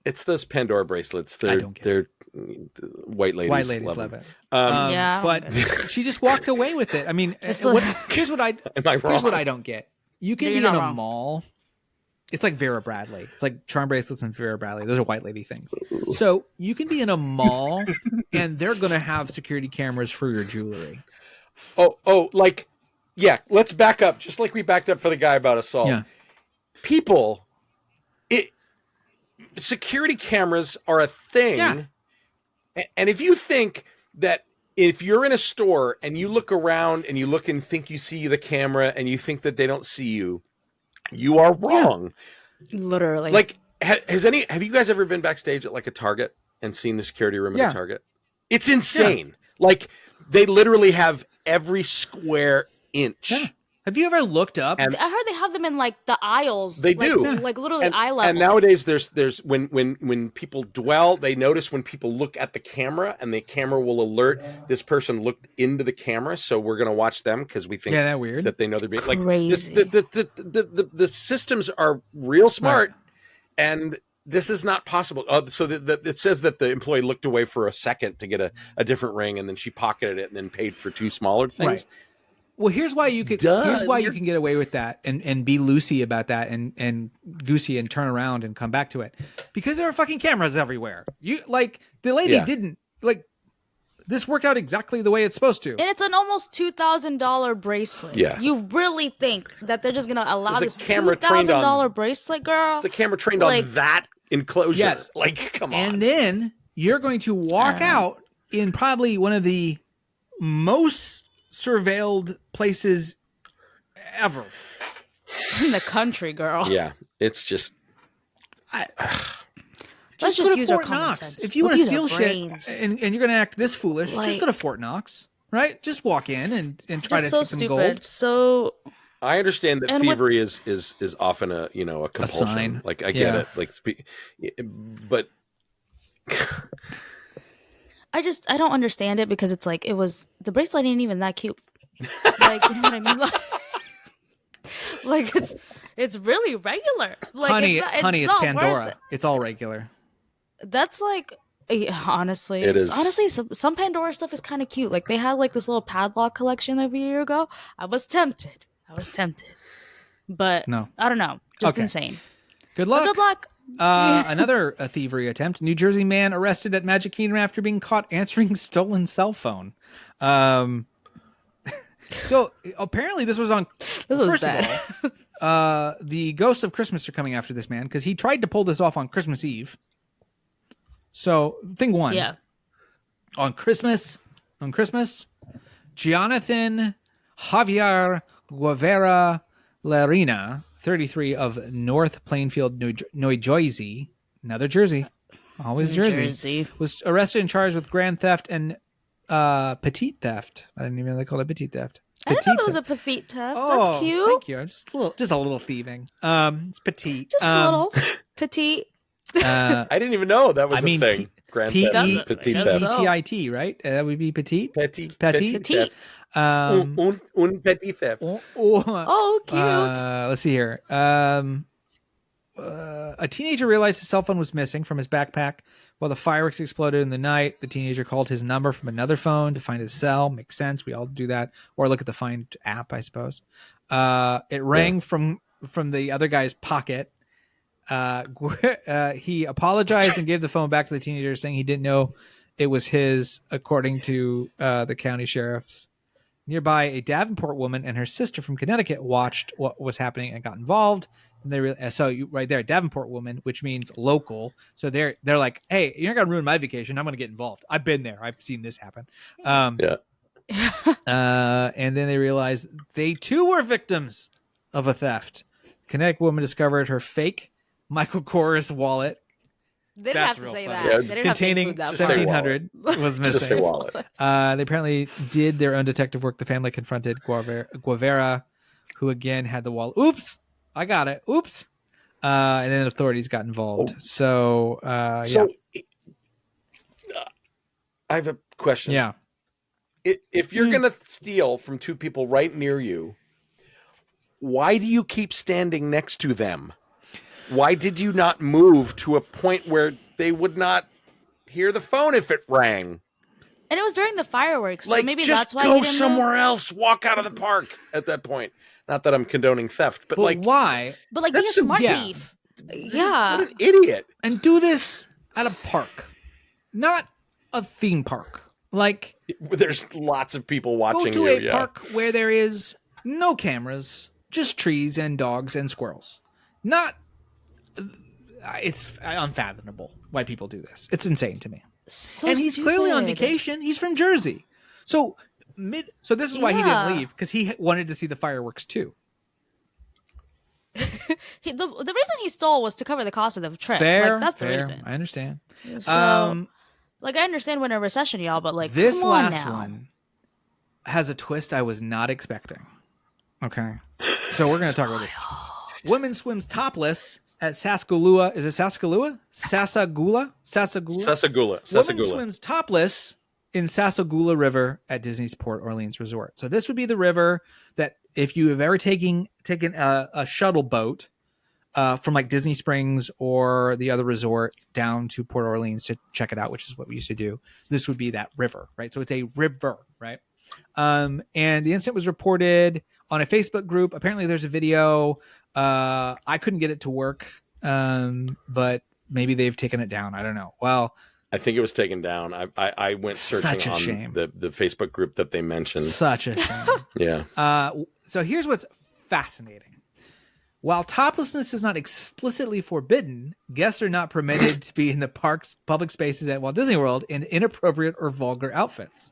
[SPEAKER 6] it's those Pandora bracelets.
[SPEAKER 1] I don't get
[SPEAKER 6] they're white ladies.
[SPEAKER 1] white ladies love it.
[SPEAKER 5] Yeah.
[SPEAKER 1] But she just walked away with it. I mean,
[SPEAKER 5] It's
[SPEAKER 1] here's what I
[SPEAKER 6] Am I wrong?
[SPEAKER 1] here's what I don't get. You can
[SPEAKER 5] You're
[SPEAKER 1] be in
[SPEAKER 5] not
[SPEAKER 1] a
[SPEAKER 5] wrong.
[SPEAKER 1] mall. It's like Vera Bradley. It's like charm bracelets and Vera Bradley. Those are white lady things. So you can be in a mall and they're going to have security cameras for your jewelry.
[SPEAKER 6] Let's back up. Just like we backed up for the guy about assault.
[SPEAKER 1] Yeah.
[SPEAKER 6] People, security cameras are a thing.
[SPEAKER 1] Yeah.
[SPEAKER 6] And if you think that if you're in a store and you look around and you look and think you see the camera and you think that they don't see you, you are wrong.
[SPEAKER 5] Literally.
[SPEAKER 6] Like, have you guys ever been backstage at like a Target and seen the security room at a Target? It's insane. Like, they literally have every square inch.
[SPEAKER 1] Yeah. Have you ever looked up?
[SPEAKER 5] I heard they have them in like the aisles.
[SPEAKER 6] They
[SPEAKER 5] like,
[SPEAKER 6] do.
[SPEAKER 5] like literally
[SPEAKER 6] and,
[SPEAKER 5] eye level.
[SPEAKER 6] and nowadays there's when people dwell, they notice when people look at the camera, and the camera will alert this person looked into the camera, so we're gonna watch them because we think
[SPEAKER 1] that weird.
[SPEAKER 6] that they know they're being like
[SPEAKER 5] Crazy.
[SPEAKER 6] the systems are real smart, and this is not possible. So it says that the employee looked away for a second to get a different ring, and then she pocketed it and then paid for two smaller things.
[SPEAKER 1] Right. Well, here's why you could. Here's why you can get away with that and be loosey about that and goosey and turn around and come back to it, because there are fucking cameras everywhere. You like the lady didn't like this worked out exactly the way it's supposed to.
[SPEAKER 5] And it's an almost $2,000 bracelet.
[SPEAKER 6] Yeah.
[SPEAKER 5] You really think that they're just gonna allow
[SPEAKER 6] There's
[SPEAKER 5] this
[SPEAKER 6] a camera trained on-
[SPEAKER 5] $2,000 bracelet, girl?
[SPEAKER 6] It's a camera trained
[SPEAKER 5] Like-
[SPEAKER 6] on that enclosure.
[SPEAKER 1] Yes.
[SPEAKER 6] Like, come on.
[SPEAKER 1] And then you're going to walk out in probably one of the most surveilled places ever
[SPEAKER 5] in the country, girl.
[SPEAKER 6] Yeah, it's just.
[SPEAKER 5] Let's
[SPEAKER 1] go
[SPEAKER 5] just
[SPEAKER 1] to
[SPEAKER 5] use our
[SPEAKER 1] Fort
[SPEAKER 5] common
[SPEAKER 1] Knox.
[SPEAKER 5] sense.
[SPEAKER 1] If you
[SPEAKER 5] Let's
[SPEAKER 1] want to
[SPEAKER 5] use our
[SPEAKER 1] steal shit
[SPEAKER 5] brains.
[SPEAKER 1] and you're going to act this foolish,
[SPEAKER 5] Like-
[SPEAKER 1] just go to Fort Knox, right? Just walk in and try
[SPEAKER 5] Just
[SPEAKER 1] to
[SPEAKER 5] so
[SPEAKER 1] take some
[SPEAKER 5] stupid.
[SPEAKER 1] gold.
[SPEAKER 5] So
[SPEAKER 6] I understand that
[SPEAKER 5] And with-
[SPEAKER 6] thievery is often a compulsion.
[SPEAKER 1] sign.
[SPEAKER 6] Like I get
[SPEAKER 1] Yeah.
[SPEAKER 6] it. Like, but
[SPEAKER 5] I don't understand it because it's like the bracelet ain't even that cute. Like, you know what I mean? Like it's really regular. Like
[SPEAKER 1] Honey,
[SPEAKER 5] it's
[SPEAKER 1] it's
[SPEAKER 5] not
[SPEAKER 1] Pandora.
[SPEAKER 5] worth it.
[SPEAKER 1] It's all regular.
[SPEAKER 5] That's like honestly,
[SPEAKER 6] It is.
[SPEAKER 5] honestly some Pandora stuff is kind of cute. Like they had like this little padlock collection of a year ago. I was tempted, but
[SPEAKER 1] No.
[SPEAKER 5] I don't know. Just
[SPEAKER 1] Okay.
[SPEAKER 5] insane.
[SPEAKER 1] Good
[SPEAKER 5] But
[SPEAKER 1] luck.
[SPEAKER 5] good luck.
[SPEAKER 1] Another thievery attempt. New Jersey man arrested at Magic Kingdom after being caught answering stolen cell phone. So apparently this was on.
[SPEAKER 5] This was
[SPEAKER 1] first
[SPEAKER 5] bad.
[SPEAKER 1] of all, the ghosts of Christmas are coming after this man because he tried to pull this off on Christmas Eve. So thing one,
[SPEAKER 5] Yeah.
[SPEAKER 1] on Christmas, Jonathan Javier Guevara Larina, 33 of North Plainfield, New Jersey, another Jersey, always
[SPEAKER 5] New
[SPEAKER 1] Jersey,
[SPEAKER 5] Jersey.
[SPEAKER 1] was arrested and charged with grand theft and petite theft. I didn't even know they called it petite theft.
[SPEAKER 5] I didn't know there was
[SPEAKER 1] theft.
[SPEAKER 5] a petite theft.
[SPEAKER 1] Oh,
[SPEAKER 5] That's cute.
[SPEAKER 1] Thank you. Just a little thieving. It's petite.
[SPEAKER 5] Just a little petite.
[SPEAKER 6] I didn't even know that was
[SPEAKER 1] I mean,
[SPEAKER 6] a thing. Grand
[SPEAKER 1] P-
[SPEAKER 6] theft,
[SPEAKER 1] P-
[SPEAKER 6] petite
[SPEAKER 5] I
[SPEAKER 6] theft.
[SPEAKER 5] guess so.
[SPEAKER 1] PTIT, right? That would be petite.
[SPEAKER 6] Petite.
[SPEAKER 1] Petite.
[SPEAKER 5] Petite.
[SPEAKER 6] Un petit theft.
[SPEAKER 5] Oh, cute.
[SPEAKER 1] Let's see here. A teenager realized his cell phone was missing from his backpack while the fireworks exploded in the night. The teenager called his number from another phone to find his cell. Makes sense. We all do that. Or look at the Find app, I suppose. It rang from the other guy's pocket. He apologized and gave the phone back to the teenager, saying he didn't know it was his, according to the county sheriffs. Nearby, a Davenport woman and her sister from Connecticut watched what was happening and got involved. And they right there, Davenport woman, which means local. So they're like, hey, you're not gonna ruin my vacation. I'm gonna get involved. I've been there. I've seen this happen.
[SPEAKER 6] Yeah.
[SPEAKER 1] And then they realized they too were victims of a theft. Connecticut woman discovered her fake Michael Kors wallet
[SPEAKER 5] They didn't
[SPEAKER 1] That's
[SPEAKER 5] have to
[SPEAKER 1] real
[SPEAKER 5] say
[SPEAKER 1] funny.
[SPEAKER 5] that.
[SPEAKER 6] Yeah,
[SPEAKER 5] They didn't have to
[SPEAKER 1] containing
[SPEAKER 5] include that
[SPEAKER 6] Just say
[SPEAKER 5] part.
[SPEAKER 1] 1700 was
[SPEAKER 6] Just say
[SPEAKER 1] missing.
[SPEAKER 6] wallet.
[SPEAKER 1] They apparently did their own detective work. The family confronted Guevara, who again had the wallet. Oops, I got it. Oops. And then authorities got involved. So, yeah.
[SPEAKER 6] I have a question.
[SPEAKER 1] Yeah.
[SPEAKER 6] If you're going to steal from two people right near you, why do you keep standing next to them? Why did you not move to a point where they would not hear the phone if it rang?
[SPEAKER 5] And it was during the fireworks, so
[SPEAKER 6] Like,
[SPEAKER 5] maybe
[SPEAKER 6] just
[SPEAKER 5] that's why
[SPEAKER 6] go
[SPEAKER 5] he didn't
[SPEAKER 6] somewhere else. Walk out of the park at that point. Not that I'm condoning theft, but
[SPEAKER 1] But
[SPEAKER 6] like,
[SPEAKER 1] why?
[SPEAKER 5] But like, be a
[SPEAKER 6] That's some-
[SPEAKER 5] smart
[SPEAKER 1] yeah.
[SPEAKER 5] thief. Yeah.
[SPEAKER 6] what an idiot.
[SPEAKER 1] And do this at a park, not a theme park. Like,
[SPEAKER 6] There's lots of people watching
[SPEAKER 1] go to
[SPEAKER 6] you.
[SPEAKER 1] a
[SPEAKER 6] Yeah.
[SPEAKER 1] park where there is no cameras, just trees and dogs and squirrels. Not. It's unfathomable why people do this. It's insane to me.
[SPEAKER 5] So
[SPEAKER 1] And he's clearly on
[SPEAKER 5] stupid.
[SPEAKER 1] vacation. He's from Jersey. So this is why he
[SPEAKER 5] Yeah.
[SPEAKER 1] didn't leave, because he wanted to see the fireworks too.
[SPEAKER 5] The reason he stole was to cover the cost of the trip.
[SPEAKER 1] Fair.
[SPEAKER 5] Like, that's the
[SPEAKER 1] fair.
[SPEAKER 5] reason.
[SPEAKER 1] I understand.
[SPEAKER 5] So, like, I understand we're in a recession, y'all, but like,
[SPEAKER 1] This
[SPEAKER 5] come on
[SPEAKER 1] last
[SPEAKER 5] now.
[SPEAKER 1] one has a twist I was not expecting. Okay. So we're going to talk about this. Woman swims topless at Saskalua. Is it Saskalua? Sasagula?
[SPEAKER 6] Sasagula.
[SPEAKER 1] Woman
[SPEAKER 6] Sasagula.
[SPEAKER 1] swims topless in Sasagula River at Disney's Port Orleans Resort. So this would be the river that if you have ever taken a shuttle boat from like Disney Springs or the other resort down to Port Orleans to check it out, which is what we used to do, this would be that river, right? So it's a river, right? And the incident was reported on a Facebook group. Apparently there's a video. I couldn't get it to work, but maybe they've taken it down. I don't know. Well,
[SPEAKER 6] I think it was taken down. I went searching
[SPEAKER 1] Such a
[SPEAKER 6] on
[SPEAKER 1] shame.
[SPEAKER 6] the Facebook group that they mentioned.
[SPEAKER 1] such a shame.
[SPEAKER 6] Yeah.
[SPEAKER 1] So here's what's fascinating. While toplessness is not explicitly forbidden, guests are not permitted to be in the park's public spaces at Walt Disney World in inappropriate or vulgar outfits.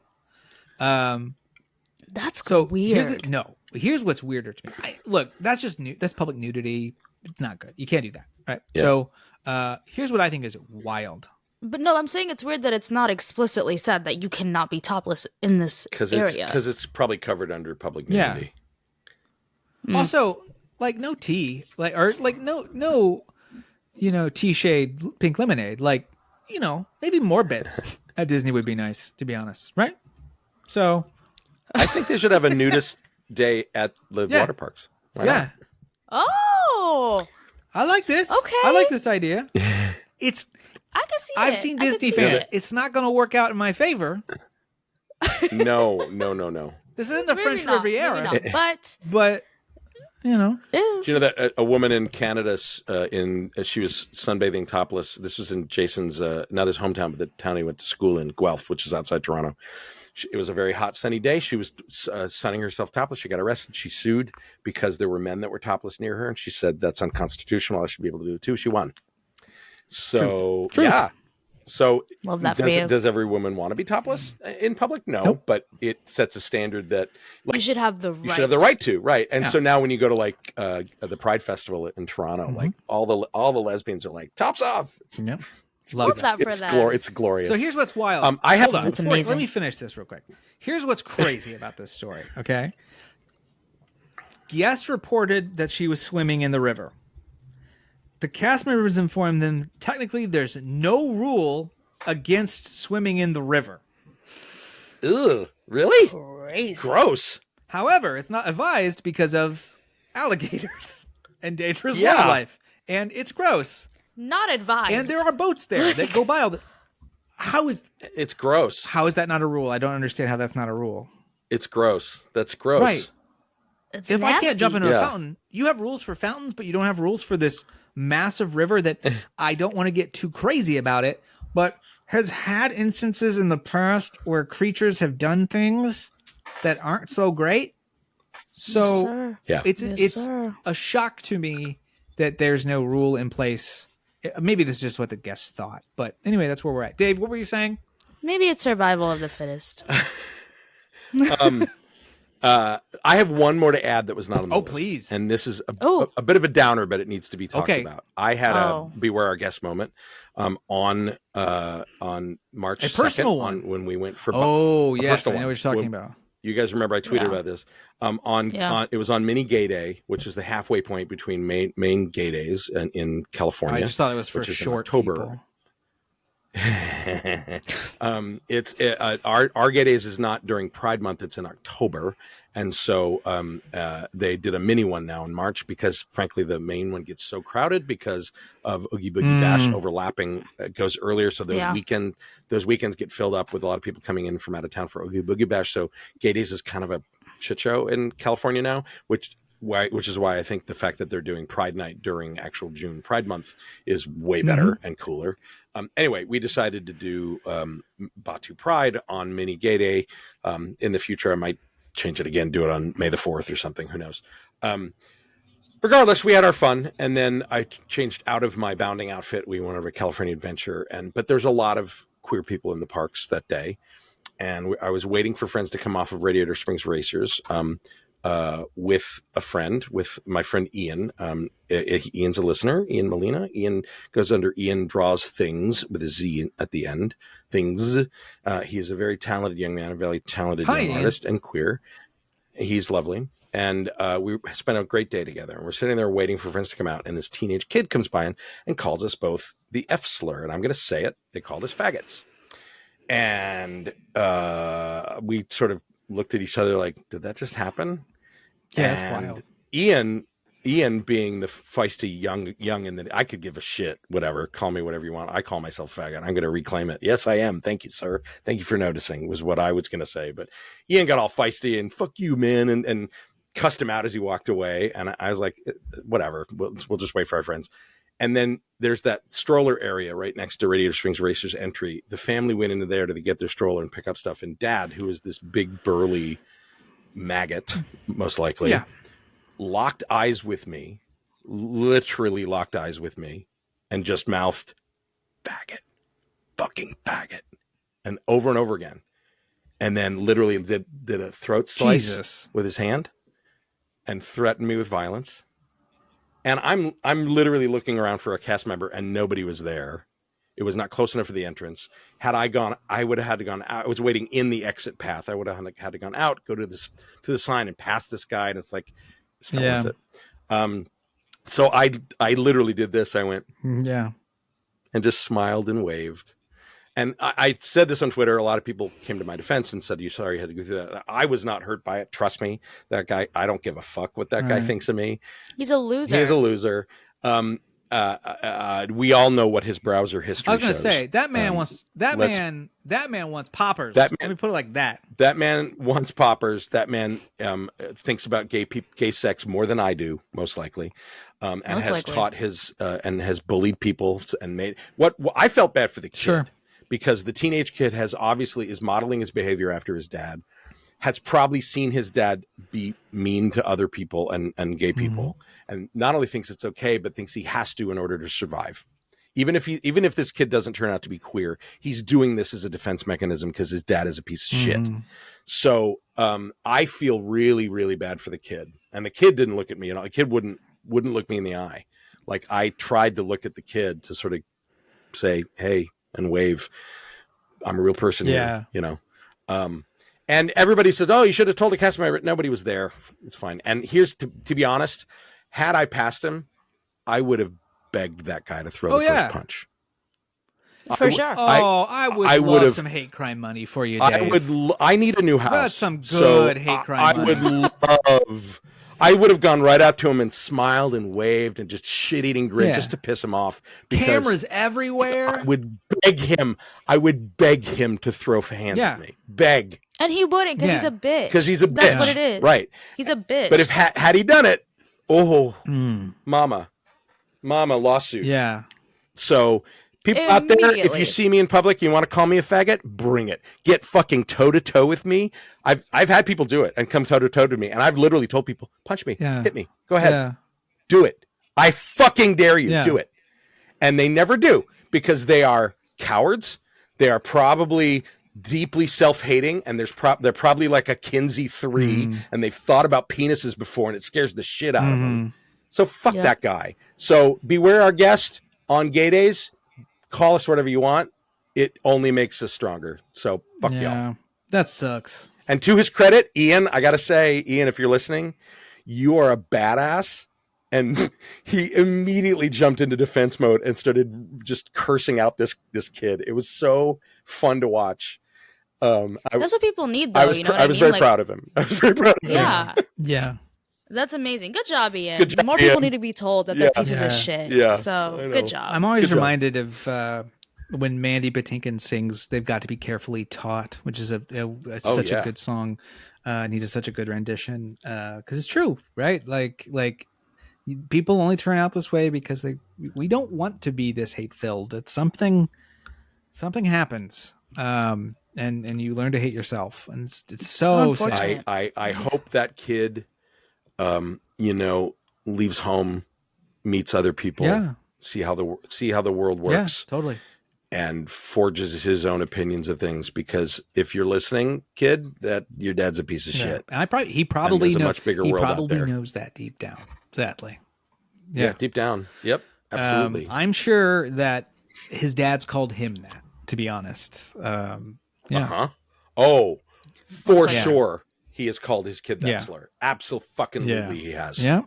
[SPEAKER 5] That's
[SPEAKER 1] So
[SPEAKER 5] weird.
[SPEAKER 1] here's what's weirder to me. Look, that's just that's public nudity. It's not good. You can't do that, right?
[SPEAKER 6] Yeah.
[SPEAKER 1] So here's what I think is wild.
[SPEAKER 5] But no, I'm saying it's weird that it's not explicitly said that you cannot be topless in this area.
[SPEAKER 6] Because it's probably covered under public
[SPEAKER 1] Yeah.
[SPEAKER 6] nudity.
[SPEAKER 1] Also, like no tea, no, tea shade pink lemonade. Like, maybe more bits at Disney would be nice, to be honest, right? So
[SPEAKER 6] I think they should have a nudist day at the
[SPEAKER 1] Yeah.
[SPEAKER 6] water parks. Why
[SPEAKER 1] yeah,
[SPEAKER 6] not?
[SPEAKER 5] Oh,
[SPEAKER 1] I like this.
[SPEAKER 5] Okay.
[SPEAKER 1] I like this idea. It's
[SPEAKER 5] I can see it.
[SPEAKER 1] I've seen
[SPEAKER 5] I can
[SPEAKER 1] Disney
[SPEAKER 5] see
[SPEAKER 1] fans.
[SPEAKER 5] it.
[SPEAKER 1] It's not going to work out in my favor.
[SPEAKER 6] No.
[SPEAKER 1] This isn't the
[SPEAKER 5] Maybe
[SPEAKER 1] French
[SPEAKER 5] not,
[SPEAKER 1] Riviera,
[SPEAKER 5] maybe not, but
[SPEAKER 1] but
[SPEAKER 5] ew.
[SPEAKER 6] Do you know that a woman in Canada, she was sunbathing topless. This was in Jason's, not his hometown, but the town he went to school in, Guelph, which is outside Toronto. It was a very hot, sunny day. She was sunning herself topless. She got arrested. She sued because there were men that were topless near her. And she said, that's unconstitutional. I should be able to do it too. She won. So,
[SPEAKER 1] Truth.
[SPEAKER 6] yeah. So
[SPEAKER 5] Love that for you.
[SPEAKER 6] does every woman want to be topless in public? No,
[SPEAKER 1] Nope.
[SPEAKER 6] but it sets a standard that
[SPEAKER 5] You should have the right.
[SPEAKER 6] you should have the right to, right? And
[SPEAKER 1] Yeah.
[SPEAKER 6] so now when you go to like the Pride Festival in Toronto, like all the lesbians are like tops off. It's
[SPEAKER 1] Yep. Love
[SPEAKER 5] Love that for
[SPEAKER 6] it's,
[SPEAKER 5] them.
[SPEAKER 6] it's glorious.
[SPEAKER 1] So here's what's wild.
[SPEAKER 6] I have
[SPEAKER 1] Hold on.
[SPEAKER 5] That's
[SPEAKER 1] Before-
[SPEAKER 5] amazing.
[SPEAKER 1] Let me finish this real quick. Here's what's crazy about this story, okay? Guests reported that she was swimming in the river. The cast members informed them technically there's no rule against swimming in the river.
[SPEAKER 6] Ugh, really
[SPEAKER 5] Crazy.
[SPEAKER 6] gross.
[SPEAKER 1] However, it's not advised because of alligators and dangerous
[SPEAKER 6] Yeah.
[SPEAKER 1] wildlife. And it's gross.
[SPEAKER 5] Not advised.
[SPEAKER 1] And there are boats there that go by all the... How is
[SPEAKER 6] It's gross.
[SPEAKER 1] that not a rule? I don't understand how that's not a rule.
[SPEAKER 6] It's gross. That's gross.
[SPEAKER 1] Right.
[SPEAKER 5] It's
[SPEAKER 1] If I
[SPEAKER 5] nasty.
[SPEAKER 1] can't jump into
[SPEAKER 6] Yeah.
[SPEAKER 1] a fountain, you have rules for fountains, but you don't have rules for this massive river that I don't want to get too crazy about it, but has had instances in the past where creatures have done things that aren't so great. So
[SPEAKER 5] Yes, sir.
[SPEAKER 6] Yeah.
[SPEAKER 1] it's
[SPEAKER 5] Yes, sir.
[SPEAKER 1] a shock to me that there's no rule in place. Maybe this is just what the guests thought, but anyway, that's where we're at. Dave, what were you saying?
[SPEAKER 5] Maybe it's survival of the fittest.
[SPEAKER 6] I have one more to add that was not on the
[SPEAKER 1] Oh,
[SPEAKER 6] list.
[SPEAKER 1] please.
[SPEAKER 6] And this is
[SPEAKER 5] Oh.
[SPEAKER 6] a bit of a downer, but it needs to be talked
[SPEAKER 1] Okay.
[SPEAKER 6] about. I had
[SPEAKER 5] Oh.
[SPEAKER 6] a beware our guest moment on March
[SPEAKER 1] A personal
[SPEAKER 6] 2nd,
[SPEAKER 1] one.
[SPEAKER 6] when we went for
[SPEAKER 1] Oh,
[SPEAKER 6] a
[SPEAKER 1] yes,
[SPEAKER 6] personal
[SPEAKER 1] I know
[SPEAKER 6] one.
[SPEAKER 1] what you're talking
[SPEAKER 6] When-
[SPEAKER 1] about.
[SPEAKER 6] You guys remember I tweeted
[SPEAKER 5] Yeah.
[SPEAKER 6] about this.
[SPEAKER 5] Yeah.
[SPEAKER 6] It was on Mini Gay Day, which is the halfway point between main gay days in California.
[SPEAKER 1] I just thought it was for
[SPEAKER 6] which is in
[SPEAKER 1] short
[SPEAKER 6] October.
[SPEAKER 1] people.
[SPEAKER 6] Our Gay Days is not during Pride Month; it's in October, and so they did a mini one now in March because, frankly, the main one gets so crowded because of Oogie Boogie Bash overlapping. It goes earlier, so those
[SPEAKER 5] Yeah.
[SPEAKER 6] weekends get filled up with a lot of people coming in from out of town for Oogie Boogie Bash. So Gay Days is kind of a shit show in California now, which is why I think the fact that they're doing Pride Night during actual June Pride Month is way better and cooler. Anyway, we decided to do Batu Pride on Mini Gay Day. In the future, I might change it again, do it on May the 4th or something. Who knows? Regardless, we had our fun, and then I changed out of my bounding outfit. We went over to California Adventure, but there's a lot of queer people in the parks that day, and I was waiting for friends to come off of Radiator Springs Racers with my friend Ian. Ian's a listener, Ian Molina. Ian goes under Ian Draws Things with a Z at the end. Things. He is a very talented young man, a very talented
[SPEAKER 1] Hi,
[SPEAKER 6] young
[SPEAKER 1] Ian.
[SPEAKER 6] artist and queer. He's lovely. And we spent a great day together. And we're sitting there waiting for friends to come out. And this teenage kid comes by and calls us both the F slur. And I'm going to say it. They called us faggots. And we sort of looked at each other like, did that just happen?
[SPEAKER 1] Yeah, it's
[SPEAKER 6] And
[SPEAKER 1] wild.
[SPEAKER 6] Ian being the feisty young and that I could give a shit, whatever, call me whatever you want. I call myself faggot. I'm going to reclaim it. Yes, I am. Thank you, sir. Thank you for noticing was what I was going to say. But Ian got all feisty and fuck you, man. And cussed him out as he walked away. And I was like, whatever, we'll just wait for our friends. And then there's that stroller area right next to Radiator Springs Racers entry. The family went into there to get their stroller and pick up stuff. And Dad, who is this big burly maggot, most likely,
[SPEAKER 1] Yeah.
[SPEAKER 6] locked eyes with me, literally locked eyes with me and just mouthed, "Faggot, fucking faggot," and over again. And then literally did a throat slice with his hand and threatened me with violence. And I'm literally looking around for a cast member and nobody was there. It was not close enough for the entrance. Had I gone, I would have had to gone out. I was waiting in the exit path. I would have had to gone out, go to the sign and pass this guy. And it's like, it's not worth it. So I literally did this. I went,
[SPEAKER 1] yeah,
[SPEAKER 6] and just smiled and waved. And I said this on Twitter. A lot of people came to my defense and said, "You sorry you had to go through that." I was not hurt by it. Trust me. That guy, I don't give a fuck what that guy thinks of me.
[SPEAKER 5] He's a loser.
[SPEAKER 6] He's a loser. We all know what his browser history shows.
[SPEAKER 1] I was going to say, that man wants poppers. Let me put it like that.
[SPEAKER 6] That man wants poppers. That man thinks about gay sex more than I do, most likely. And has taught his and has bullied people and made what I felt bad for the kid.
[SPEAKER 1] Sure.
[SPEAKER 6] Because the teenage kid is modeling his behavior after his dad, has probably seen his dad be mean to other people and gay people, and not only thinks it's okay, but thinks he has to in order to survive. Even if this kid doesn't turn out to be queer, he's doing this as a defense mechanism because his dad is a piece of shit. So I feel really, really bad for the kid, and the kid didn't look at me. The kid wouldn't look me in the eye. Like, I tried to look at the kid to sort of say, "Hey," and wave. I'm a real person here, and everybody said, "Oh, you should have told the cast member." Nobody was there. It's fine. And here's to be honest, had I passed him, I would have begged that guy to throw the first punch.
[SPEAKER 5] For sure.
[SPEAKER 1] I would love some hate crime money for you, Dave.
[SPEAKER 6] I need a new house.
[SPEAKER 1] That's some good hate crime money.
[SPEAKER 6] I would have gone right up to him and smiled and waved and just shit-eating grin just to piss him off.
[SPEAKER 1] Cameras everywhere.
[SPEAKER 6] I would beg him to throw hands at me. Beg.
[SPEAKER 5] And he wouldn't, because he's a bitch.
[SPEAKER 6] Because he's a bitch.
[SPEAKER 5] That's what it is.
[SPEAKER 6] Right.
[SPEAKER 5] He's a bitch.
[SPEAKER 6] But if had he done it, mama, lawsuit.
[SPEAKER 1] Yeah.
[SPEAKER 6] So people out there, if you see me in public, you want to call me a faggot, bring it. Get fucking toe to toe with me. I've had people do it and come toe to toe to me, and I've literally told people, punch me, hit me, go ahead, do it. I fucking dare you, do it. And they never do, because they are cowards. They are probably deeply self-hating, and they're probably like a Kinsey 3, and they've thought about penises before, and it scares the shit out of them. So fuck that guy. So beware our guest on gay days. Call us whatever you want. It only makes us stronger. So fuck y'all.
[SPEAKER 1] That sucks.
[SPEAKER 6] And to his credit, Ian, I got to say, Ian, if you're listening, you are a badass. And he immediately jumped into defense mode and started just cursing out this kid. It was so fun to watch.
[SPEAKER 5] That's what people need, though.
[SPEAKER 6] I was very proud of him. I was very proud of him.
[SPEAKER 1] Yeah.
[SPEAKER 5] That's amazing. Good job, Ian.
[SPEAKER 6] Good job,
[SPEAKER 5] More people
[SPEAKER 6] Ian.
[SPEAKER 5] need to be told that they're pieces of shit.
[SPEAKER 6] Yeah.
[SPEAKER 5] So good job.
[SPEAKER 1] I'm always reminded of when Mandy Patinkin sings "They've Got to Be Carefully Taught," which is such a good song, and he does such a good rendition because it's true, right? Like people only turn out this way because we don't want to be this hate filled. It's something happens, and you learn to hate yourself, and it's so sad.
[SPEAKER 6] I hope that kid, leaves home, meets other people, see how the world works,
[SPEAKER 1] totally,
[SPEAKER 6] and forges his own opinions of things. Because if you're listening, kid, that your dad's a piece of shit.
[SPEAKER 1] And he probably knows,
[SPEAKER 6] a much bigger world out there.
[SPEAKER 1] knows that deep down. Sadly,
[SPEAKER 6] deep down. Yep, absolutely.
[SPEAKER 1] I'm sure that his dad's called him that. To be honest,
[SPEAKER 6] Oh, for sure. He has called his kid that slur. Absolutely, he has.
[SPEAKER 1] Yeah.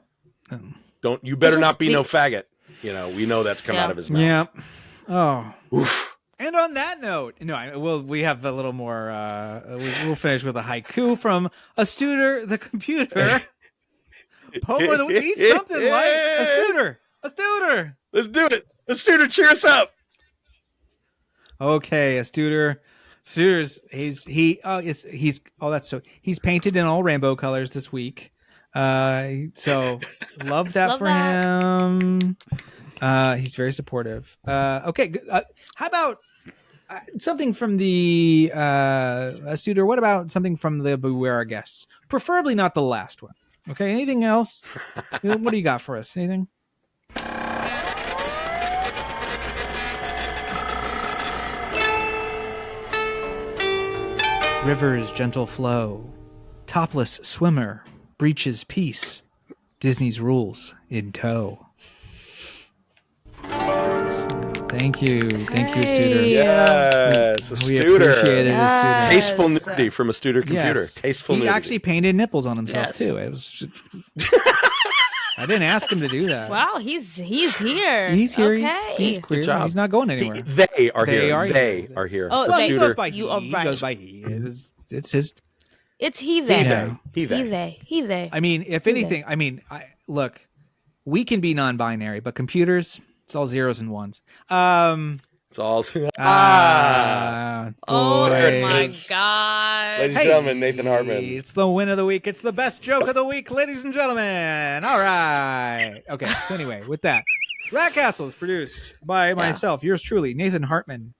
[SPEAKER 6] You better not be no faggot. We know that's come out of his mouth.
[SPEAKER 1] Yeah. Oh. Oof. And on that note, we have a little more. We'll finish with a haiku from a Studer, the computer. Poem we need something like a Studer. A Studer.
[SPEAKER 6] Let's do it. A Studer, cheer us up.
[SPEAKER 1] Okay, a Studer. He's painted in all rainbow colors this week. So love that for him. He's very supportive. Okay, good. How about something from the Studer? What about something from the Beware Our Guests? Preferably not the last one. Okay, anything else? What do you got for us? Anything? river's gentle flow. Topless swimmer breaches peace. Disney's rules in tow. Thank you, Studer.
[SPEAKER 6] Yes, a
[SPEAKER 1] We
[SPEAKER 6] Studer.
[SPEAKER 1] appreciate it,
[SPEAKER 5] Yes.
[SPEAKER 1] a Studer.
[SPEAKER 6] Tasteful nudity from a Studer computer.
[SPEAKER 1] Yes.
[SPEAKER 6] Tasteful
[SPEAKER 1] He
[SPEAKER 6] nudity.
[SPEAKER 1] actually painted nipples on himself
[SPEAKER 5] Yes.
[SPEAKER 1] too. It was. I didn't ask him to do that.
[SPEAKER 5] Wow, he's here.
[SPEAKER 1] He's here.
[SPEAKER 5] Okay.
[SPEAKER 1] He's queer.
[SPEAKER 6] job.
[SPEAKER 1] He's not going anywhere.
[SPEAKER 6] They are
[SPEAKER 1] They
[SPEAKER 6] here.
[SPEAKER 1] are
[SPEAKER 6] They
[SPEAKER 1] here.
[SPEAKER 6] are here.
[SPEAKER 5] Oh,
[SPEAKER 6] The
[SPEAKER 1] Well,
[SPEAKER 5] they-
[SPEAKER 1] he
[SPEAKER 6] Studer-
[SPEAKER 1] goes by he.
[SPEAKER 5] You are
[SPEAKER 1] He
[SPEAKER 5] right.
[SPEAKER 1] goes by he. It's his.
[SPEAKER 5] It's he
[SPEAKER 6] He,
[SPEAKER 5] they.
[SPEAKER 6] they. He,
[SPEAKER 5] He
[SPEAKER 6] they.
[SPEAKER 5] they. He they.
[SPEAKER 1] I mean, if anything, look, we can be non-binary, but computers, it's all zeros and ones.
[SPEAKER 6] It's all.
[SPEAKER 5] Oh
[SPEAKER 6] There it
[SPEAKER 5] my
[SPEAKER 6] is.
[SPEAKER 5] god.
[SPEAKER 6] Ladies and gentlemen, Nathan Hartman.
[SPEAKER 1] It's the win of the week. It's the best joke of the week, ladies and gentlemen. All right. Okay. So anyway, with that, Rat Castle is produced by myself, yours truly, Nathan Hartman.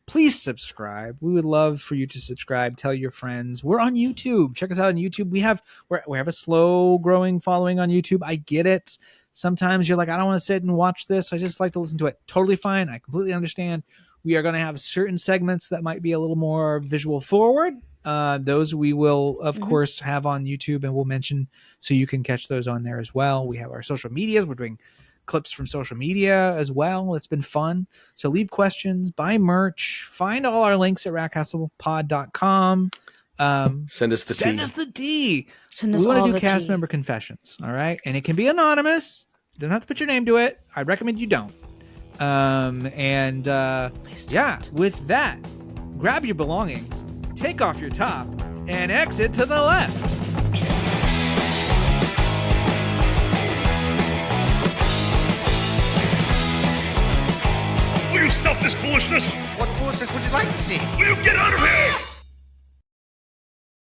[SPEAKER 1] Please subscribe. We would love for you to subscribe. Tell your friends. We're on YouTube. Check us out on YouTube. We have a slow growing following on YouTube. I get it. Sometimes you're like, I don't want to sit and watch this. I just like to listen to it. Totally fine. I completely understand. We are going to have certain segments that might be a little more visual forward. Those we will, of course, have on YouTube and we'll mention so you can catch those on there as well. We have our social medias. We're doing clips from social media as well. It's been fun. So leave questions, buy merch, find all our links at ratcastlepod.com.
[SPEAKER 6] Send us the
[SPEAKER 1] Send
[SPEAKER 6] tea.
[SPEAKER 1] us the D.
[SPEAKER 5] Send
[SPEAKER 1] We
[SPEAKER 5] us
[SPEAKER 1] want
[SPEAKER 5] all
[SPEAKER 1] to do
[SPEAKER 5] the
[SPEAKER 1] cast
[SPEAKER 5] tea.
[SPEAKER 1] member confessions. All right. And it can be anonymous. You don't have to put your name to it. I recommend you don't. With that, grab your belongings, take off your top, and exit to the left.
[SPEAKER 3] Will you stop this foolishness?
[SPEAKER 4] What foolishness would you like to see?
[SPEAKER 3] Will you get out of here?